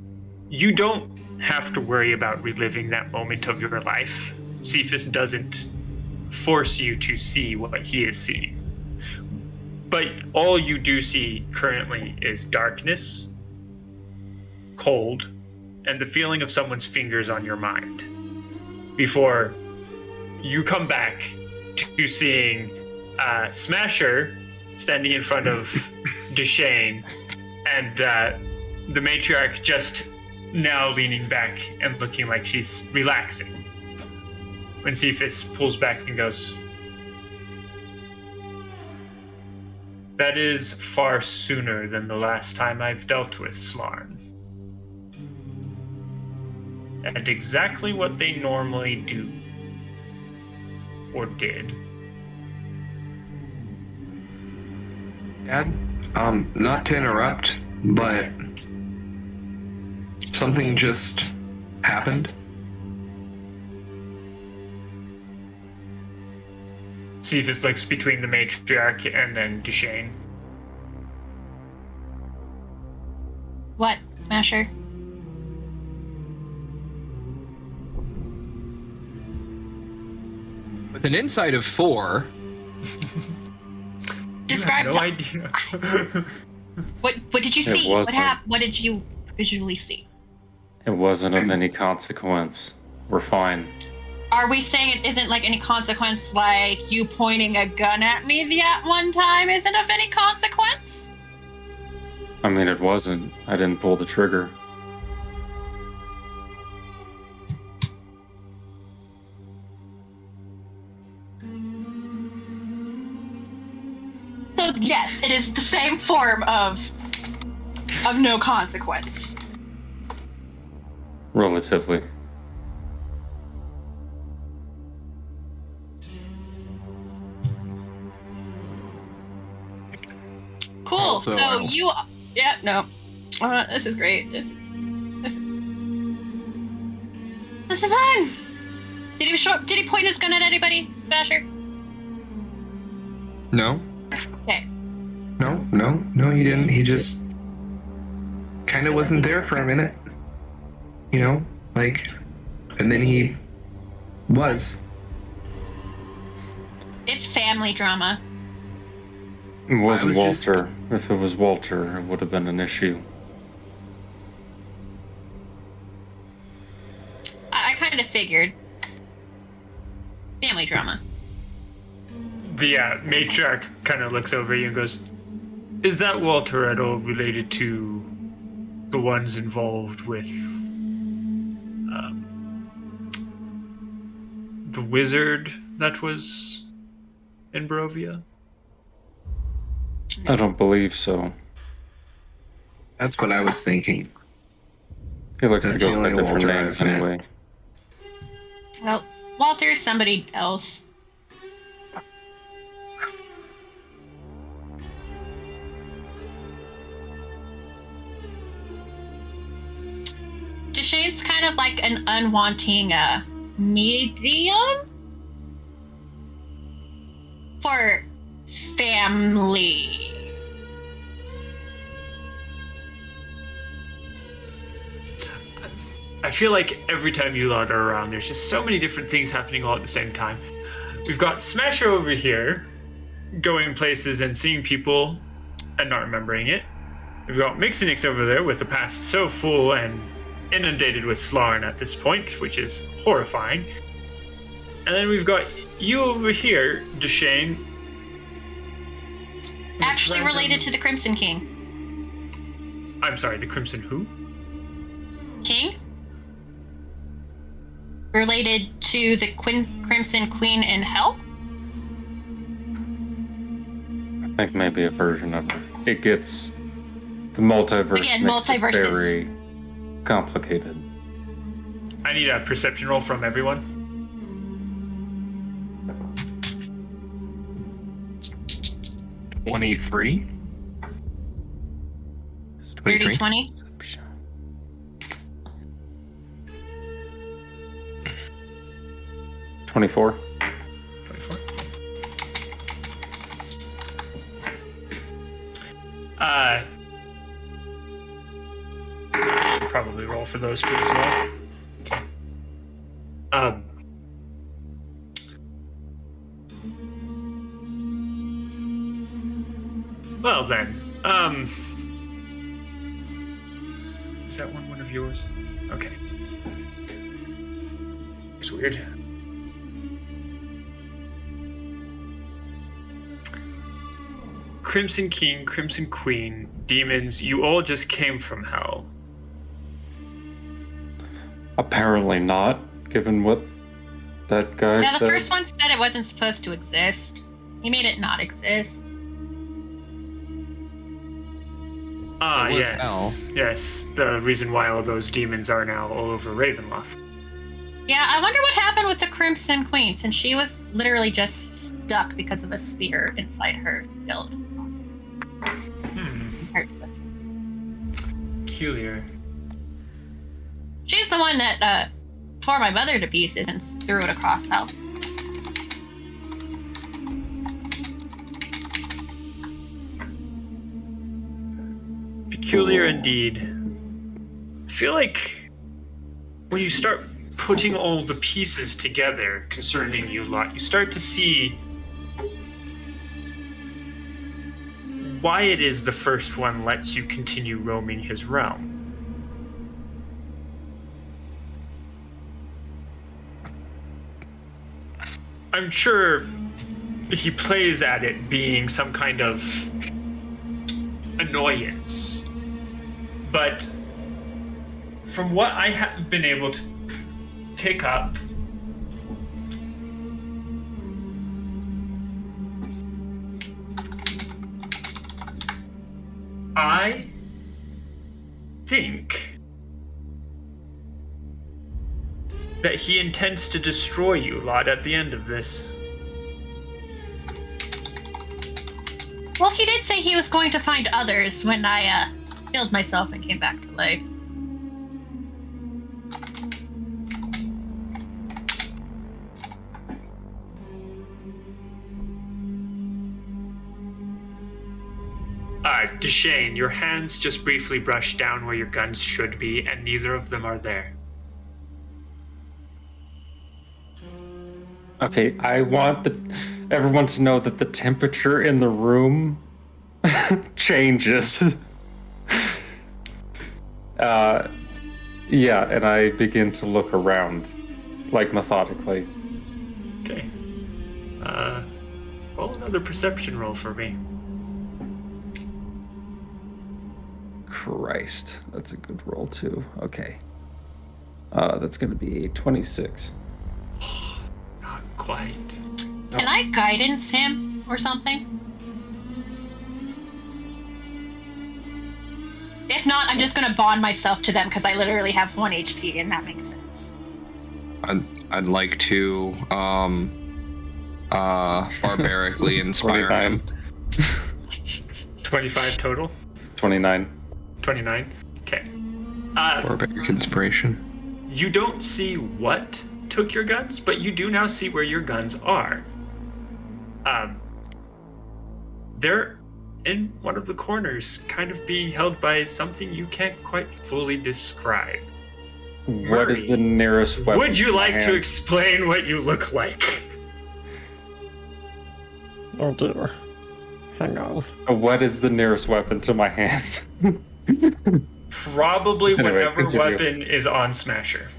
you don't have to worry about reliving that moment of your life. Cephas doesn't force you to see what he is seeing. But all you do see currently is darkness, cold, and the feeling of someone's fingers on your mind. Before you come back to seeing Smasher standing in front of Deshane, and the matriarch just now leaning back and looking like she's relaxing. When Cephas pulls back and goes, "That is far sooner than the last time I've dealt with Slarn. And exactly what they normally do. Or did." Dad, not to interrupt, but something just happened. Cephas looks between the matriarch and then Deshane. Smasher. With an insight of 4. Describe. No idea. What did you see? wasn't. What happened? What did you visually see? It wasn't of any consequence. We're fine. Are we saying it isn't like any consequence, like you pointing a gun at me that one time isn't of any consequence? I mean, it wasn't. I didn't pull the trigger. So yes, it is the same form of no consequence. Relatively. Cool. Also, So you, yeah, no, this is great. This is fun. Did he show up? Did he point his gun at anybody, Smasher? No. Okay. No, he didn't. He just kind of wasn't there for a minute. You know, like, and then he was. It's family drama. It wasn't I was Walter. If it was Walter, it would have been an issue. I kind of figured. Family drama. The matriarch kind of looks over you and goes, "Is that Walter at all related to the ones involved with the wizard that was in Barovia?" I don't believe so. That's what I was thinking. He likes That's to the go by only different Walter names I've met. anyway. Well, Walter's somebody else. Deshane's kind of like an unwanting medium for family. I feel like every time you lot are around, there's just so many different things happening all at the same time. We've got Smasher over here, going places and seeing people and not remembering it. We've got Mixinix over there with a past so full and inundated with Slarn at this point, which is horrifying. And then we've got you over here, Deshane. Actually related to the Crimson King. I'm sorry, the Crimson who? King? Related to the Crimson Queen in Hell? I think maybe a version of it. It gets... The multiverse Again, makes it multiverses. very complicated. I need a perception roll from everyone. $23. 30-20? 24. 24. I should probably roll for those two as well. Okay. Well then, is that one of yours? Okay. Looks weird. Crimson King, Crimson Queen, demons, you all just came from hell. Apparently not, given what that guy Yeah, the said. first one said it wasn't supposed to exist. He made it not exist. Ah, It was yes. hell. Yes, the reason why all those demons are now all over Ravenloft. Yeah, I wonder what happened with the Crimson Queen, since she was literally just stuck because of a spear inside her skilled. Peculiar. She's the one that tore my mother to pieces and threw it across hell. Peculiar indeed. feel like when you start putting all the pieces together concerning you lot, you start to see why it is the first one lets you continue roaming his realm. I'm sure he plays at it being some kind of annoyance, but from what I have been able to pick up, I think that he intends to destroy you lot at the end of this. Well, he did say he was going to find others when I killed myself and came back to life. Deshane, your hands just briefly brushed down where your guns should be, and neither of them are there. Okay, I want everyone to know that the temperature in the room changes. Yeah, and I begin to look around, like methodically. Okay. Roll another perception roll for me. Christ, that's a good roll too. Okay. That's gonna be a 26. Not quite. Can I guidance him or something? If not, I'm just gonna bond myself to them because I literally have 1 HP and that makes sense. I'd like to barbarically inspire him. 25 total? 29. 29? Okay. Barbaric inspiration. You don't see what took your guns, but you do now see where your guns are. They're in one of the corners, kind of being held by something you can't quite fully describe. What is the nearest weapon? Would you like to hand? explain what you look like? Oh dear. Hang on. What is the nearest weapon to my hand? Probably Anyway, whatever continue. weapon is on Smasher.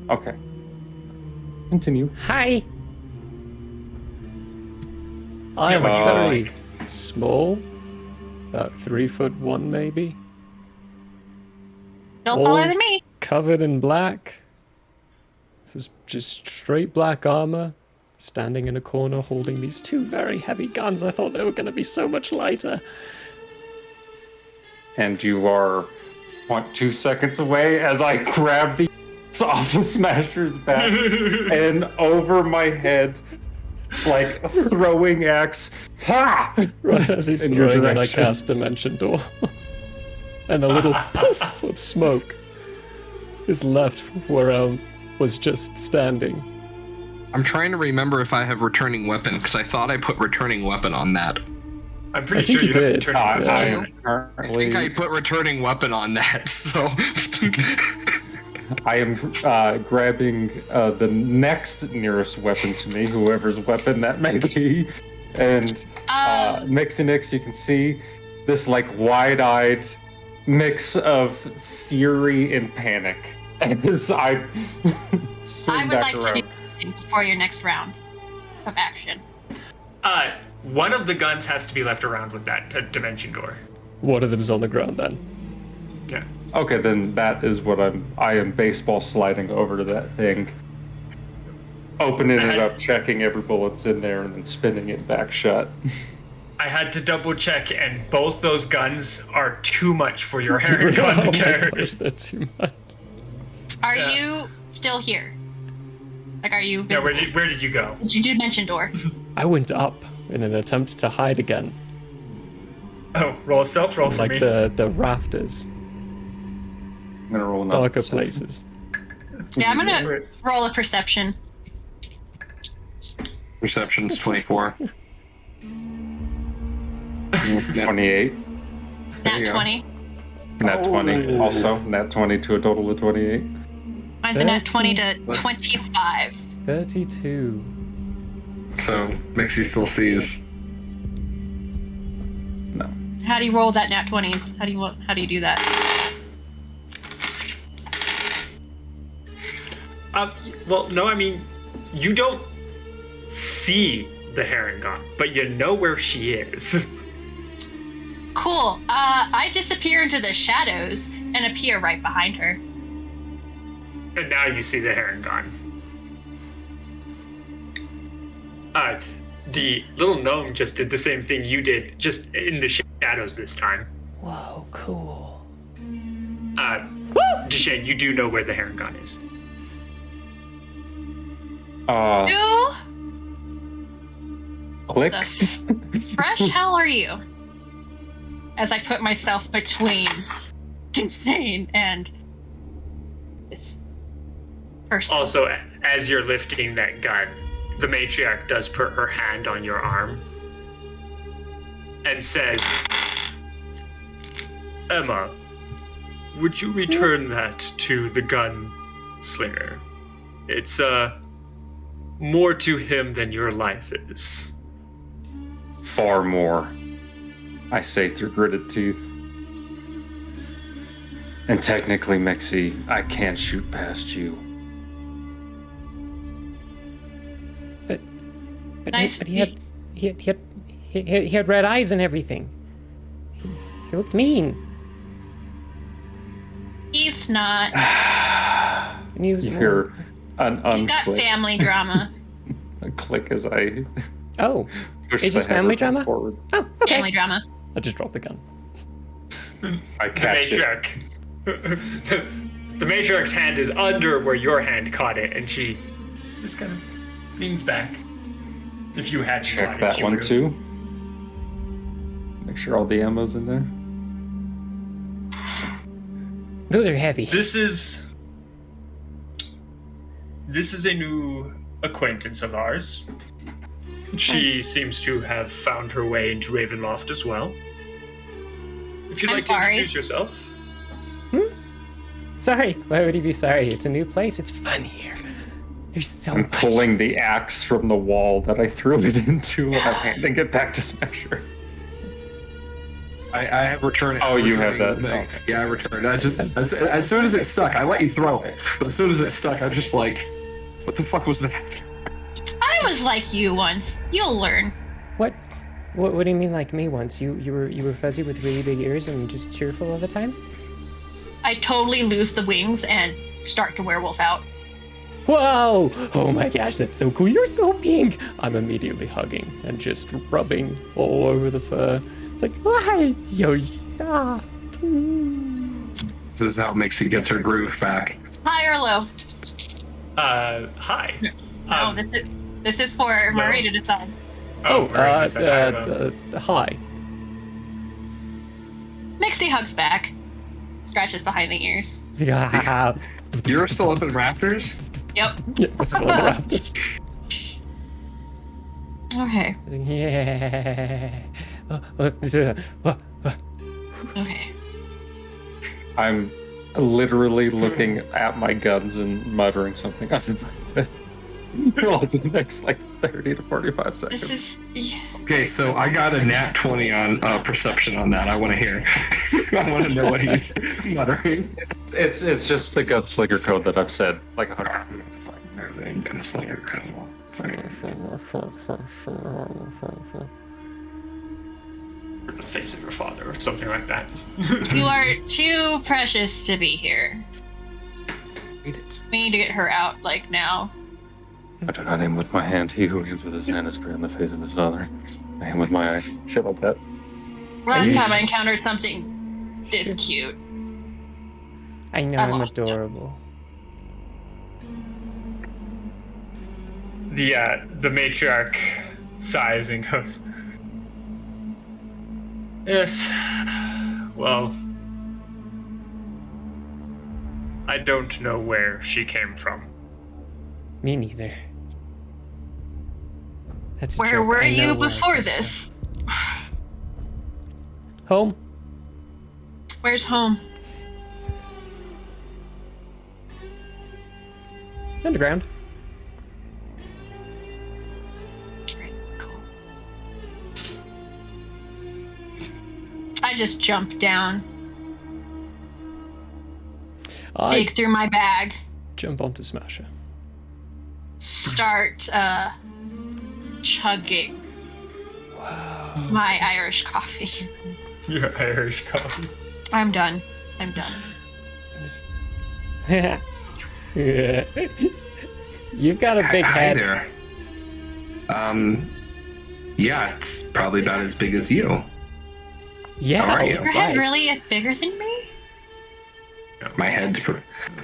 Okay. Continue. Hi. I am very small. About 3'1" maybe. Still taller All than me. Covered in black. This is just straight black armor. Standing in a corner holding these two very heavy guns. I thought they were going to be so much lighter. And you are, 2 seconds away as I grab the off of Smasher's back and over my head, like a throwing axe. Ha! Right as he's In your throwing it, I direction. cast Dimension Door. And a little poof of smoke is left where I was just standing. I'm trying to remember if I have returning weapon, because I thought I put returning weapon on that. I'm I pretty think sure you you have did. returning weapon. I think I put returning weapon on that, so... I am grabbing the next nearest weapon to me, whoever's weapon that may be, and Mixinix, you can see this like wide-eyed mix of fury and panic. And as I swing I would back like around. to do something before your next round of action. One of the guns has to be left around with that dimension door. One of them's on the ground then. Yeah. Okay, then that is what I am baseball sliding over to that thing, opening it up, checking every bullet's in there, and then spinning it back shut. I had to double check, and both those guns are too much for your Haragon to carry. Gosh, that's too much. Are you still here? Like, are you Yeah, visible? where did you go? You did mention door. I went up in an attempt to hide again. Oh, roll a stealth roll for Like me. the rafters. I'm gonna roll another Darker perception. places. Yeah, I'm gonna roll a perception. Perception's 24. 28. Nat 20. Nat 20 also. Nat 20 to a total of 28. Mine's a nat 20 to 25. 32. So Mixie still sees. No. How do you roll that nat 20s? How do you do that? Well, no, I mean, you don't see the Harengon, but you know where she is. Cool. I disappear into the shadows and appear right behind her. And now you see the Harengon. The little gnome just did the same thing you did, just in the shadows this time. Whoa, cool. Deshane, you do know where the Harengon is. Who Click. the fresh hell are you? As I put myself between Insane and this person. Also, as you're lifting that gun, the matriarch does put her hand on your arm and says, Emma, would you return that to the gunslinger? It's, more to him than your life is. Far more, I say through gritted teeth. And technically, Mixie, I can't shoot past you. But Nice. he had red eyes and everything. He looked mean. He's not. And he was You hear an He's got unclick. family drama. A click as I Oh, push is the this family hammer drama? forward. Oh, okay. Family drama. I just dropped the gun. I The catch it. matriarch. The matriarch's hand is under where your hand caught it, and she just kind of leans back. If you had Check caught it, that she one would've- too. Make sure all the ammo's in there. Those are heavy. This is a new acquaintance of ours. She seems to have found her way into Ravenloft as well. If you'd I'm like sorry. to introduce yourself. Sorry. Why would he be sorry? It's a new place. It's fun here. There's so I'm much. pulling the axe from the wall that I threw it into, and I'm handing it back to Smasher. I have returned. Oh, you have returning that. the- Okay. Yeah, I returned. I just as soon as it stuck, I let you throw it. But as soon as it stuck, I was just like, "What the fuck was that?" I was like you once. You'll learn. What do you mean like me once? You were fuzzy with really big ears and just cheerful all the time? I totally lose the wings and start to werewolf out. Whoa! Oh my gosh, that's so cool. You're so pink. I'm immediately hugging and just rubbing all over the fur. It's like, why it's so soft. This is how Mixie gets her groove back. High or low? Hi. No, this is for Murray to decide. Murray, is that hi. Mixie hugs back, scratches behind the ears. Yeah. You're still up in rafters? Yep. Yeah, that's one of the rafters. Okay. Yeah. Okay. I'm literally looking at my guns and muttering something under my breath. For like the next 30 to 45 seconds. This is. Yeah. Okay, so I got a nat 20 on perception on that. I want to hear. I want to know what he's muttering. It's just the gunslinger code that I've said like 100 times. Gunslinger code. the face of your father or something like that. You are too precious to be here. Eat it. We need to get her out, now. I do not aim with my hand. He who aims with his hand is free on the face of his father. I aim with my eye. Shit like that. Last time I encountered something this cute. I know, I'm adorable. The matriarch sighs and goes, yes, well, I don't know where she came from. Me neither. That's a Where joke. were I know you where I before came this? from. Home. Where's home? Underground. Right, cool. I just jump down. Dig through my bag. Jump onto Smasher. Start chugging my Irish coffee. Your Irish coffee. I'm done. You've got a big head. Hi there. Yeah, it's probably about as big as you. Yeah. How are you? Your head really bigger than me? My head's.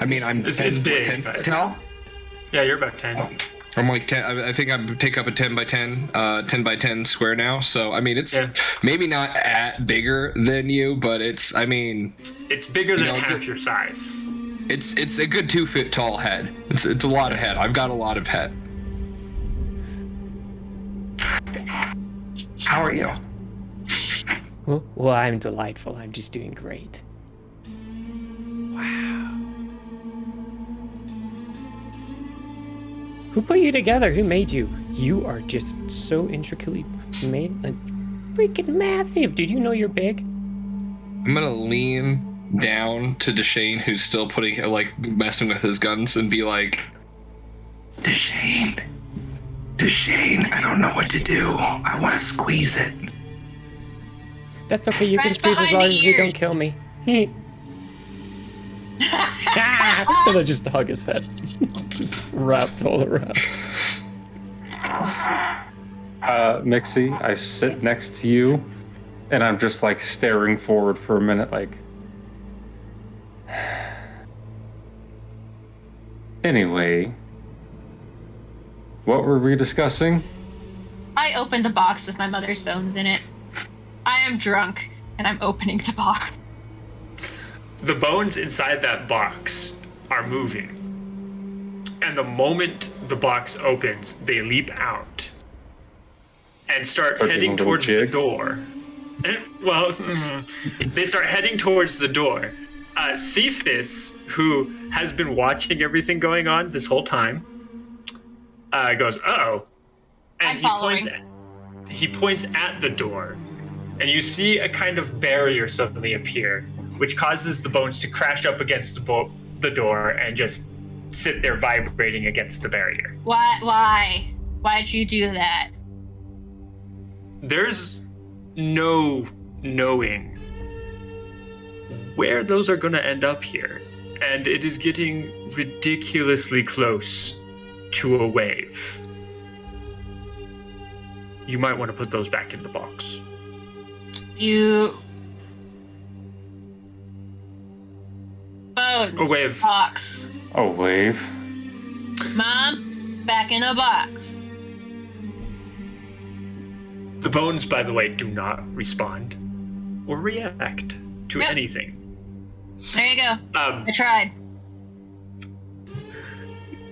I'm. It's big. 10 foot tall. Yeah, you're about 10. I'm like 10. I think I take up a 10 by 10, 10 by 10 square now. So it's maybe not at bigger than you, but it's. It's bigger than half your size. It's a good 2 foot tall head. It's a lot of head. I've got a lot of head. How are you? Well, I'm delightful. I'm just doing great. Wow. Who put you together? Who made you? You are just so intricately made. Like, freaking massive. Did you know you're big? I'm gonna lean down to Deshane, who's still messing with his guns, and be like, Deshane, I don't know what to do. I want to squeeze it. That's okay. You can squeeze as long as you don't kill me. And I just hug his head. Just wrapped all around. Mixie, I sit next to you, and I'm just like staring forward for a minute, like. Anyway, what were we discussing? I opened the box with my mother's bones in it. I am drunk, and I'm opening the box. The bones inside that box are moving. And the moment the box opens, they leap out and start heading towards the door. And, they start heading towards the door. Cephas, who has been watching everything going on this whole time, goes, "Uh-oh." And he points at the door. And you see a kind of barrier suddenly appear, which causes the bones to crash up against the door and just sit there vibrating against the barrier. Why? Why'd you do that? There's no knowing where those are going to end up here, and it is getting ridiculously close to a wave. You might want to put those back in the box. Bones. A wave. Box. A wave. Mom, back in the box. The bones, by the way, do not respond or react to anything. There you go. I tried.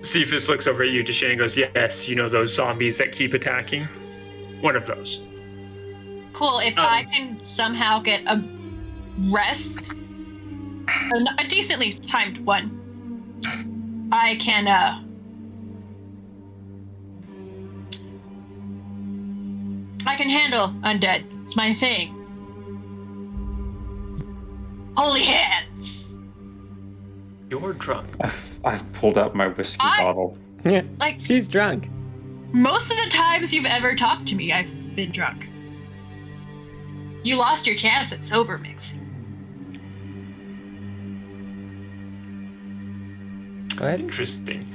Cephas looks over at you, Deshane, and goes, "Yes, you know those zombies that keep attacking? One of those." Cool. If I can somehow get a rest, a decently timed one, I can handle undead. It's my thing. Holy hands. You're drunk. I've pulled out my whiskey bottle. Yeah, like she's drunk. Most of the times you've ever talked to me, I've been drunk. You lost your chance at sober mixing. Interesting.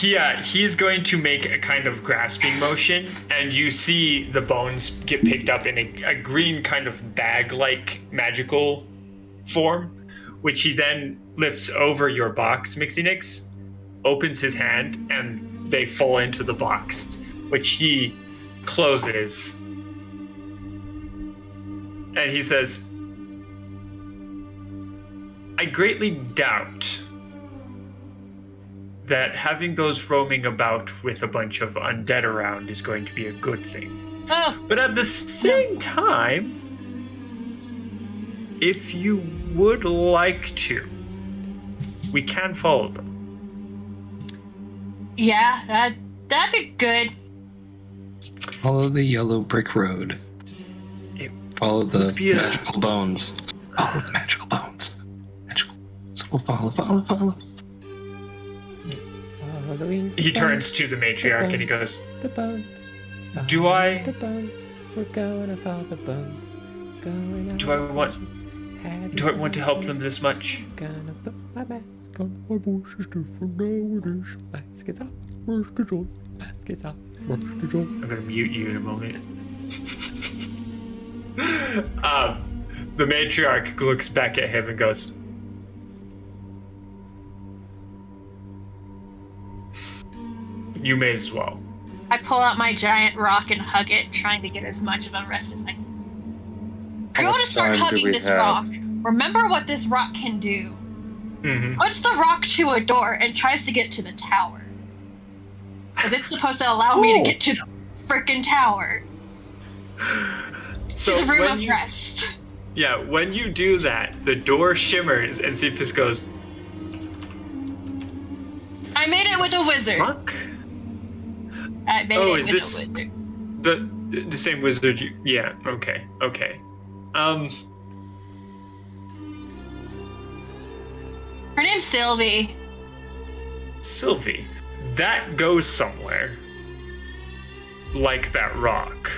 Yeah, he's going to make a kind of grasping motion, and you see the bones get picked up in a green kind of bag-like magical form, which he then lifts over your box, Mixinix, opens his hand, and they fall into the box, which he closes. And he says, "I greatly doubt that having those roaming about with a bunch of undead around is going to be a good thing. But at the same time, if you would like to, we can follow them. Yeah, that'd be good. Follow the yellow brick road. Follow the magical bones. Follow the magical bones. Magical bones. Follow. Following He turns to the matriarch and he goes, the bones. Do I? The bones. We're going to follow the bones. Do I want to help them this much? Gonna put my mask on. My voice is different nowadays. Mask is off. Mask is on. Mask is off. Mask is on. I'm gonna mute you in a moment. The matriarch looks back at him and goes, "You may as well." I pull out my giant rock and hug it, trying to get as much of a rest as I can. Go to start hugging this rock. Remember what this rock can do. Puts the rock to a door and tries to get to the tower. Because it's supposed to allow me to get to the freaking tower. So to the room when of rest. Yeah, when you do that, the door shimmers and Cephas goes, I made it with a wizard. Fuck? I made it with a wizard. The same wizard you... Yeah, okay. Her name's Sylvie. Sylvie, that goes somewhere. Like that rock.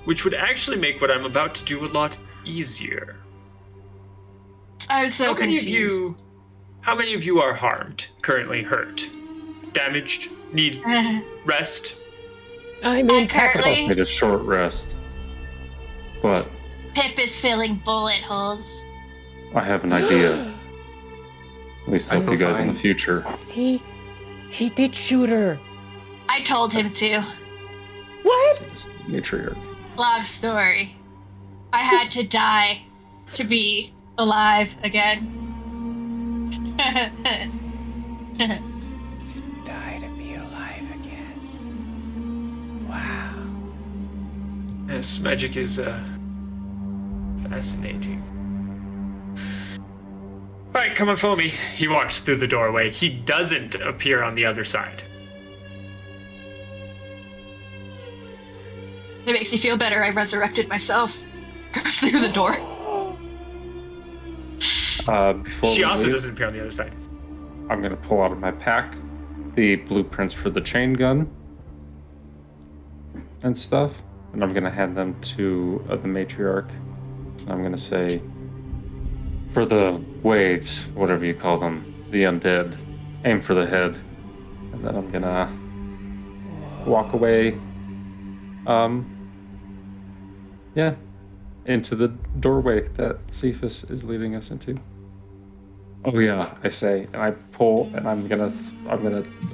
Which would actually make what I'm about to do a lot easier. I was so confused. How many of you are harmed? Currently hurt? Damaged? Need rest? I'm impeccable. I need a short rest. But Pip is filling bullet holes. I have an idea. At least I'll help you guys in the future. See? He did shoot her. I told him to. What? Matriarch. Long story. I had to die to be alive again. Die to be alive again. Wow. Yes, magic is fascinating. Alright, come and follow me. He walks through the doorway. He doesn't appear on the other side. It makes me feel better. I resurrected myself. Goes through the door. Before She we also leave, doesn't appear on the other side. I'm going to pull out of my pack the blueprints for the chain gun and stuff, and I'm going to hand them to the matriarch. I'm going to say, for the waves, whatever you call them, the undead, aim for the head, and then I'm going to walk away, into the doorway that Cephas is leading us into. Oh yeah, I say, and I pull, and I'm gonna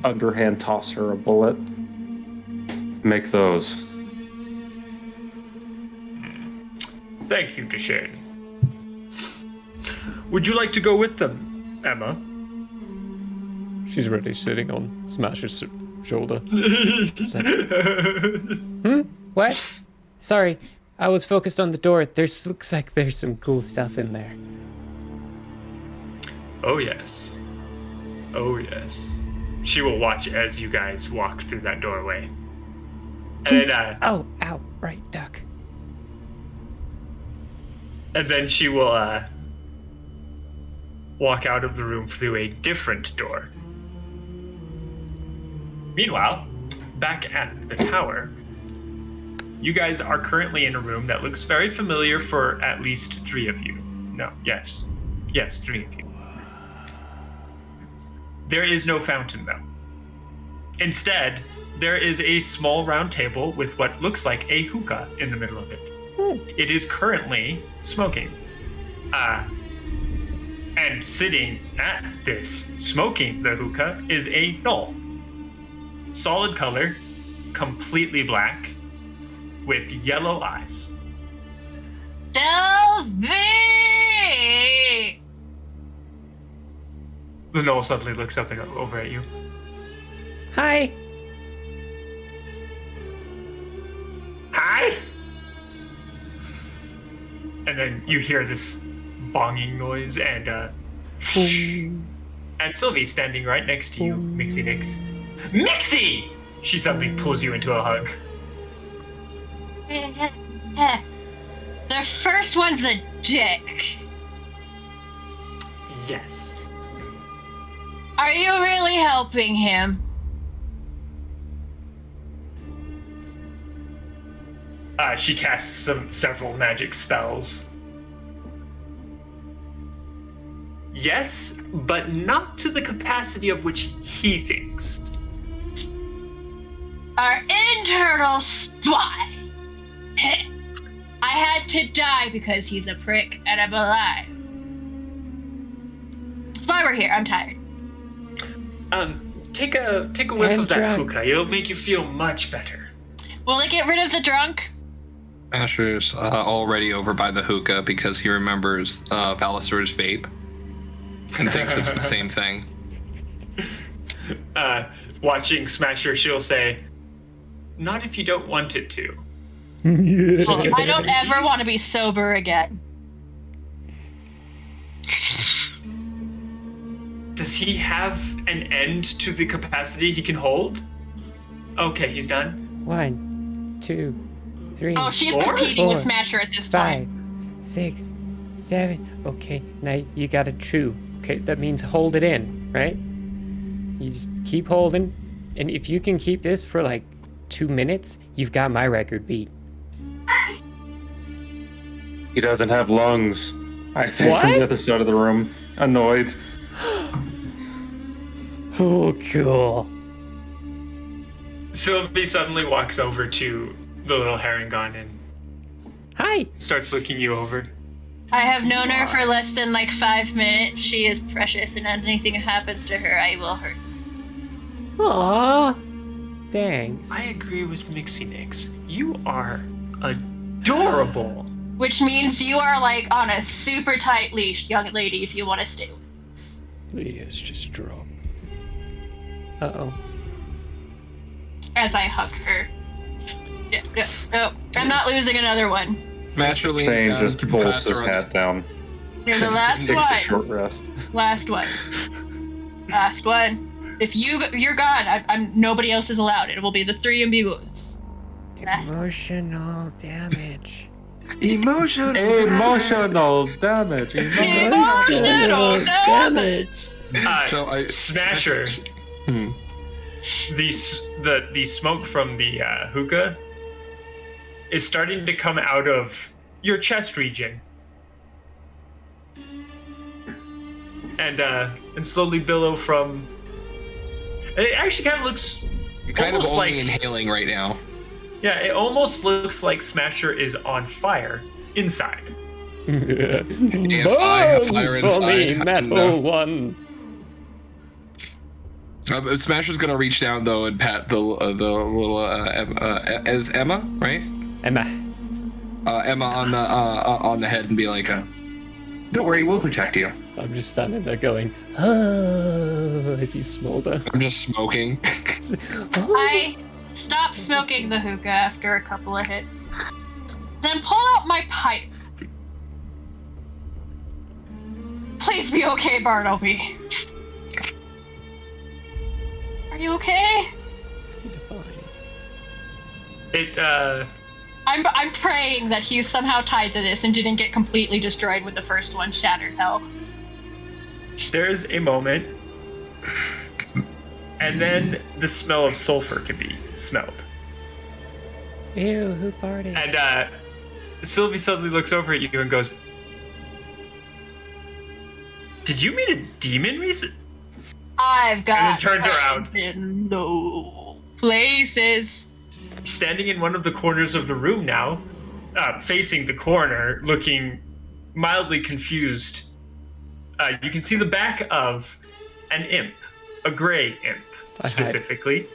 underhand toss her a bullet. Make those. Thank you, Deshane. Would you like to go with them, Emma? She's already sitting on Smash's shoulder. What? Sorry, I was focused on the door. Looks like there's some cool stuff in there. Oh yes. Oh yes. She will watch as you guys walk through that doorway. And then, ow, right, duck. And then she will walk out of the room through a different door. Meanwhile, back at the tower, you guys are currently in a room that looks very familiar for at least 3 of you. No, yes, 3 of you. There is no fountain, though. Instead, there is a small round table with what looks like a hookah in the middle of it. It is currently smoking. And sitting at this, smoking the hookah, is a gnoll. Solid color, completely black, with yellow eyes. Sylvie! The gnoll suddenly looks up and over at you. Hi. Hi! And then you hear this bonging noise and And Sylvie's standing right next to you, Mixie Nix. Mixie! She suddenly pulls you into a hug. The first one's a dick. Yes. Are you really helping him? She casts several magic spells. Yes, but not to the capacity of which he thinks. Our internal spy. I had to die because he's a prick and I'm alive. That's why we're here. I'm tired. Take a whiff of that hookah. It'll make you feel much better. Will it get rid of the drunk? Asher's already over by the hookah because he remembers Valisaur's vape and thinks it's the same thing. Watching Smasher, she'll say, "Not if you don't want it to." Well, I don't ever want to be sober again. Does he have an end to the capacity he can hold? Okay, he's done. 1, 2, 3. Oh, she's 4, competing with 4, Smasher at this 5, point. 6, 7. Okay, now you gotta chew. Okay, that means hold it in, right? You just keep holding, and if you can keep this for like 2 minutes, you've got my record beat. He doesn't have lungs. I say from the other side of the room, annoyed. Oh, cool. Sylvie suddenly walks over to the little Herringon and starts looking you over. I have known her for less than like 5 minutes. She is precious, and anything happens to her, I will hurt. Aww. Thanks. I agree with Mixie Nix. You are adorable. Which means you are like on a super tight leash, young lady, if you want to stay with us. Leah's just dropped. Uh-oh. As I hug her. No, I'm not losing another one. Smasher leans Shane down just to pulls pat his her hat down. You're the last Takes one. a short rest. Last one. Last one. If you're gone, nobody else is allowed. It will be the 3 amigos. Emotional damage. Emotional damage. Emotional damage. So Smasher. The smoke from the hookah is starting to come out of your chest region, and slowly billow from. It actually kind of looks kind of almost only like inhaling right now. Yeah, it almost looks like Smasher is on fire inside. If I have fire for me, inside, metal one. Smasher's gonna reach down though and pat the little as Emma, right? Emma on the head and be like, "Don't worry, we'll protect you." I'm just standing there going, oh, as you smolder. I'm just smoking. I stop smoking the hookah after a couple of hits. Then pull out my pipe. Please be okay, Bartleby. Are you okay? I'm praying that he's somehow tied to this and didn't get completely destroyed with the first one shattered hell. There's a moment, and then the smell of sulfur can be smelled. Ew, who farted? And Sylvie suddenly looks over at you and goes, "Did you meet a demon recent?" I've got and then turns around in no places. Standing in one of the corners of the room now, facing the corner, looking mildly confused. You can see the back of an imp, a gray imp specifically.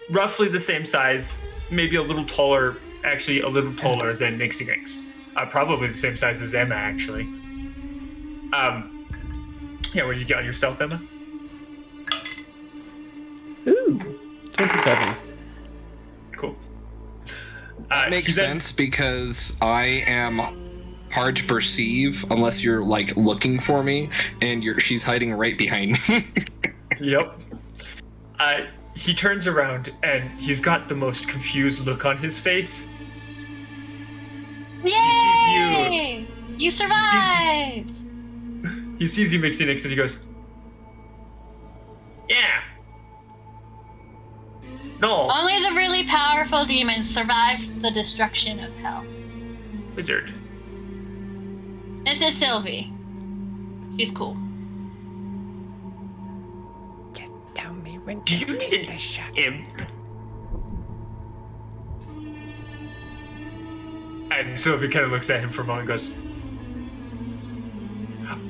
Roughly the same size, maybe a little taller, actually a little taller than Nixie Nix. Probably the same size as Emma, actually. Yeah, what did you get on your stealth, Emma? Ooh, 27. Cool. That makes sense because I am hard to perceive unless you're like looking for me, and she's hiding right behind me. Yep. He turns around and he's got the most confused look on his face. Yay! You survived! He sees you, Mixinix, and he goes, yeah. No. Only the really powerful demons survived the destruction of hell. Wizard. This is Sylvie. She's cool. Just tell me when Do you to need take an the shot. imp? And Sylvie kind of looks at him for a moment and goes,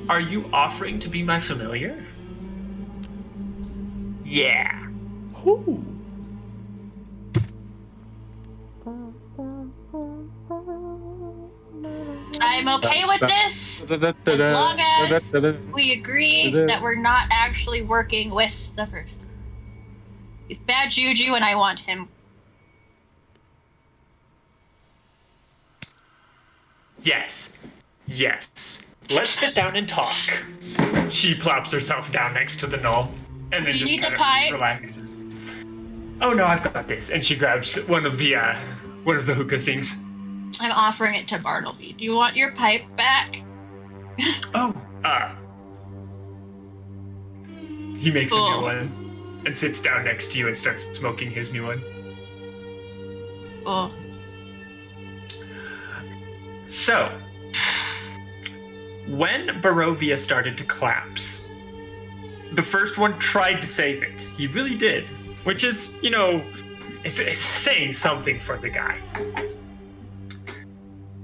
are you offering to be my familiar? Yeah. Ooh. I'm okay with this as long as we agree that we're not actually working with the first. He's bad juju and I want him. Yes. Yes. Let's sit down and talk. She plops herself down next to the knoll and then You just need kind the of pipe? relax. Oh no, I've got this. And she grabs one of the hookah things. I'm offering it to Bartleby. Do you want your pipe back? He makes a Cool. new one and sits down next to you and starts smoking his new one. Cool. So, when Barovia started to collapse, the first one tried to save it. He really did. Which is, it's saying something for the guy.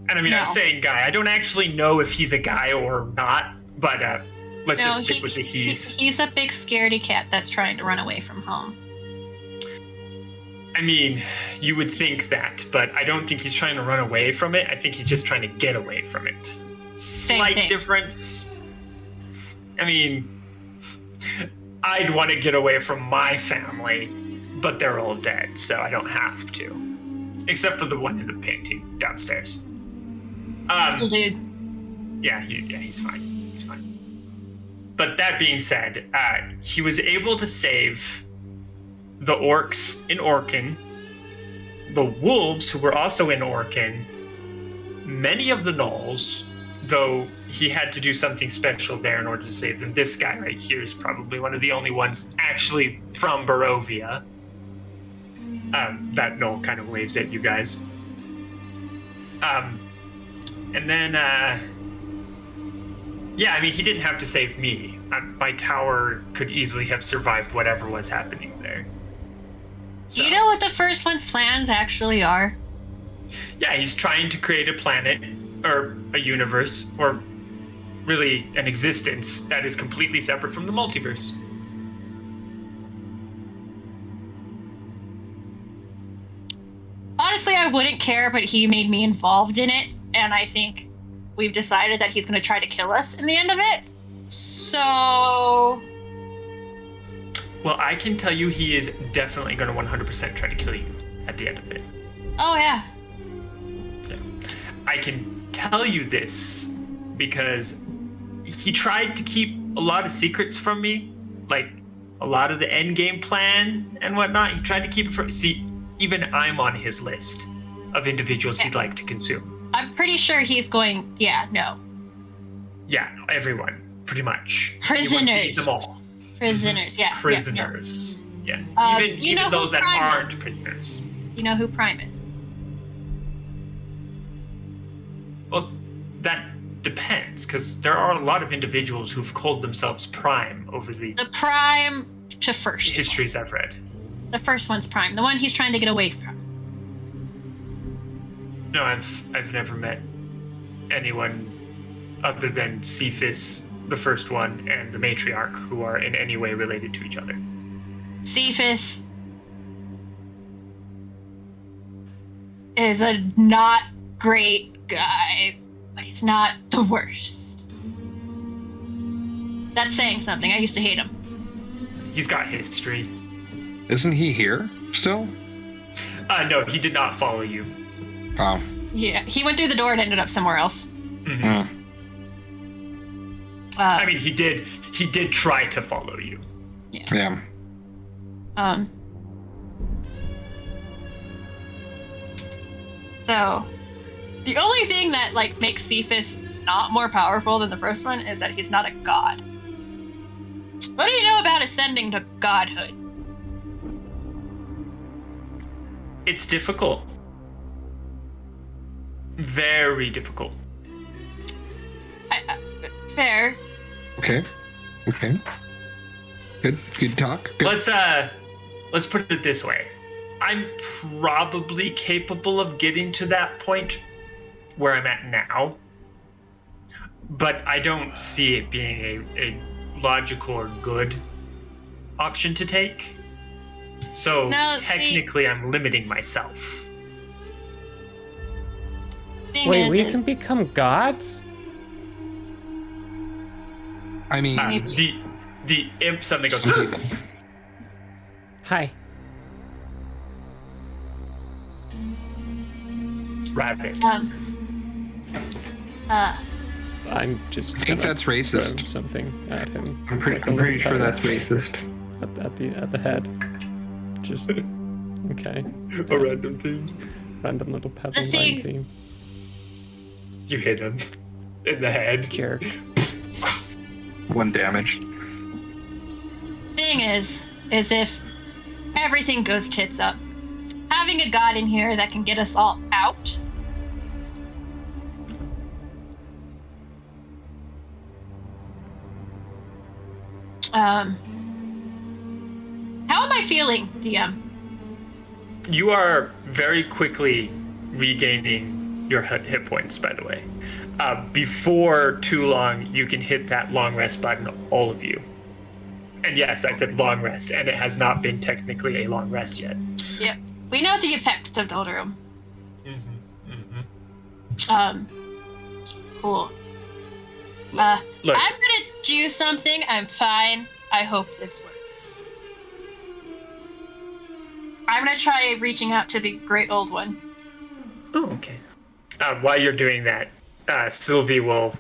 And I mean, I'm No. saying guy. I don't actually know if he's a guy or not, but let's No, just stick with the he's. He's a big scaredy cat that's trying to run away from home. I mean, you would think that, but I don't think he's trying to run away from it. I think he's just trying to get away from it. Slight thing. difference. I mean, I'd want to get away from my family, but they're all dead, so I don't have to. Except for the one in the painting downstairs. Cool dude. Yeah, he's fine. He's fine. But that being said, he was able to save the orcs in Orkin, the wolves who were also in Orkin, many of the gnolls, though he had to do something special there in order to save them. This guy right here is probably one of the only ones actually from Barovia. That gnoll kind of waves at you guys. And then, yeah, I mean, he didn't have to save me. My tower could easily have survived whatever was happening there. Do you know what the first one's plans actually are? Yeah, he's trying to create a planet, or a universe, or really an existence that is completely separate from the multiverse. Honestly, I wouldn't care, but he made me involved in it, and I think we've decided that he's going to try to kill us in the end of it. So... Well, I can tell you he is definitely going to 100% try to kill you at the end of it. Oh, yeah. Yeah. I can tell you this because he tried to keep a lot of secrets from me, like a lot of the endgame plan and whatnot. He tried to keep it from... See, even I'm on his list of individuals he'd like to consume. I'm pretty sure he's going, yeah, no. Yeah, everyone, pretty much. He wants to eat Prisoners. them all. Prisoners, yeah. Prisoners. Yeah. You know Even who those that Prime aren't is? prisoners. You know who Prime is? Well, that depends, because there are a lot of individuals who've called themselves Prime over the The Prime to first. histories I've read. The first one's Prime, the one he's trying to get away from. No, I've never met anyone other than Cephas, the first one, and the Matriarch, who are in any way related to each other. Cephas is a not great guy, but he's not the worst. That's saying something. I used to hate him. He's got history. Isn't he here still? No, he did not follow you. Oh. Yeah, he went through the door and ended up somewhere else. Mm-hmm. I mean, he did try to follow you. Yeah. So, the only thing that like makes Cephas not more powerful than the first one is that he's not a god. What do you know about ascending to godhood? It's difficult. Very difficult. Fair. Okay. Good talk. Good. Let's put it this way. I'm probably capable of getting to that point where I'm at now, but I don't see it being a logical or good option to take. So technically, I'm limiting myself. Wait, we can become gods? I mean, the imp suddenly goes. Hi. Rabbit. I'm just. I think that's racist. Throw something at him. I'm pretty sure that's racist. At the head. Just okay. A random thing. Random little pebble 19. You hit him in the head. Jerk. 1 damage. Thing is if everything goes tits up, having a god in here that can get us all out. How am I feeling, DM? You are very quickly regaining your hit points, by the way. Before too long, you can hit that long rest button, all of you. And yes, I said long rest, and it has not been technically a long rest yet. Yep. We know the effects of the room. Cool. Look. I'm gonna do something. I'm fine. I hope this works. I'm gonna try reaching out to the great old one. Oh, okay. While you're doing that, Sylvie will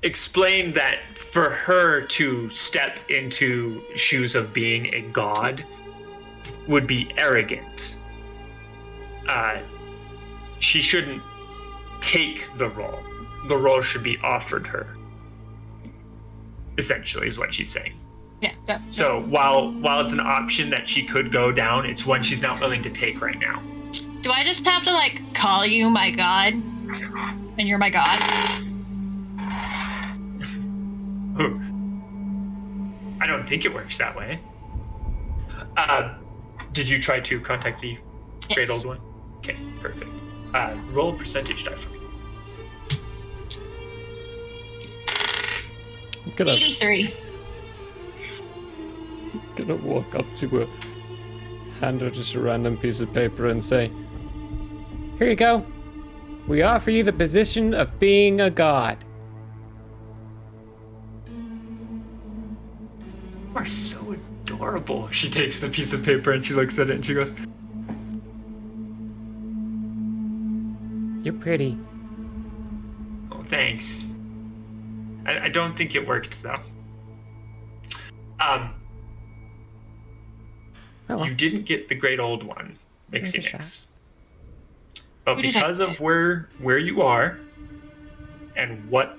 explain that for her to step into shoes of being a god would be arrogant. She shouldn't take the role. The role should be offered her. Essentially, is what she's saying. Yeah. So while it's an option that she could go down, it's one she's not willing to take right now. Do I just have to like call you my god, and you're my god? I don't think it works that way. Did you try to contact the great old one? Okay, perfect. Roll percentage die for me. 83. Gonna walk up to her, hand her just a random piece of paper and say, "Here you go. We offer you the position of being a god." You are so adorable. She takes the piece of paper and she looks at it and she goes, "You're pretty." "Oh, thanks." I don't think it worked though. You didn't get the great old one, Mixie Mix. But because of where you are and what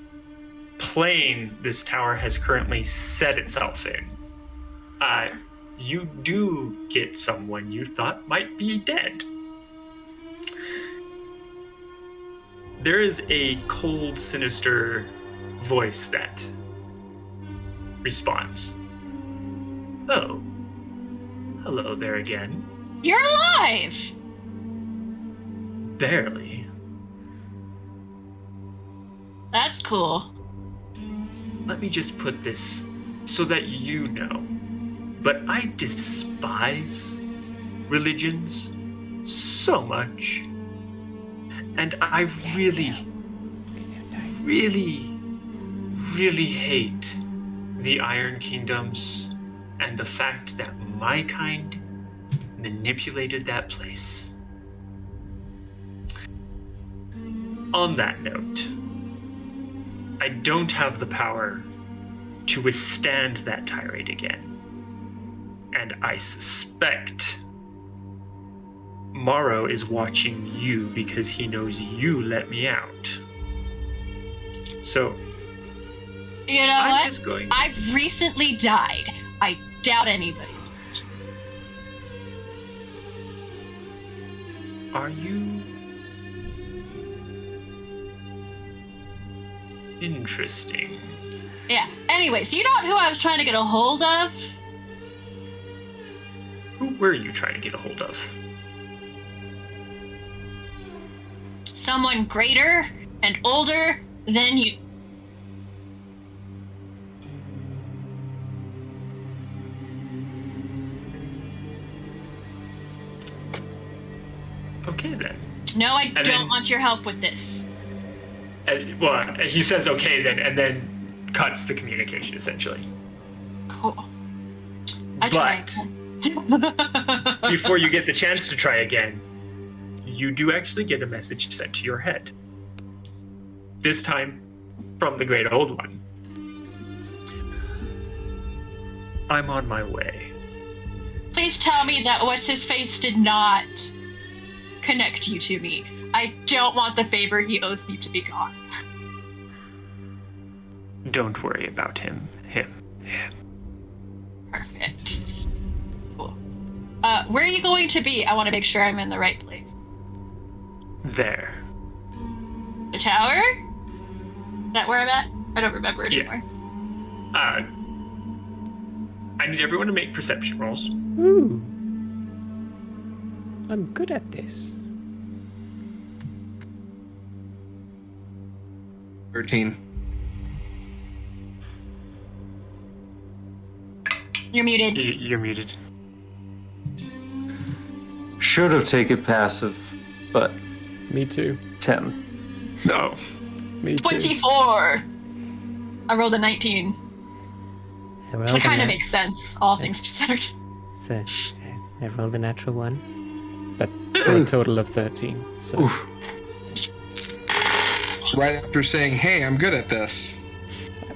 plane this tower has currently set itself in, you do get someone you thought might be dead. There is a cold, sinister voice that responds. "Oh, hello there again." You're alive! Barely. That's cool. Let me just put this so that you know. But I despise religions so much. And I really hate the Iron Kingdoms and the fact that my kind manipulated that place. On that note, I don't have the power to withstand that tirade again. And I suspect Morrow is watching you because he knows you let me out. So, You know I'm what? just going. I've recently died. I doubt anybody's watching. Are you? Interesting. Yeah. Anyways, you know who I was trying to get a hold of? Who were you trying to get a hold of? Someone greater and older than you. Okay then. No, I And don't then- want your help with this. Well, he says okay then, and then cuts the communication essentially. Cool. I But tried. before you get the chance to try again, you do actually get a message sent to your head. This time from the Great Old One. I'm on my way. Please tell me that what's-his-face did not connect you to me. I don't want the favor he owes me to be gone. Don't worry about him. Perfect. Cool. Where are you going to be? I want to make sure I'm in the right place. There. The tower? Is that where I'm at? I don't remember anymore. I need everyone to make perception rolls. Ooh. I'm good at this. 13. You're muted. You're muted. Should have taken passive, but Me too. 10. No. Me too. 24! I rolled a 19. I rolled It a kind of nat- makes sense, all things considered. So, I rolled a natural 1, but for a total of 13. So, Right after saying, hey, I'm good at this.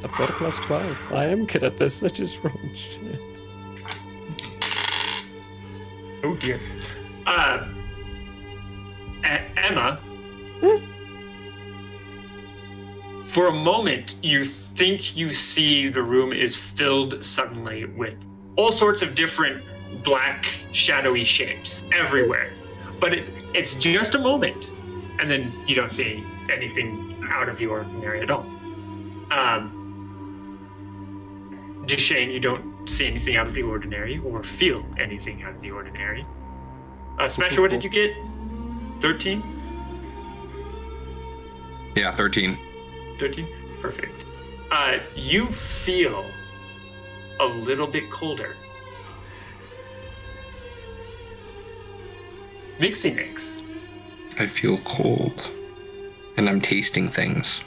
I've got a plus 12. I am good at this. I just rolled shit. Oh dear. Emma. For a moment, you think you see the room is filled suddenly with all sorts of different black, shadowy shapes everywhere. But it's just a moment, and then you don't see anything out of the ordinary at all. Deshane, you don't see anything out of the ordinary or feel anything out of the ordinary. Smasher, what did you get? 13? Yeah, 13. 13? Perfect. You feel a little bit colder. Mixie mix. I feel cold. And I'm tasting things.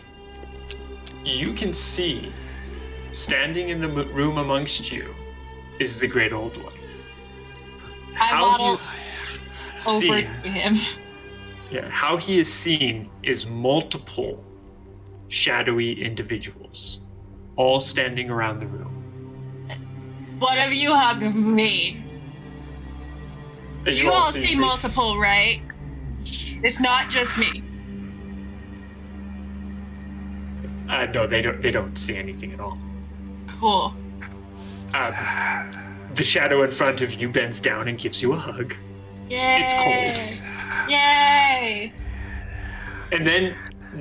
You can see, standing in the room amongst you, is the Great Old One. I waddle he's over seen- to him. Yeah, how he is seen is multiple shadowy individuals, all standing around the room. One of you hug me. And You all see see this- multiple, right? It's not just me. No, they don't see anything at all. Cool. The shadow in front of you bends down and gives you a hug. Yay! It's cold. Yay! And then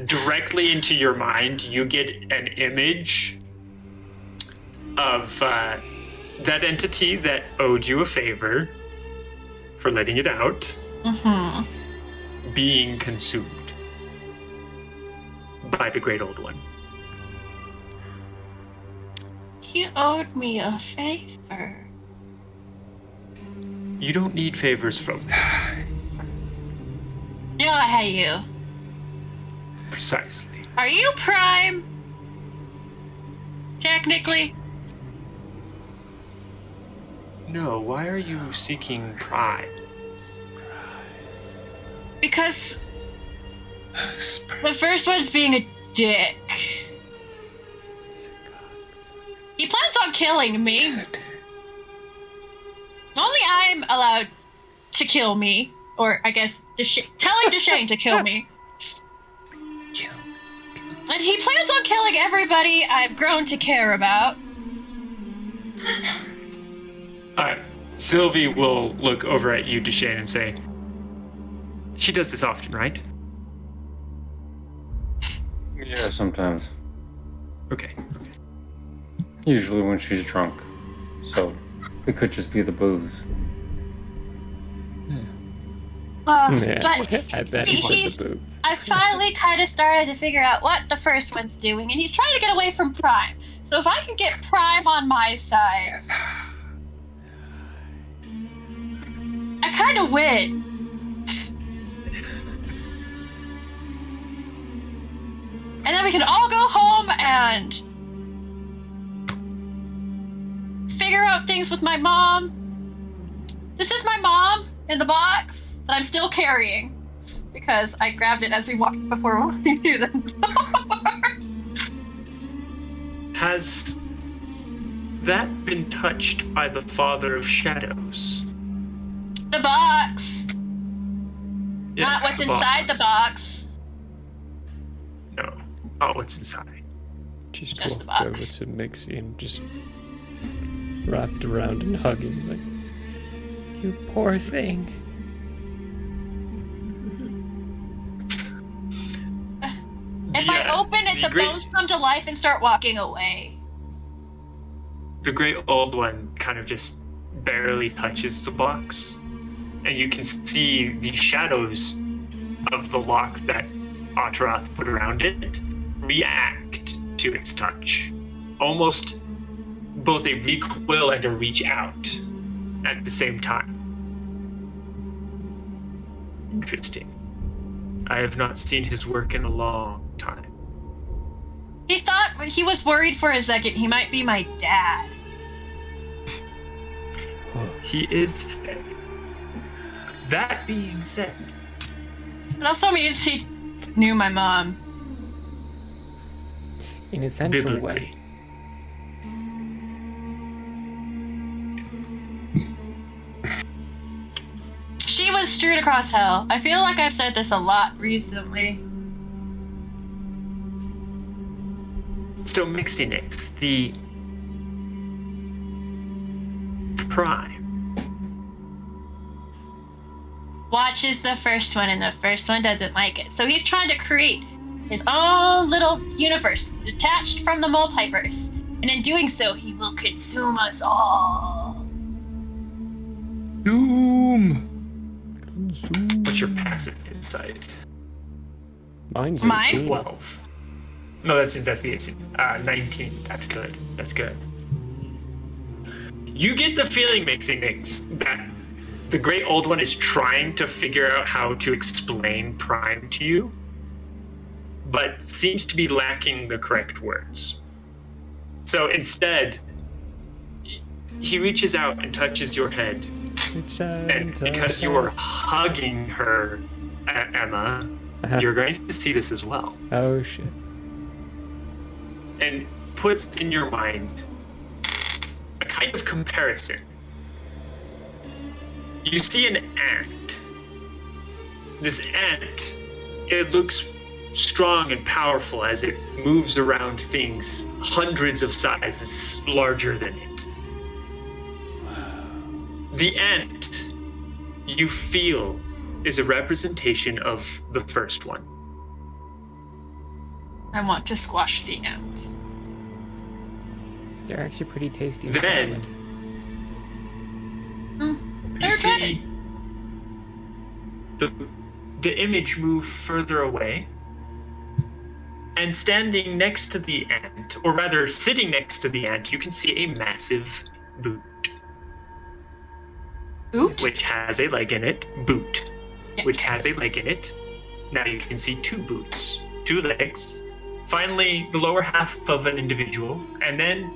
directly into your mind, you get an image of that entity that owed you a favor for letting it out being consumed by the Great Old One. You owed me a favor. You don't need favors from me. You know I hate you. Precisely. Are you Prime? Technically? No, why are you seeking pride? Because The first one's being a dick. He plans on killing me. Only I'm allowed to kill me. Or, I guess, telling Deshane to kill me. And he plans on killing everybody I've grown to care about. Alright. Sylvie will look over at you, Deshane, and say, she does this often, right? Yeah, sometimes. Okay. Usually when she's drunk. So, it could just be the booze. But I bet he's the boobs. I finally kind of started to figure out what the first one's doing, and he's trying to get away from Prime. So if I can get Prime on my side, I kind of win. And then we can all go home and figure out things with my mom. This is my mom in the box that I'm still carrying because I grabbed it as we walked before we do the door. Has that been touched by the Father of Shadows? The box. Yes, Not what's inside the box. No. Oh, what's inside? Just Just the walked over box. to Mixie and just wrapped around and hugging like, you poor thing. If I open it, the bones come to life and start walking away. The great old one kind of just barely touches the box, and you can see the shadows of the lock that Ataroth put around it react to its touch. Almost both a recoil and a reach out at the same time. Interesting. I have not seen his work in a long time. He thought he was worried for a second he might be my dad. He is fed. That being said, It also means he knew my mom. In a sensual biblically. way. She was strewn across hell. I feel like I've said this a lot recently. So Mixinix, the Prime. Watches the first one, and the first one doesn't like it. So he's trying to create his own little universe, detached from the multiverse. And in doing so, he will consume us all. Doom! What's your passive insight? Mine's Mine? 18. 12. No, that's investigation. 19. That's good. That's good. You get the feeling, Mixinix, that the Great Old One is trying to figure out how to explain Prime to you, but seems to be lacking the correct words. So instead, he reaches out and touches your head. And because you are hugging her, Emma, you're going to see this as well. Oh shit. And puts in your mind a kind of comparison. You see an ant. This ant, it looks strong and powerful as it moves around things hundreds of sizes larger than it. The ant, you feel, is a representation of the first one. I want to squash the ant. They're actually pretty tasty. in Then, salad. you They're see the image move further away, and standing next to the ant, or rather sitting next to the ant, you can see a massive boot. Boot? Which has a leg in it. Boot. Yeah. Which has a leg in it. Now you can see two boots, two legs. Finally, the lower half of an individual, and then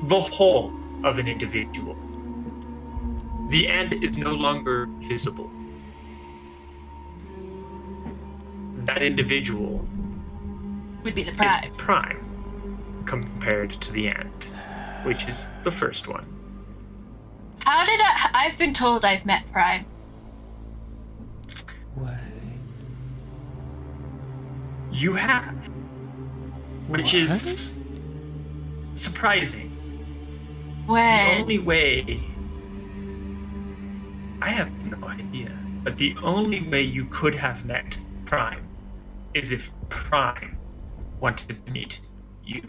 the whole of an individual. The ant is no longer visible. that individual Would be the is prime. prime compared to the ant, which is the first one. How did I've been told I've met Prime. What? You have. Which is surprising. The When? only way... I have no idea. But the only way you could have met Prime is if Prime wanted to meet you.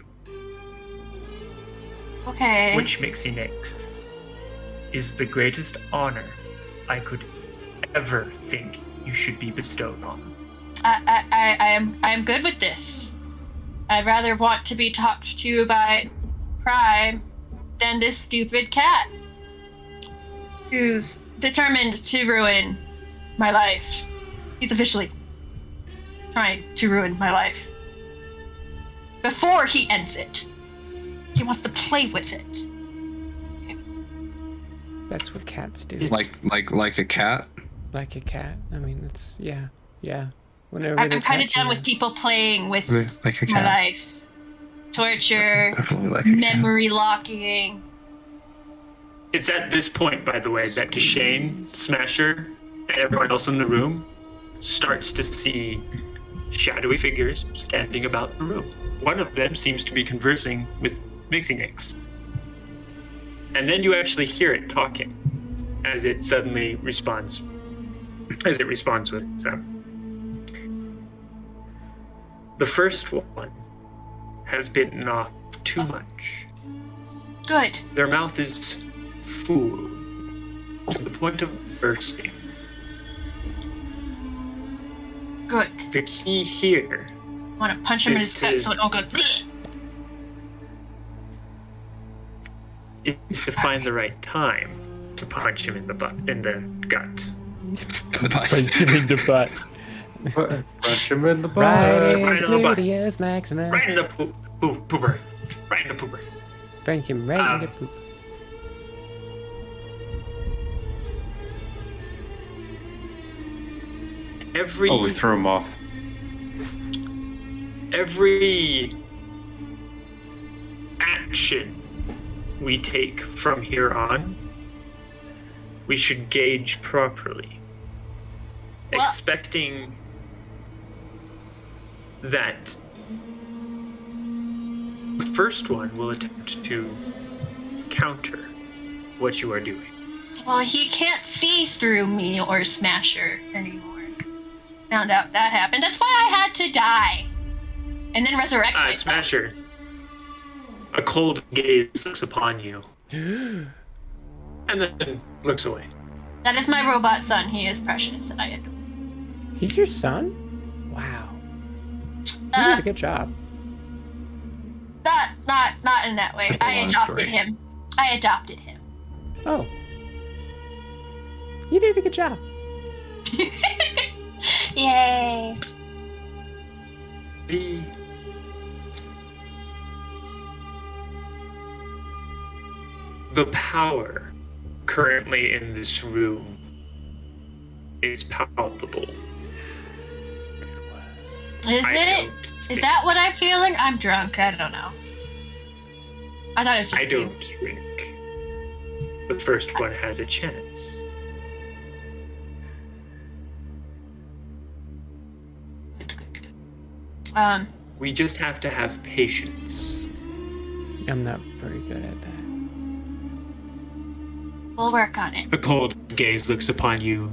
Okay. Which Mixie Nix is the greatest honor I could ever think you should be bestowed on. I'm good with this. I'd rather want to be talked to by Prime than this stupid cat who's determined to ruin my life. He's officially trying to ruin my life. Before he ends it. He wants to play with it. That's what cats do. Like a cat? Like a cat. I mean, it's, yeah. Whenever I'm the kind of cat's done in with there. people playing with Like a my cat. life. Torture, Definitely like a cat. memory locking. It's at this point, by the way, that Deshane, Smasher, and everyone else in the room starts to see shadowy figures standing about the room. One of them seems to be conversing with Mixie Nix. And then you actually hear it talking as it suddenly responds. As it responds with them. The first one has bitten off too much. Good. Their mouth is full to the point of bursting. Good. The key here I want to punch him in is his gut so it all goes. is to find the right time to punch him in the gut. Punch him in the butt. Punch him in the butt. Right in Right the in the butt. gluteus maximus. Right in the pooper. Right in the pooper. Punch him right in the poop. Oh, we threw him off. Every action we take from here on, we should gauge properly. Well- Expecting that the first one will attempt to counter what you are doing. Well, he can't see through me or Smasher anymore. Found out that happened. That's why I had to die. And then resurrect myself. Smasher, a cold gaze looks upon you and then looks away. That is my robot son. He is precious. I adore him. He's your son? Wow. You did a good job. Not in that way. That's a I long adopted story. him. I adopted him. Oh. You did a good job. Yay. The power currently in this room is palpable. Is Is that what I'm feeling? I'm drunk. I don't know. I thought it was just I don't drink. The first one has a chance. We just have to have patience. I'm not very good at that. We'll work on it. A cold gaze looks upon you,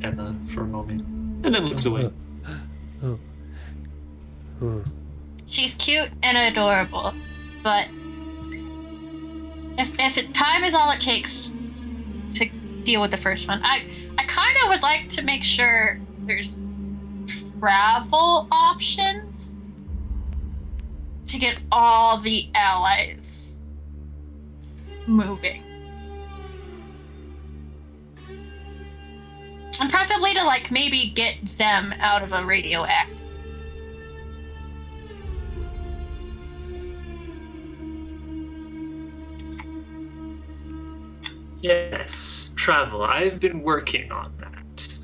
Emma, for a moment, and then looks away. She's cute and adorable, but if time is all it takes to deal with the first one, I kind of would like to make sure there's travel options to get all the allies moving. And preferably to maybe get Zem out of a radioactive. Yes, travel. I've been working on that.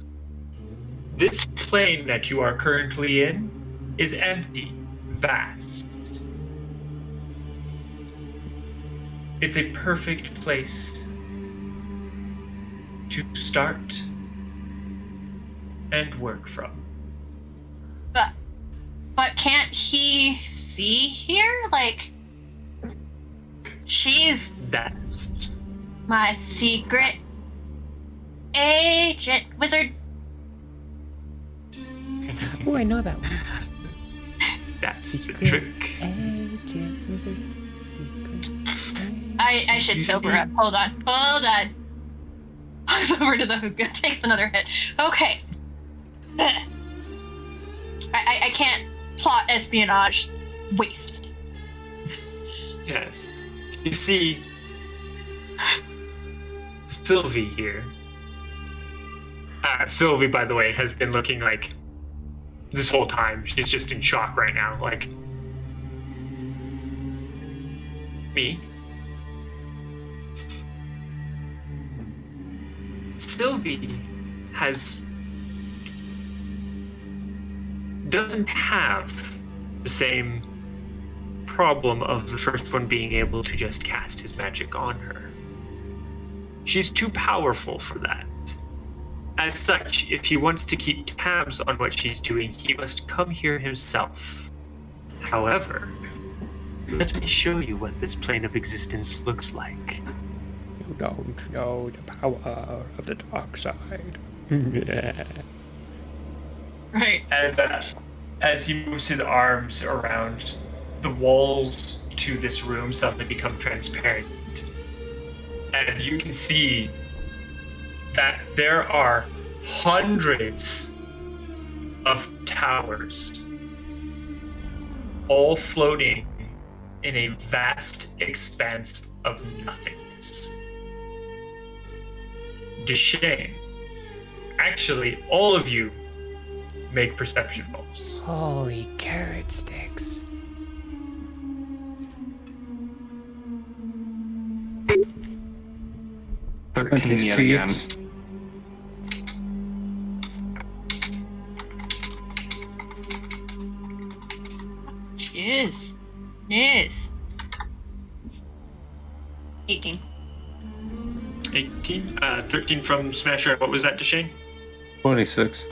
This plane that you are currently in is empty, vast. It's a perfect place to start and work from. But can't he see here? Like, she's That's my secret agent wizard. Oh, I know that one. That's Secret the trick. agent wizard. Secret. I should sober up. Hold on. Over to the hookah. Takes another hit. Okay. I can't plot espionage wasted. Yes. You see, Sylvie here. Sylvie, by the way, has been looking like this whole time. She's just in shock right now. Like, me? Sylvie doesn't have the same problem of the first one being able to just cast his magic on her. She's too powerful for that. As such, if he wants to keep tabs on what she's doing, he must come here himself. However, let me show you what this plane of existence looks like. You don't know the power of the dark side. Right. As he moves his arms around, the walls to this room suddenly become transparent. And you can see that there are hundreds of towers, all floating in a vast expanse of nothingness. Deshane, actually, all of you make perception rolls. Holy carrot sticks. Yet again. Yes. Yes. 18. 18, 13 from Smasher. What was that, Deshane? 26.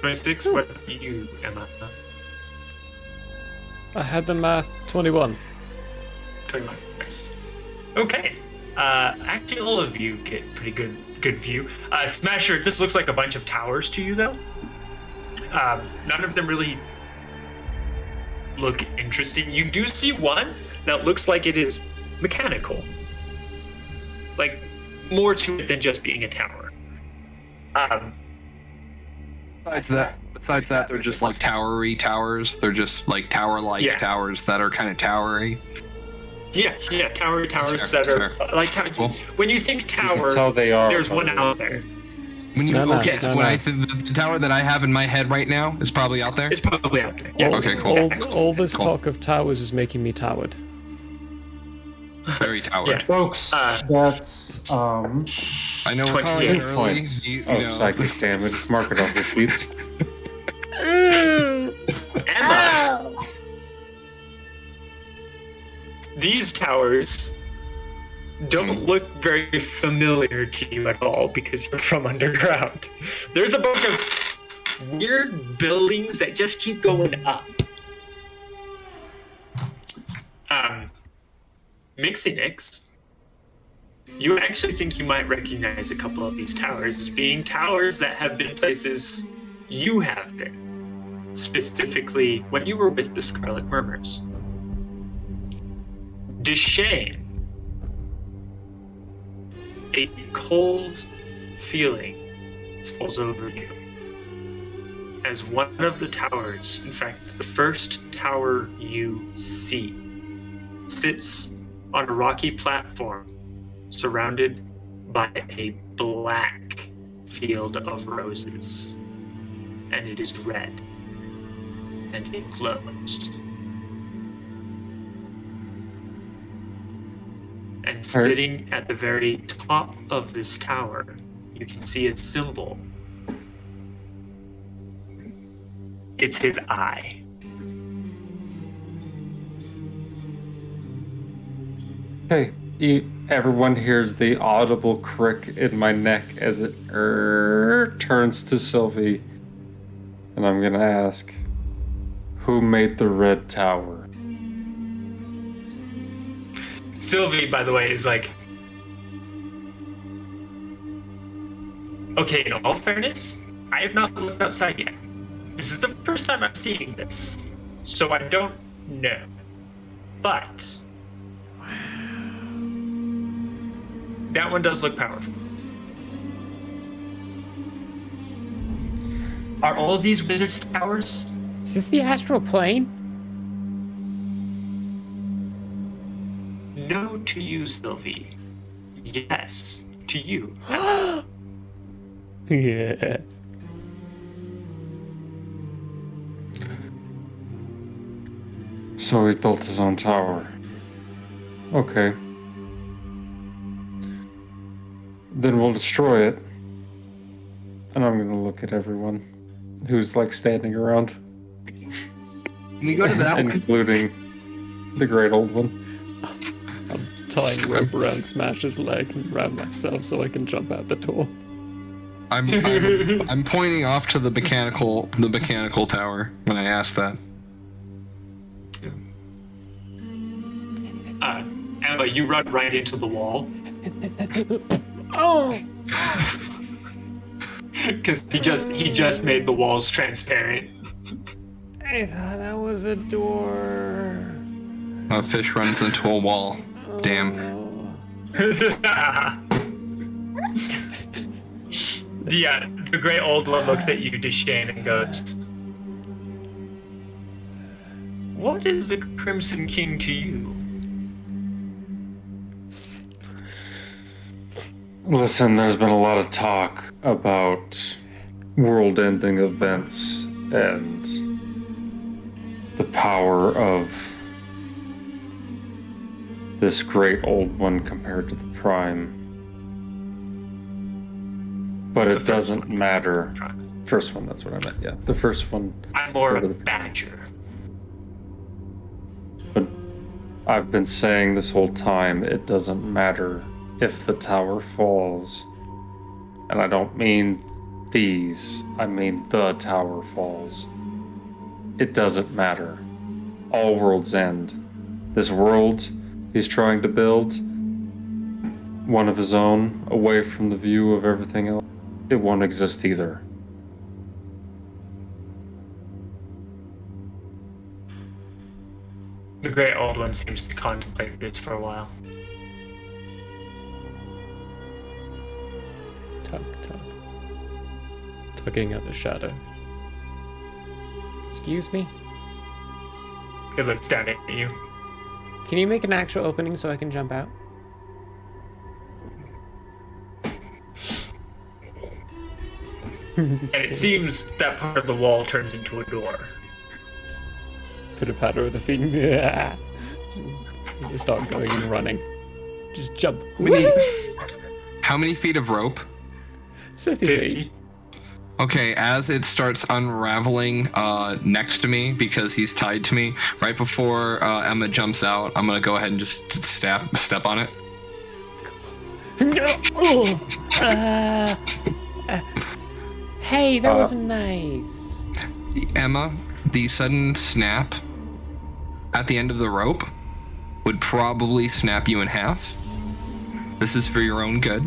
26? What about you, Emma? I had the math 21. 21. Nice. Okay. Actually, all of you get pretty good view. Smasher, this looks like a bunch of towers to you, though. None of them really look interesting. You do see one that looks like it is mechanical. Like, more to it than just being a tower. Besides that, they're just like towery towers. They're just like tower-like towers that are kind of towery. Yeah, towery towers That's that fair. are like Cool. when you think tower, That's how they are. there's one out there. When you the tower that I have in my head right now is probably out there. It's probably out there. Yeah. Okay, cool. All this Cool. talk of towers is making me towered. Very towered. Folks, that's I know we're calling it 8 early. points of psychic damage. Mark it off your sheets. Emma, these towers don't look very familiar to you at all because you're from underground. There's a bunch of weird buildings that just keep going up. Mixinix, you actually think you might recognize a couple of these towers as being towers that have been places you have been, specifically when you were with the Scarlet Murmurs. Deshane, a cold feeling falls over you as one of the towers, in fact, the first tower you see, sits on a rocky platform surrounded by a black field of roses. And it is red. And it glows. And sitting at the very top of this tower, you can see a symbol It's his eye. Okay, everyone hears the audible crick in my neck as it turns to Sylvie. And I'm gonna ask, who made the red tower? Sylvie, by the way, is like, okay, in all fairness, I have not looked outside yet. This is the first time I'm seeing this, so I don't know. But that one does look powerful. Are all of these wizards' towers? Is this the astral plane? No to you, Sylvie. Yes to you. Yeah. So he built his own tower. Okay. Then we'll destroy it. And I'm gonna look at everyone who's like standing around. Can we go to that one? Including the great old one. I'm tying rope around Smash's leg and around myself so I can jump out the door. I'm pointing off to the mechanical tower when I ask that. Emma, you run right into the wall. Oh! Because he just made the walls transparent. I thought that was a door. A fish runs into a wall. Damn. The great old one looks at you, Deshane, and goes, "What is the Crimson King to you?" Listen, there's been a lot of talk about world-ending events and the power of this great old one compared to the Prime. But it doesn't matter. First one, that's what I meant, yeah. The first one. I'm more of a badger. But I've been saying this whole time, it doesn't matter if the tower falls. And I don't mean these, I mean the tower falls. It doesn't matter. All worlds end. This world he's trying to build, one of his own, away from the view of everything else, it won't exist either. The great old one seems to contemplate this for a while. Tug, tug. Tugging at the shadow. Excuse me? It looks down at you. Can you make an actual opening so I can jump out? And it seems that part of the wall turns into a door. Pitter patter of the feet. Just start going and running. Just jump. How many feet of rope? It's 50 feet. Okay, as it starts unraveling next to me because he's tied to me, right before Emma jumps out, I'm gonna go ahead and just step on it. Hey, that was nice. Emma, the sudden snap at the end of the rope would probably snap you in half. This is for your own good.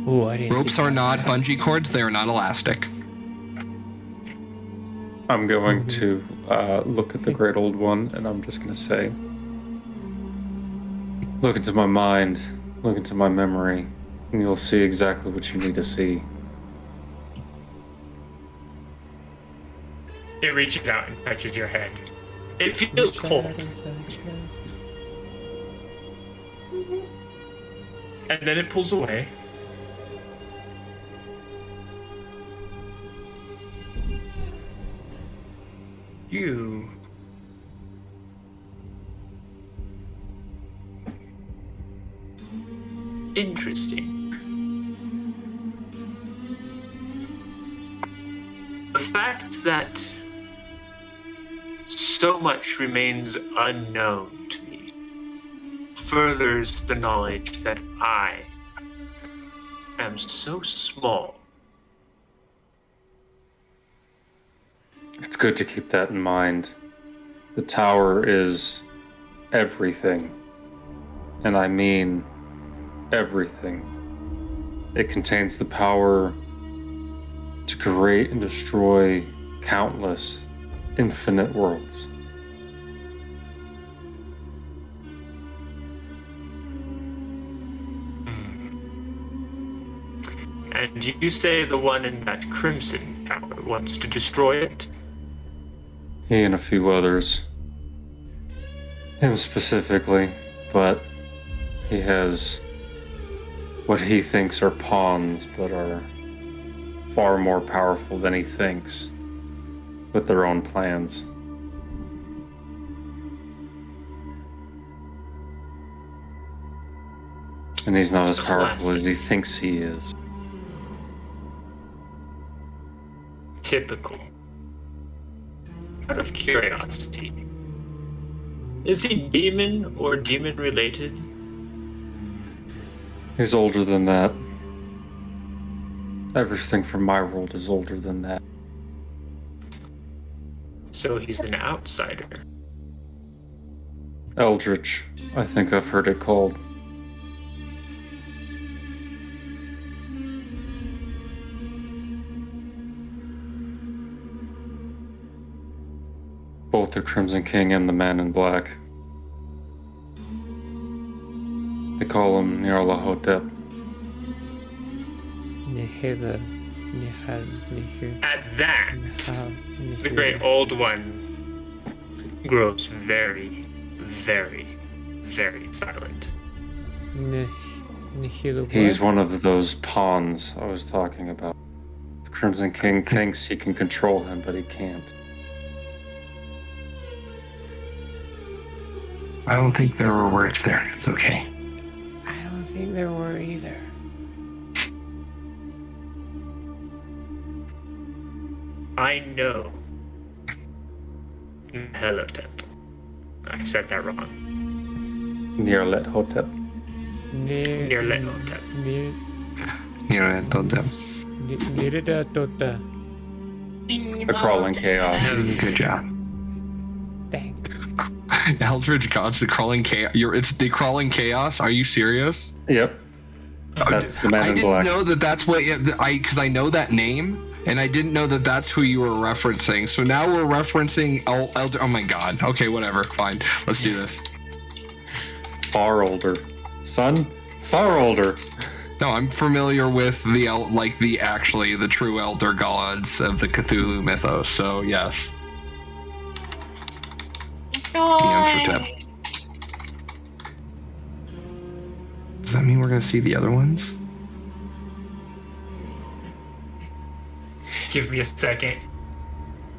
Ooh, I didn't Ropes are not bungee cords, they are not elastic. I'm going to look at the great old one and I'm just going to say, look into my mind, look into my memory, and you'll see exactly what you need to see. It reaches out and touches your head. It feels cold. And then it pulls away. You... Interesting. fact that so much remains unknown to me furthers the knowledge that I am so small. It's good to keep that in mind. The tower is everything. And I mean everything. It contains the power to create and destroy countless, infinite worlds. And you say the one in that crimson tower wants to destroy it? He and a few others. Him specifically, but he has what he thinks are pawns, but are far more powerful than he thinks with their own plans. And he's not as powerful as he thinks he is. Typical. Out of curiosity, is he demon or demon related? He's older than that. Everything from my world is older than that. So he's an outsider. Eldritch, I think I've heard it called. Both the Crimson King and the Man in Black. They call him Nyarlathotep. At that, the great old one grows very, very, very silent. He's one of those pawns I was talking about. The Crimson King thinks he can control him, but he can't. I don't think there were words there. It's okay. I don't think there were either. I know Nyarlathotep. I said that wrong. Nyarlathotep. Nyarlathotep. Nyarlathotep. The Crawling Chaos. Good job. Thanks. Eldritch Gods, the Crawling Chaos. It's the Crawling Chaos? Are you serious? Yep. That's the Man in Black. I didn't know that that's what... Because I know that name, and I didn't know that that's who you were referencing. So now we're referencing Elder... Oh my god. Okay, whatever. Fine. Let's do this. Far older. Son? Far older. No, I'm familiar with the true Elder Gods of the Cthulhu mythos, so yes. Joy. Does that mean we're gonna see the other ones? Give me a second.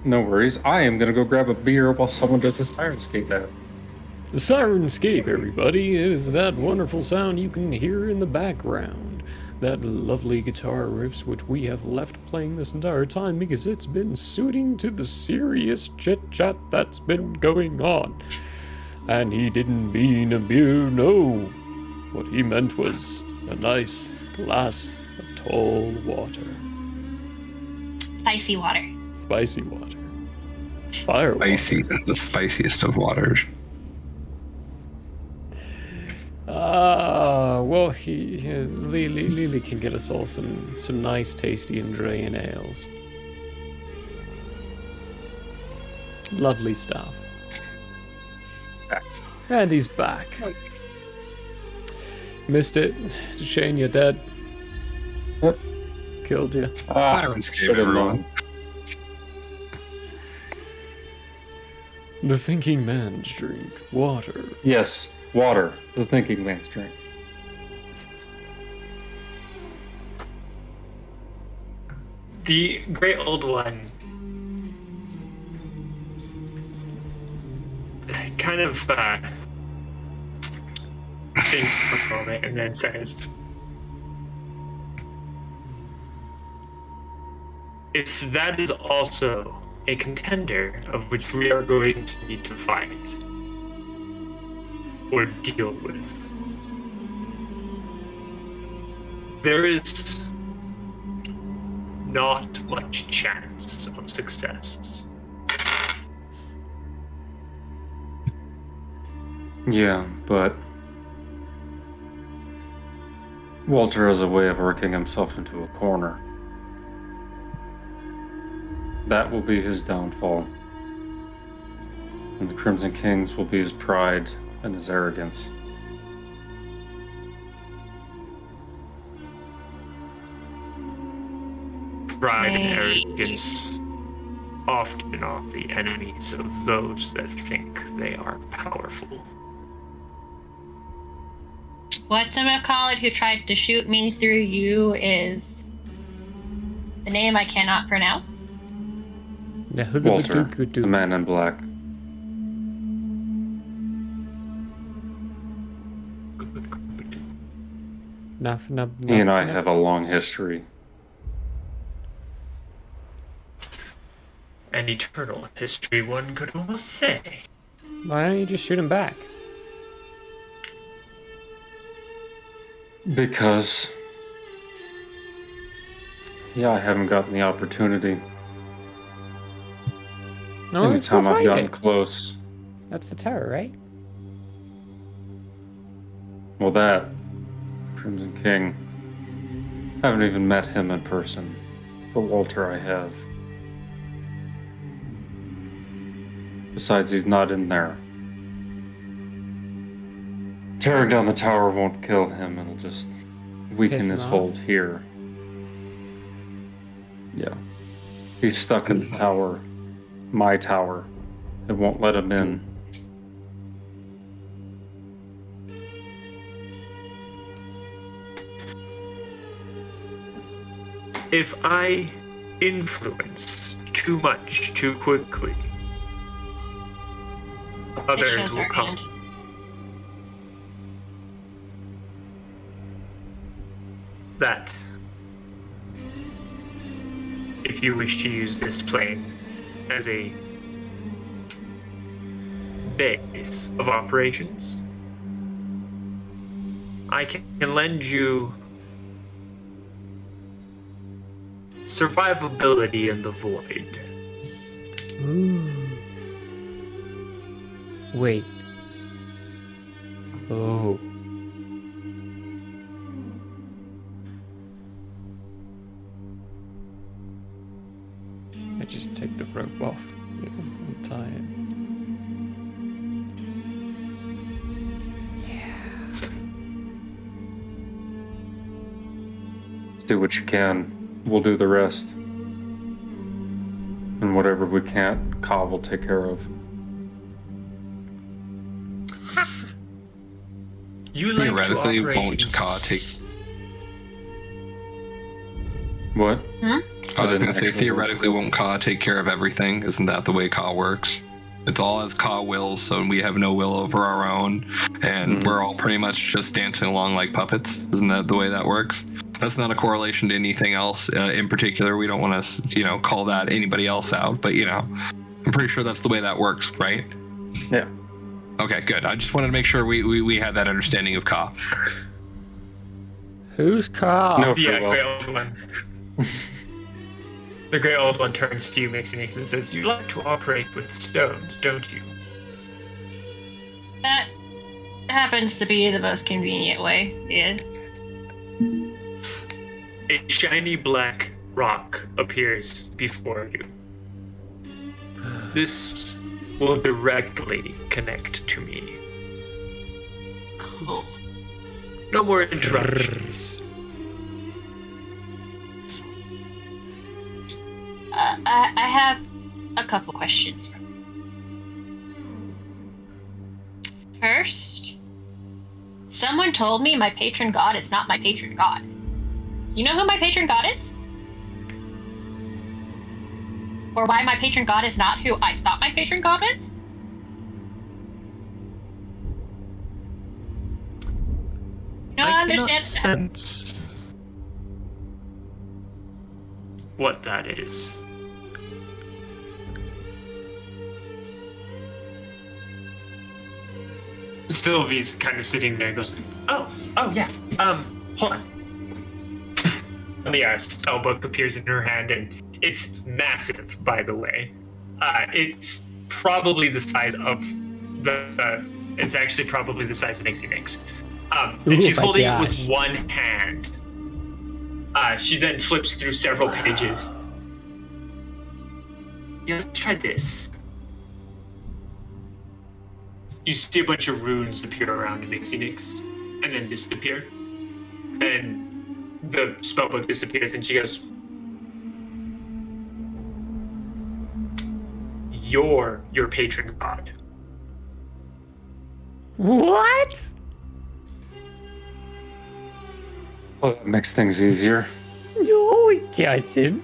No worries. I am gonna go grab a beer while someone does the Syrinscape app. The Syrinscape, everybody, is that wonderful sound you can hear in the background. That lovely guitar riffs which we have left playing this entire time because it's been suiting to the serious chit-chat that's been going on. And he didn't mean a beer, no. What he meant was a nice glass of tall water. Spicy water. Spicy water. Fire water. Spicy, the spiciest of waters. Well, Lily can get us all some nice, tasty Andrean ales. Lovely stuff. And he's back. Missed it. Shane, you're dead. Yep. Killed you. Syrinscape, everyone. The thinking man's drink. Water. Yes, water. The thinking man's drink. The great old one kind of thinks for a moment and then says, if that is also a contender of which we are going to need to fight or deal with, there is not much chance of success. Yeah, but Walter has a way of working himself into a corner. That will be his downfall. And the Crimson Kings will be his pride and his arrogance. Pride and arrogance often are the enemies of those that think they are powerful. What's the McCall who tried to shoot me through you is the name I cannot pronounce. Walter, the man in black. He and I have a long history. An eternal history, one could almost say. Why don't you just shoot him back? Because, yeah, I haven't gotten the opportunity. No, let's go Anytime I've find gotten it. close. That's the tower, right? Well, that Crimson King. I haven't even met him in person, but Walter I have. Besides, he's not in there. Tearing down the tower won't kill him, it'll just weaken Piss him his off. hold here. Yeah. He's stuck in the tower. My tower. It won't let him in. If I influence too much too quickly, others shows will our come. hand. That if you wish to use this plane as a base of operations, I can lend you survivability in the void. Ooh. Wait. Oh. I just take the rope off and tie it. Just do what you can. We'll do the rest. And whatever we can't, Ka will take care of. You like Theoretically, to operate won't in Ka take? What? Hmm? I was going to say, actually theoretically, won't Ka take care of everything? Isn't that the way Ka works? It's all as Ka wills, so we have no will over our own, and we're all pretty much just dancing along like puppets. Isn't that the way that works? That's not a correlation to anything else in particular. We don't want to, call that anybody else out, but, I'm pretty sure that's the way that works, right? Yeah. Okay, good. I just wanted to make sure we had that understanding of Ka. Who's Ka? No, Yeah, farewell. Great Old One. The Great Old One turns to you, makes an X, and says, "You like to operate with stones, don't you?" That happens to be the most convenient way. Yeah. A shiny black rock appears before you. This will directly connect to me. Cool. No more interruptions. I have a couple questions. First, someone told me my patron god is not my patron god. You know who my patron god is? Or why my patron god is not who I thought my patron god is? You don't I cannot understand. sense what that is. Sylvie's kind of sitting there and goes, oh yeah, hold on. The spellbook appears in her hand, and it's massive, by the way. It's probably the size of it's actually probably the size of Nixie Nix. And she's holding it with one hand. She then flips through several pages. Yeah, let's try this. You see a bunch of runes appear around Nixie Nix and then disappear. And the spellbook disappears, and she goes, "You're your patron god." What? Well, that makes things easier. No, it doesn't.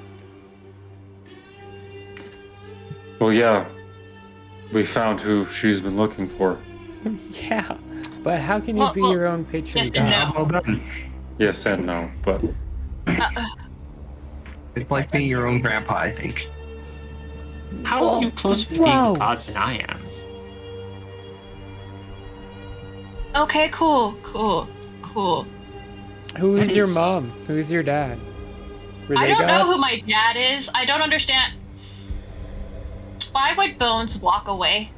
Well, yeah. We found who she's been looking for. Yeah, but how can you be your own patron yes god? and no. Well done. Yes and no, but... It's like being your own grandpa, I think. How are you closer to being god than I am? Okay, cool. Who is your mom? Who's your dad? Were I they don't know gods? who my dad is. I don't understand. Why would Bones walk away?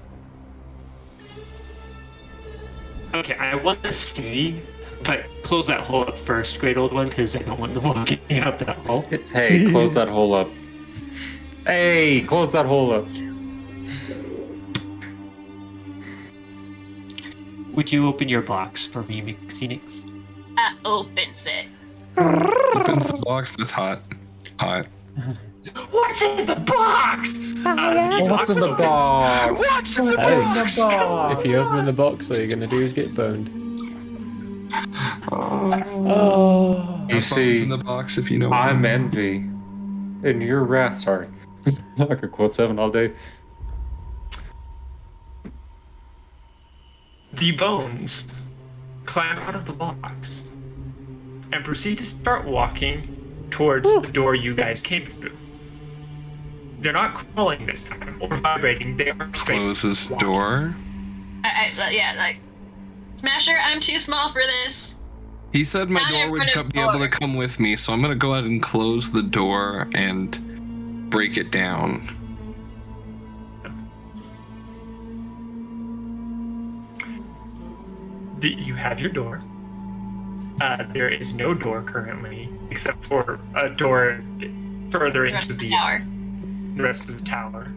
Okay, I want to see, but close that hole up first, great old one, because I don't want them walking out that hole. Hey, close that hole up. Hey, close that hole up. Would you open your box for me, Phoenix? Opens it. Opens the box. That's hot. Hot. What's in the box? What's in the box? What's in the box? If you open the box, all you're gonna do is get boned. Oh. You see, in the box if you know. I'm envy. And you're wrath, sorry. I could quote 7 all day. The bones climb out of the box and proceed to start walking towards the door you guys came through. They're not crawling this time or vibrating. They are straight Closes walking. door. Yeah, like, Smasher, I'm too small for this. He said my Not door in would front of be able door. to come with me, so I'm gonna go ahead and close the door and break it down. You have your door. There is no door currently, except for a door further into the tower. The rest of the tower.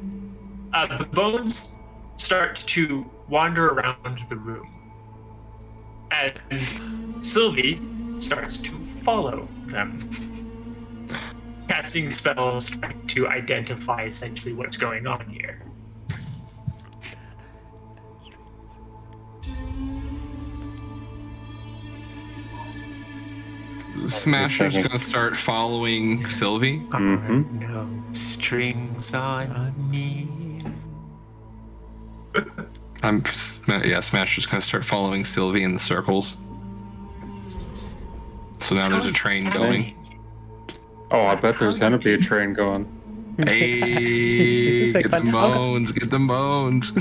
The bones start to wander around the room, and Sylvie starts to follow them, casting spells trying to identify essentially what's going on here. Smasher's gonna start following Sylvie. Mm-hmm. No strings on me. Smasher's gonna start following Sylvie in the circles. So now there's a train going. Oh, I bet there's gonna be a train going. Hey, get them bones, get them bones.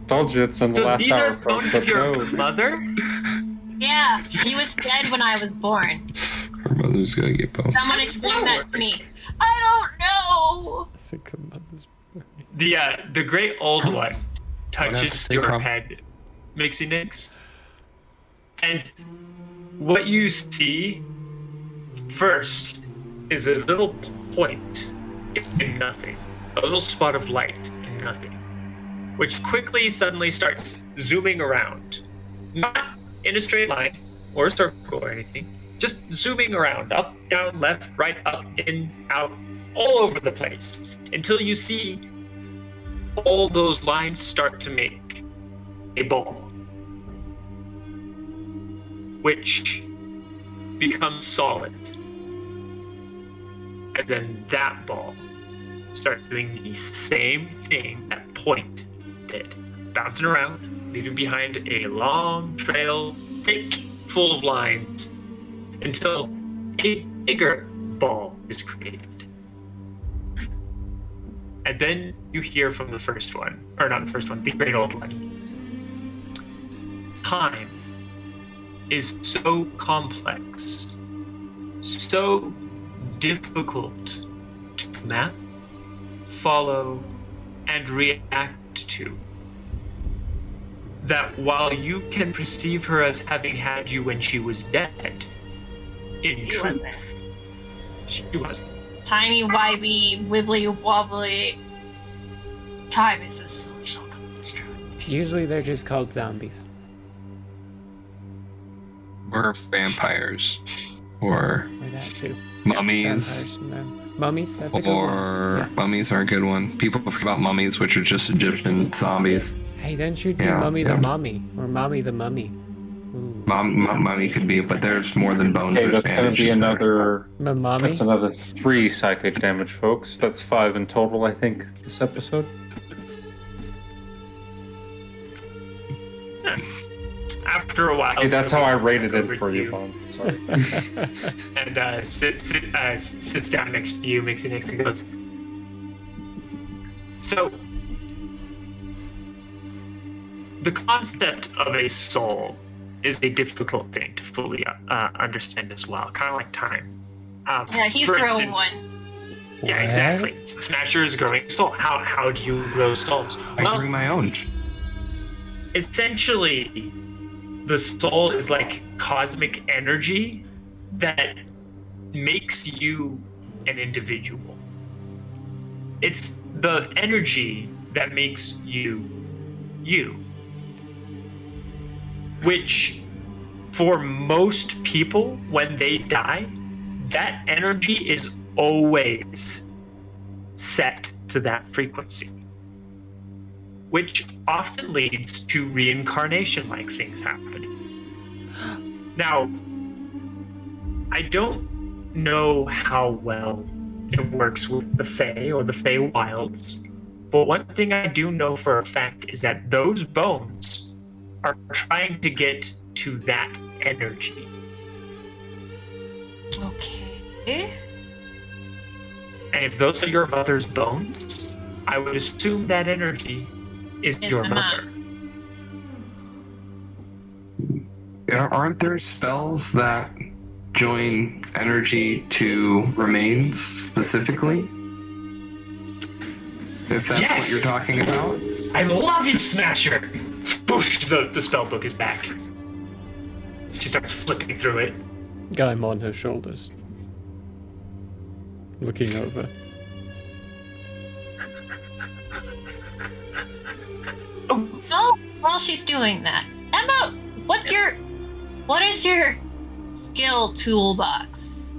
Told you it's in the So last these hour. are bones folks. of your Let's go. mother? Yeah, she was dead when I was born. Her mother's gonna get boned. Someone explain that to me. I don't know. I think her mother's. The great old one have to touches say your come. head, Mixie Nix, and what you see first is a little point in nothing, a little spot of light in nothing, which quickly suddenly starts zooming around, not in a straight line or a circle or anything, just zooming around, up, down, left, right, up, in, out, all over the place, until you see all those lines start to make a ball, which becomes solid. And then that ball starts doing the same thing that point did, bouncing around, leaving behind a long trail, thick, full of lines, until a bigger ball is created. And then you hear from the first one, or not the first one, the great old one. Time is so complex, so difficult to map, follow, and react to, that while you can perceive her as having had you when she was dead, in truth, she wasn't. Tiny, wibey, wibbly wobbly. Time is a social construct. Usually they're just called zombies. Or vampires. Or that too. mummies. Vampires, mummies, that's a good one. Or mummies are a good one. People forget about mummies, which are just Egyptian zombies. Hey, then should be Mummy the Mummy, or Mommy the Mummy. Mummy could be, but there's more than bones. Okay, there's that's going to be bandages another. That's another 3 psychic damage, folks. That's 5 in total, I think, this episode. After a while, Hey, that's how I rated over it for to you, Vaughn. Sorry. And sits down next to you, makes it next and goes. So, the concept of a soul is a difficult thing to fully understand as well, kind of like time. Yeah, he's for growing instance- one. Yeah, exactly. Smasher is growing a soul. How do you grow souls? I grew my own. Essentially, the soul is like cosmic energy that makes you an individual. It's the energy that makes you you. Which, for most people, when they die, that energy is always set to that frequency. Which often leads to reincarnation-like things happening. Now, I don't know how well it works with the Fae or the Fae Wilds, but one thing I do know for a fact is that those bones are trying to get to that energy. Okay. And if those are your mother's bones, I would assume that energy is your my mother. Aren't there spells that join energy to remains specifically? If that's what you're talking about? I love you, Smasher! Boosh! The spell book is back. She starts flipping through it. I'm on her shoulders. Looking over. Oh, while she's doing that, Emma, what is your skill toolbox?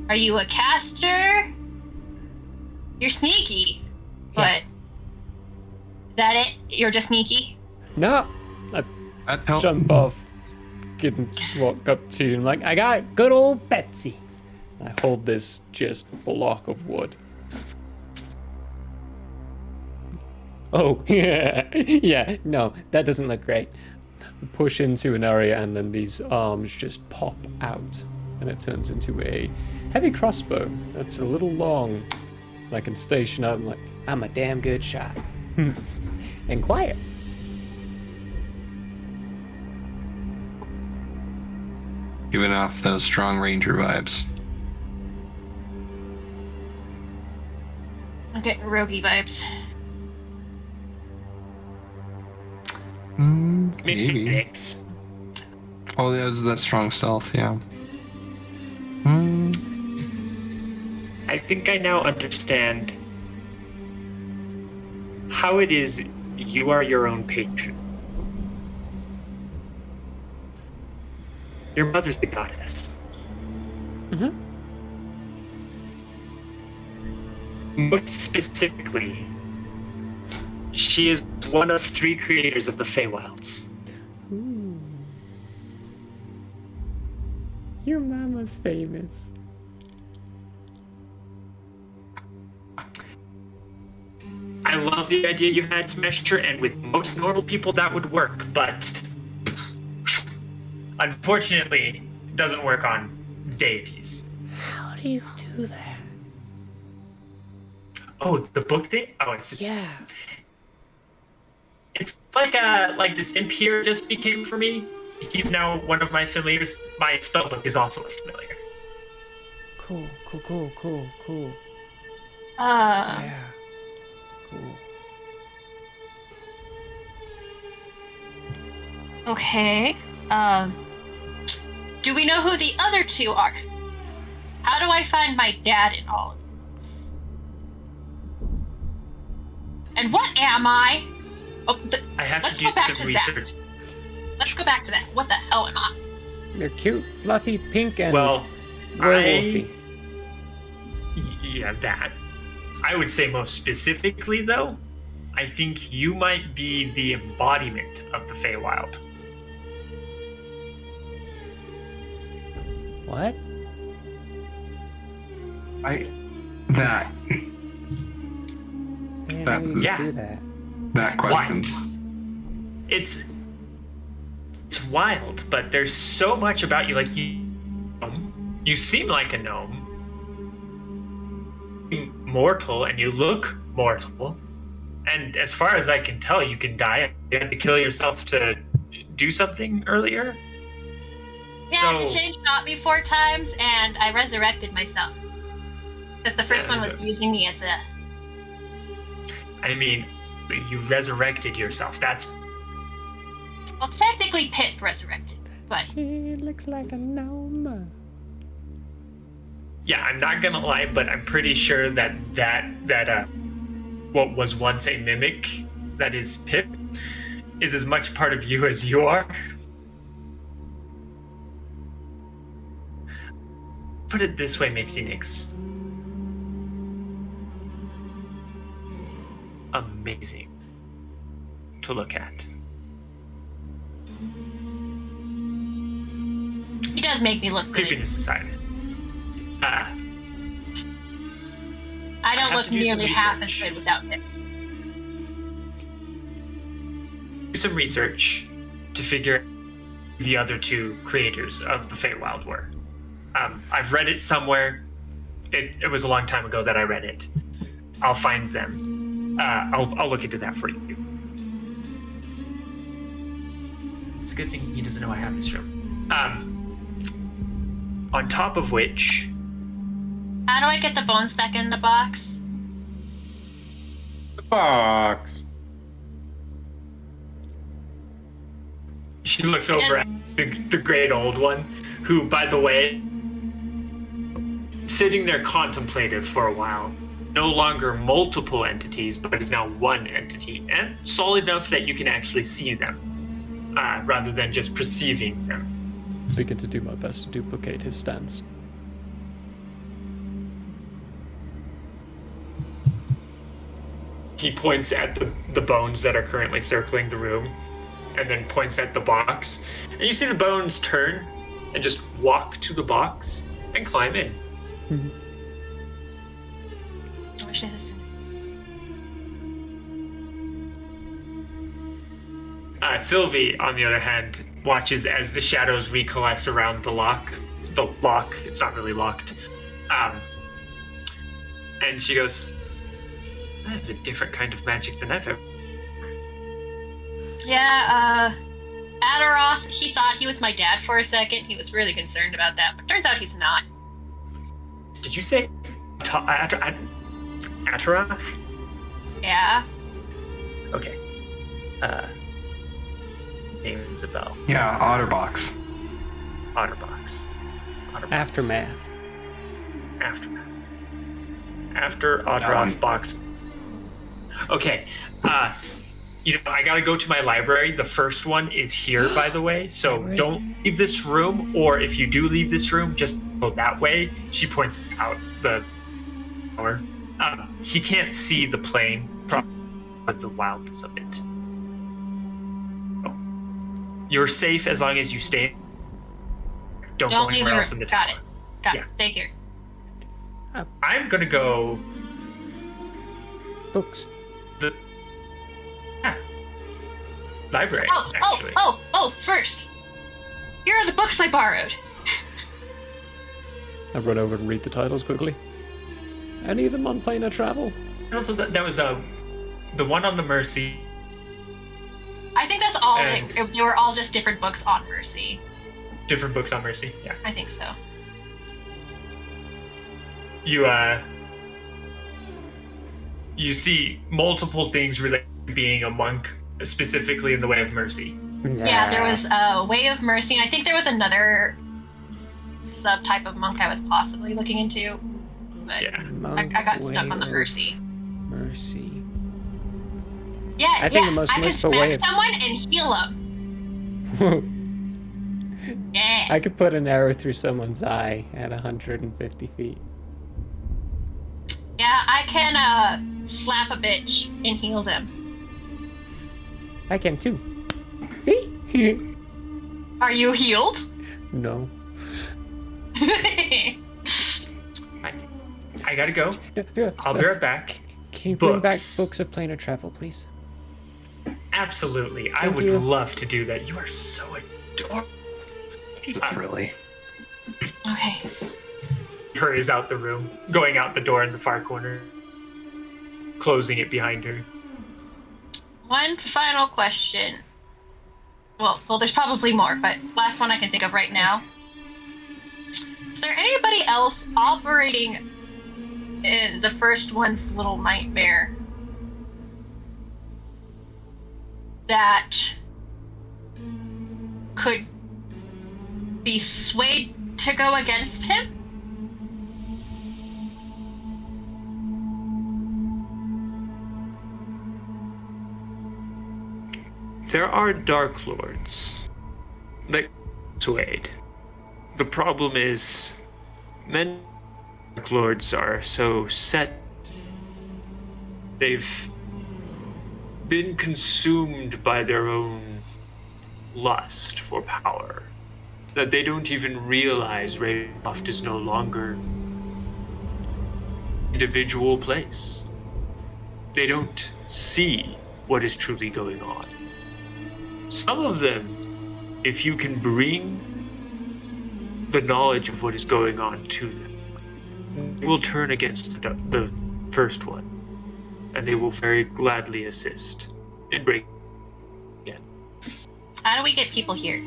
Are you a caster? You're sneaky, but is that it? You're just sneaky? No, I jump off, walk up to you, and I'm like, I got it, good old Betsy. I hold this just block of wood. Oh, yeah, no, that doesn't look great. Push into an area and then these arms just pop out and it turns into a heavy crossbow that's a little long. I can station up and like, I'm a damn good shot. And quiet. Giving off those strong ranger vibes. I'm getting roguey vibes. Mixing Maybe. mix. Oh, that's strong stealth, yeah. I think I now understand how it is you are your own patron. Your mother's the goddess. Mm-hmm. Most specifically, she is one of 3 creators of the Feywilds. Ooh. Your mama's famous. I love the idea you had, Smasher, and with most normal people that would work, but unfortunately, it doesn't work on deities. How do do you do that? Oh, the book thing? Oh, I see. Yeah. It's like this imp here just became for me. He's now one of my familiars. My spellbook is also a familiar. Cool. Uh, Yeah. Cool. Okay. Do we know who the other two are? How do I find my dad in all of this? And what am I? Oh, I have let's to go do back some to research. that. Let's go back to that. What the hell am I? They're cute, fluffy, pink, and Well, werewolfy. Yeah, that. I would say most specifically, though, I think you might be the embodiment of the Feywild. What? That Man, That- how do you yeah. do that? that question. It's wild, but there's so much about you. Like you seem like a gnome, mortal, and you look mortal. And as far as I can tell, you can die. You had to kill yourself to do something earlier. Yeah, So- Shane shot me 4 times, and I resurrected myself. Because the first one was using me as a... I mean, you resurrected yourself. That's Well, technically Pip resurrected, but... She looks like a gnome. yeah. I'm not gonna lie, but I'm pretty sure that what was once a mimic, that is Pip, is as much part of you as you are. Put it this way, Mixinix. Amazing to look at. He does make me look good. Creepiness aside. I don't have look to do some nearly half as research. good without Pip. Do some research to figure out who the other 2 creators of the Feywild were. I've read it somewhere. It was a long time ago that I read it. I'll find them. I'll look into that for you. It's a good thing he doesn't know I have this room. On top of which, How do I get the bones back in the box? The box. she looks over at the great old one, who, by the way, sitting there contemplative for a while. No longer multiple entities, but is now one entity, and solid enough that you can actually see them, rather than just perceiving them. Begin to do my best to duplicate his stance. He points at the bones that are currently circling the room, and then points at the box. And you see the bones turn and just walk to the box and climb in. I wish this. Sylvie, on the other hand, watches as the shadows recoalesce around the lock. The lock, it's not really locked. And she goes, "That's a different kind of magic than I've ever." Yeah, Adaroth, he thought he was my dad for a second. He was really concerned about that, but turns out he's not. Did you say Ataroth? Yeah. Okay. Rings a bell. Yeah, Otterbox. Otterbox. Aftermath. Aftermath. After one. Otteroth box. Okay. I gotta go to my library. The first one is here, by the way. So don't leave this room, or if you do leave this room, just go that way. She points out the tower. He can't see the plane, but the wildness of it. So, you're safe as long as you stay. Don't go leave anywhere the else room. in the tower. Got it. Stay here. I'm gonna go. Books. Library, actually. Oh, first. Here are the books I borrowed. I run over and read the titles quickly. Any of them on planar travel? And also, that was the one on the Mercy. I think that's all. And- They were all just different books on Mercy. Different books on Mercy, yeah. I think so. You see multiple things related to being a monk, specifically in the Way of Mercy. Yeah, there was a Way of Mercy, and I think there was another subtype of monk I was possibly looking into. But Yeah. I got stuck on the Mercy. Mercy. Yeah, I think the most I could merciful way smack of- someone and heal them. Yeah. I could put an arrow through someone's eye at 150 feet. Yeah, I can slap a bitch and heal them. I can too. See? Are you healed? No. I gotta go. I'll be right back. Can you bring back Books. books of planar travel, please? Absolutely. I Thank would you. love to do that. You are so adorable. Just really. Okay. Hurries out the room, going out the door in the far corner, closing it behind her. One final question. Well, there's probably more, but last one I can think of right now. Is there anybody else operating in the first one's little nightmare that could be swayed to go against him? There are Dark Lords that swayed. The problem is, many Dark Lords are so set. They've been consumed by their own lust for power, that they don't even realize Ravenloft is no longer an individual place. They don't see what is truly going on. Some of them, if you can bring the knowledge of what is going on to them, they will turn against the first one, and they will very gladly assist in breaking again. How do we get people here?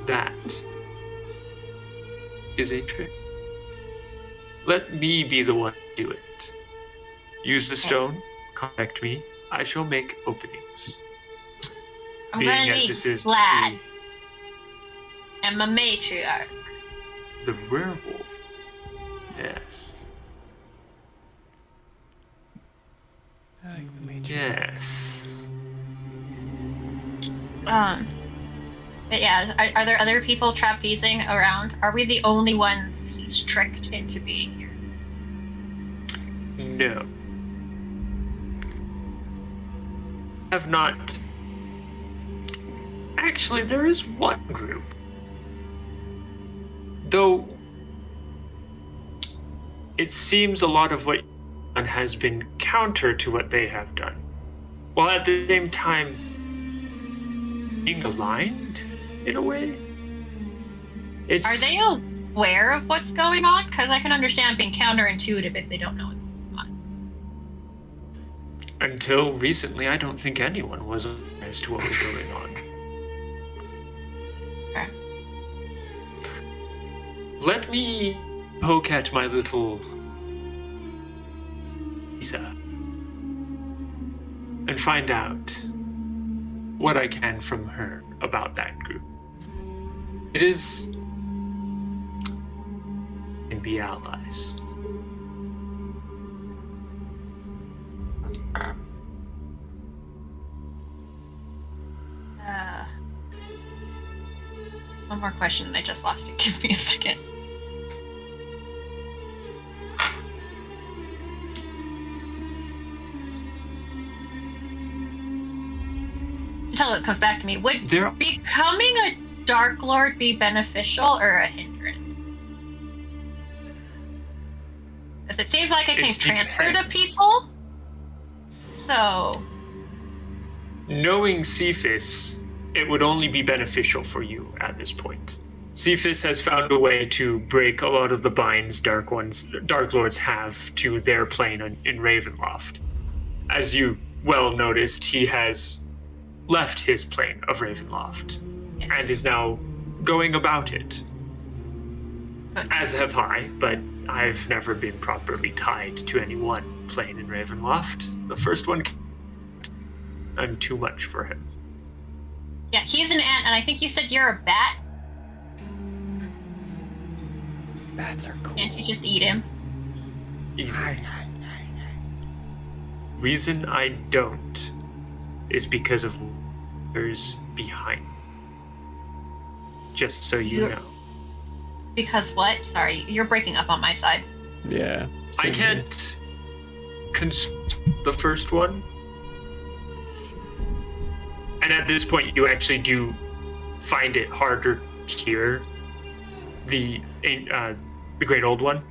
That is a trick. Let me be the one to do it. Use the stone, contact me, I shall make openings. I'm Being gonna as need this is Vlad and my matriarch. the werewolf. Yes. I like the matrix. Yes. But yeah, are there other people trapezing around? Are we the only ones he's tricked into being here? No. Have not. Actually, there is one group. Though it seems a lot of what you've done has been counter to what they have done, while at the same time being aligned in a way. Are they aware of what's going on? Because I can understand being counterintuitive if they don't know what's going on. Until recently, I don't think anyone was aware as to what was going on. Okay. Let me poke at my little Lisa and find out what I can from her about that group. It is and be allies. One more question and I just lost it. Give me a second. Until it comes back to me. Would becoming a Dark Lord be beneficial or a hindrance? If it seems like it can It transfer to depends. people, so Knowing Cephas, it would only be beneficial for you at this point. Cephas has found a way to break a lot of the binds Dark Lords have to their plane in Ravenloft. As you well noticed, he has left his plane of Ravenloft and is now going about it. As have I, but I've never been properly tied to any one plane in Ravenloft. The first one, I'm too much for him. Yeah, he's an ant, and I think you said you're a bat. Bats are cool. Can't you just eat him? Easy. Reason I don't is because of what's behind. Just so you know. Because what? Sorry, you're breaking up on my side. Yeah. I can't consume the first one. And at this point, you actually do find it harder to hear the Great Old One.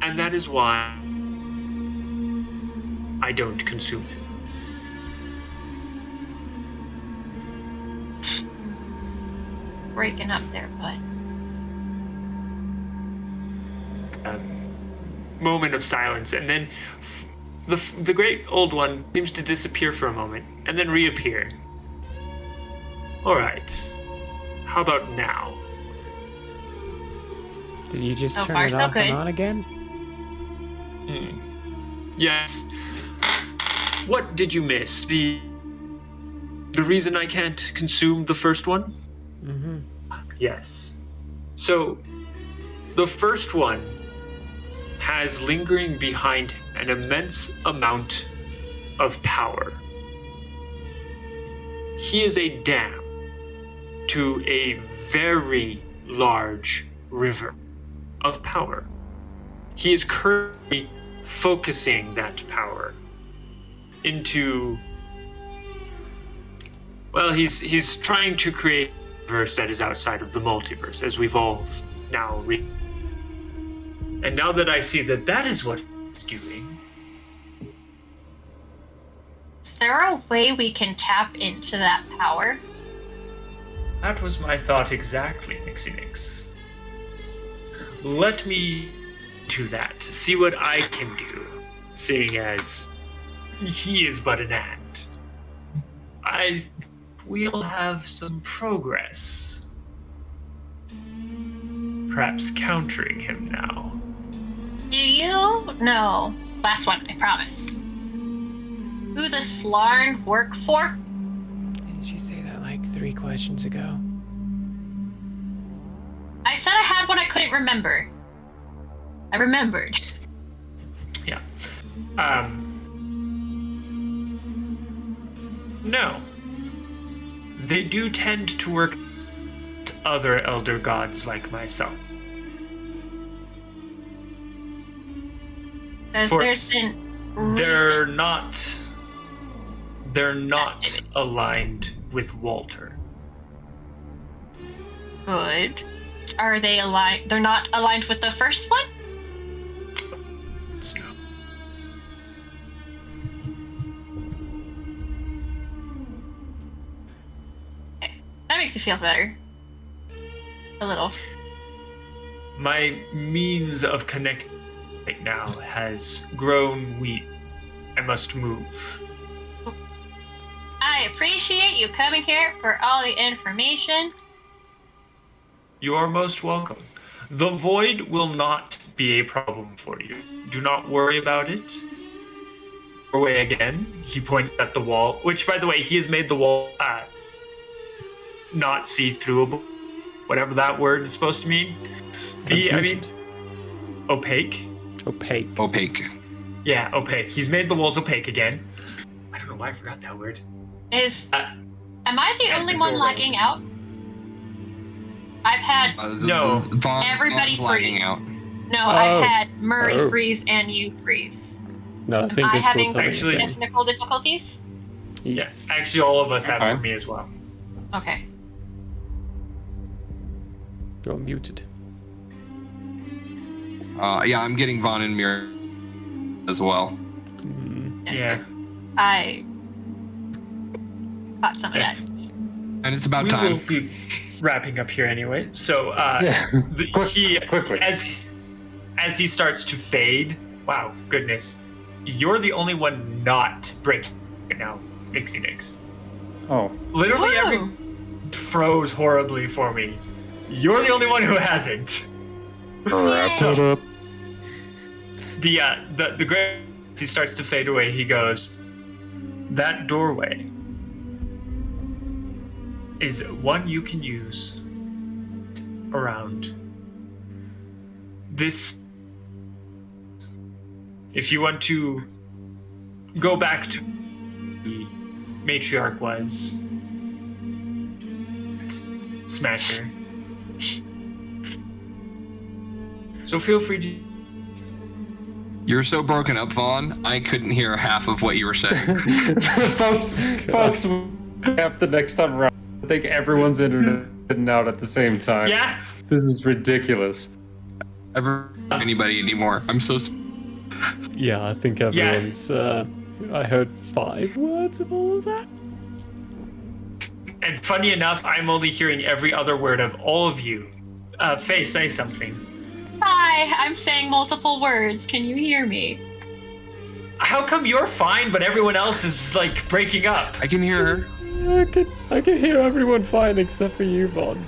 And that is why I don't consume it. Breaking up there, but moment of silence, and then the Great Old One seems to disappear for a moment and then reappear. All right, how about now? Did you just So turn far, it so off good. and on again? Yes. What did you miss? The reason I can't consume the first one? Mm-hmm. Yes. So, the first one has lingering behind an immense amount of power. He is a dam to a very large river of power. He is currently focusing that power into, well, he's trying to create a universe that is outside of the multiverse, as we've all now and now that I see that that is what he's doing. is there a way we can tap into that power? That was my thought exactly, Nixie Nix. Let me do that, see what I can do, seeing as he is but an ant. We'll have some progress. Perhaps countering him now. Do you know, last one, I promise, who the Slarn work for? Didn't she say that like 3 questions ago? I said I had one I couldn't remember. I remembered. Yeah. No. They do tend to work with other elder gods like myself. Because there's been They're not aligned with Walter. good. Are they aligned? They're not aligned with the first one? No. Okay. That makes me feel better. A little. My means of connecting right now has grown weak. I must move. I appreciate you coming here for all the information. You are most welcome. The void will not be a problem for you. Do not worry about it. Away again. He points at the wall, which, by the way, he has made the wall not see-throughable. Whatever that word is supposed to mean. Opaque. Opaque. Yeah, opaque. He's made the walls opaque again. I don't know why I forgot that word. Am I the only one lagging out? I've had no. Everybody Vaughn's lagging freeze. out. No, I've had Murray freeze and you freeze. No, I think Am I this having was technical difficulties? Yeah, actually, all of us have for me as well. Okay. You're muted. Yeah, I'm getting Vaughn and Mir as well. Yeah. I caught some of that. And it's about We time. will be wrapping up here anyway. So quickly. As he starts to fade, wow, goodness, you're the only one not breaking it now, Nixie Nix. Oh. Literally every froze horribly for me. You're the only one who hasn't. Shut up. The great, as he starts to fade away, he goes, that doorway is one you can use around this. If you want to go back to the matriarch was Smasher. So feel free to. You're so broken up, Vaughn. I couldn't hear half of what you were saying. folks, the next time around, I think everyone's in and out at the same time. Yeah. This is ridiculous. Ever anybody anymore? I'm so. Yeah, I think everyone's. I heard 5 words of all of that. And funny enough, I'm only hearing every other word of all of you. Faye, say something. Hi, I'm saying multiple words. Can you hear me? How come you're fine, but everyone else is like breaking up? I can hear her. I can hear everyone fine except for you, Vaughn.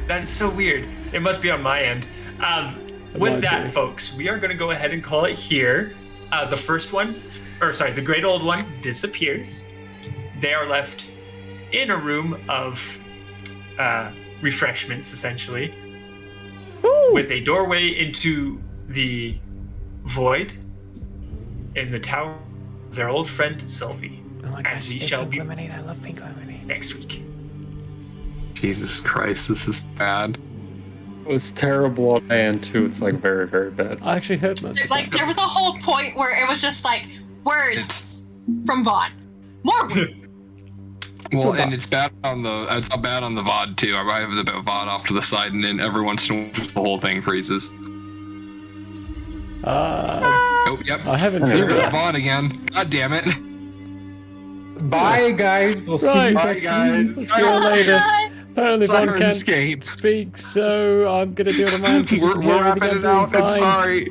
That is so weird. It must be on my end. With that, folks, we are going to go ahead and call it here. The first one, the great old one disappears. They are left in a room of refreshments, essentially, with a doorway into the void in the tower of their old friend Sylvie. Oh my gosh, we shall be lemonade. I love pink lemonade. Next week. Jesus Christ, this is bad. It was terrible on my end too. It's like very, very bad. I actually heard most of Like, there was a whole point where it was just like, words from Vaughn. More words. Well, and it's bad on the VOD too. I have the VOD off to the side, and then every once in a while, just the whole thing freezes. Oh, yep. I haven't seen There goes that. VOD again. God damn it. Bye, guys. We'll see you next week. We'll see you later. Apparently, Vaughn can't Syrinscape. speak, so I'm gonna do it on my own because We're wrapping it out. I'm sorry.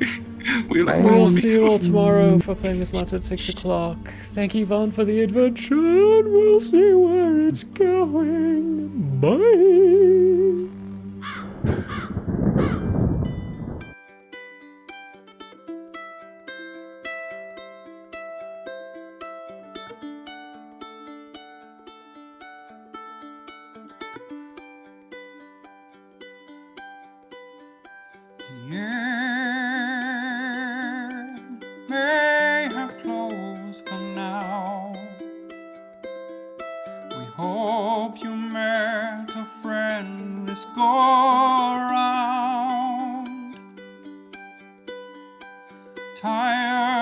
We'll see you all tomorrow for playing with Mods at 6 o'clock. Thank you, Vaughn, for the adventure, and we'll see where it's going. Bye. Yeah, may have closed for now. We hope you met a friend this go around. Tired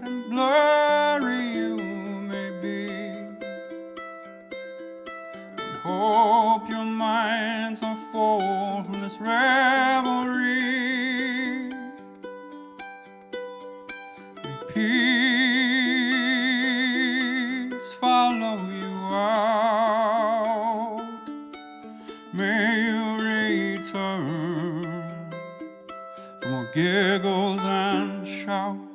and blurry you may be. We hope your minds are full from this revelry. May peace follow you out. May you return for more giggles and shouts.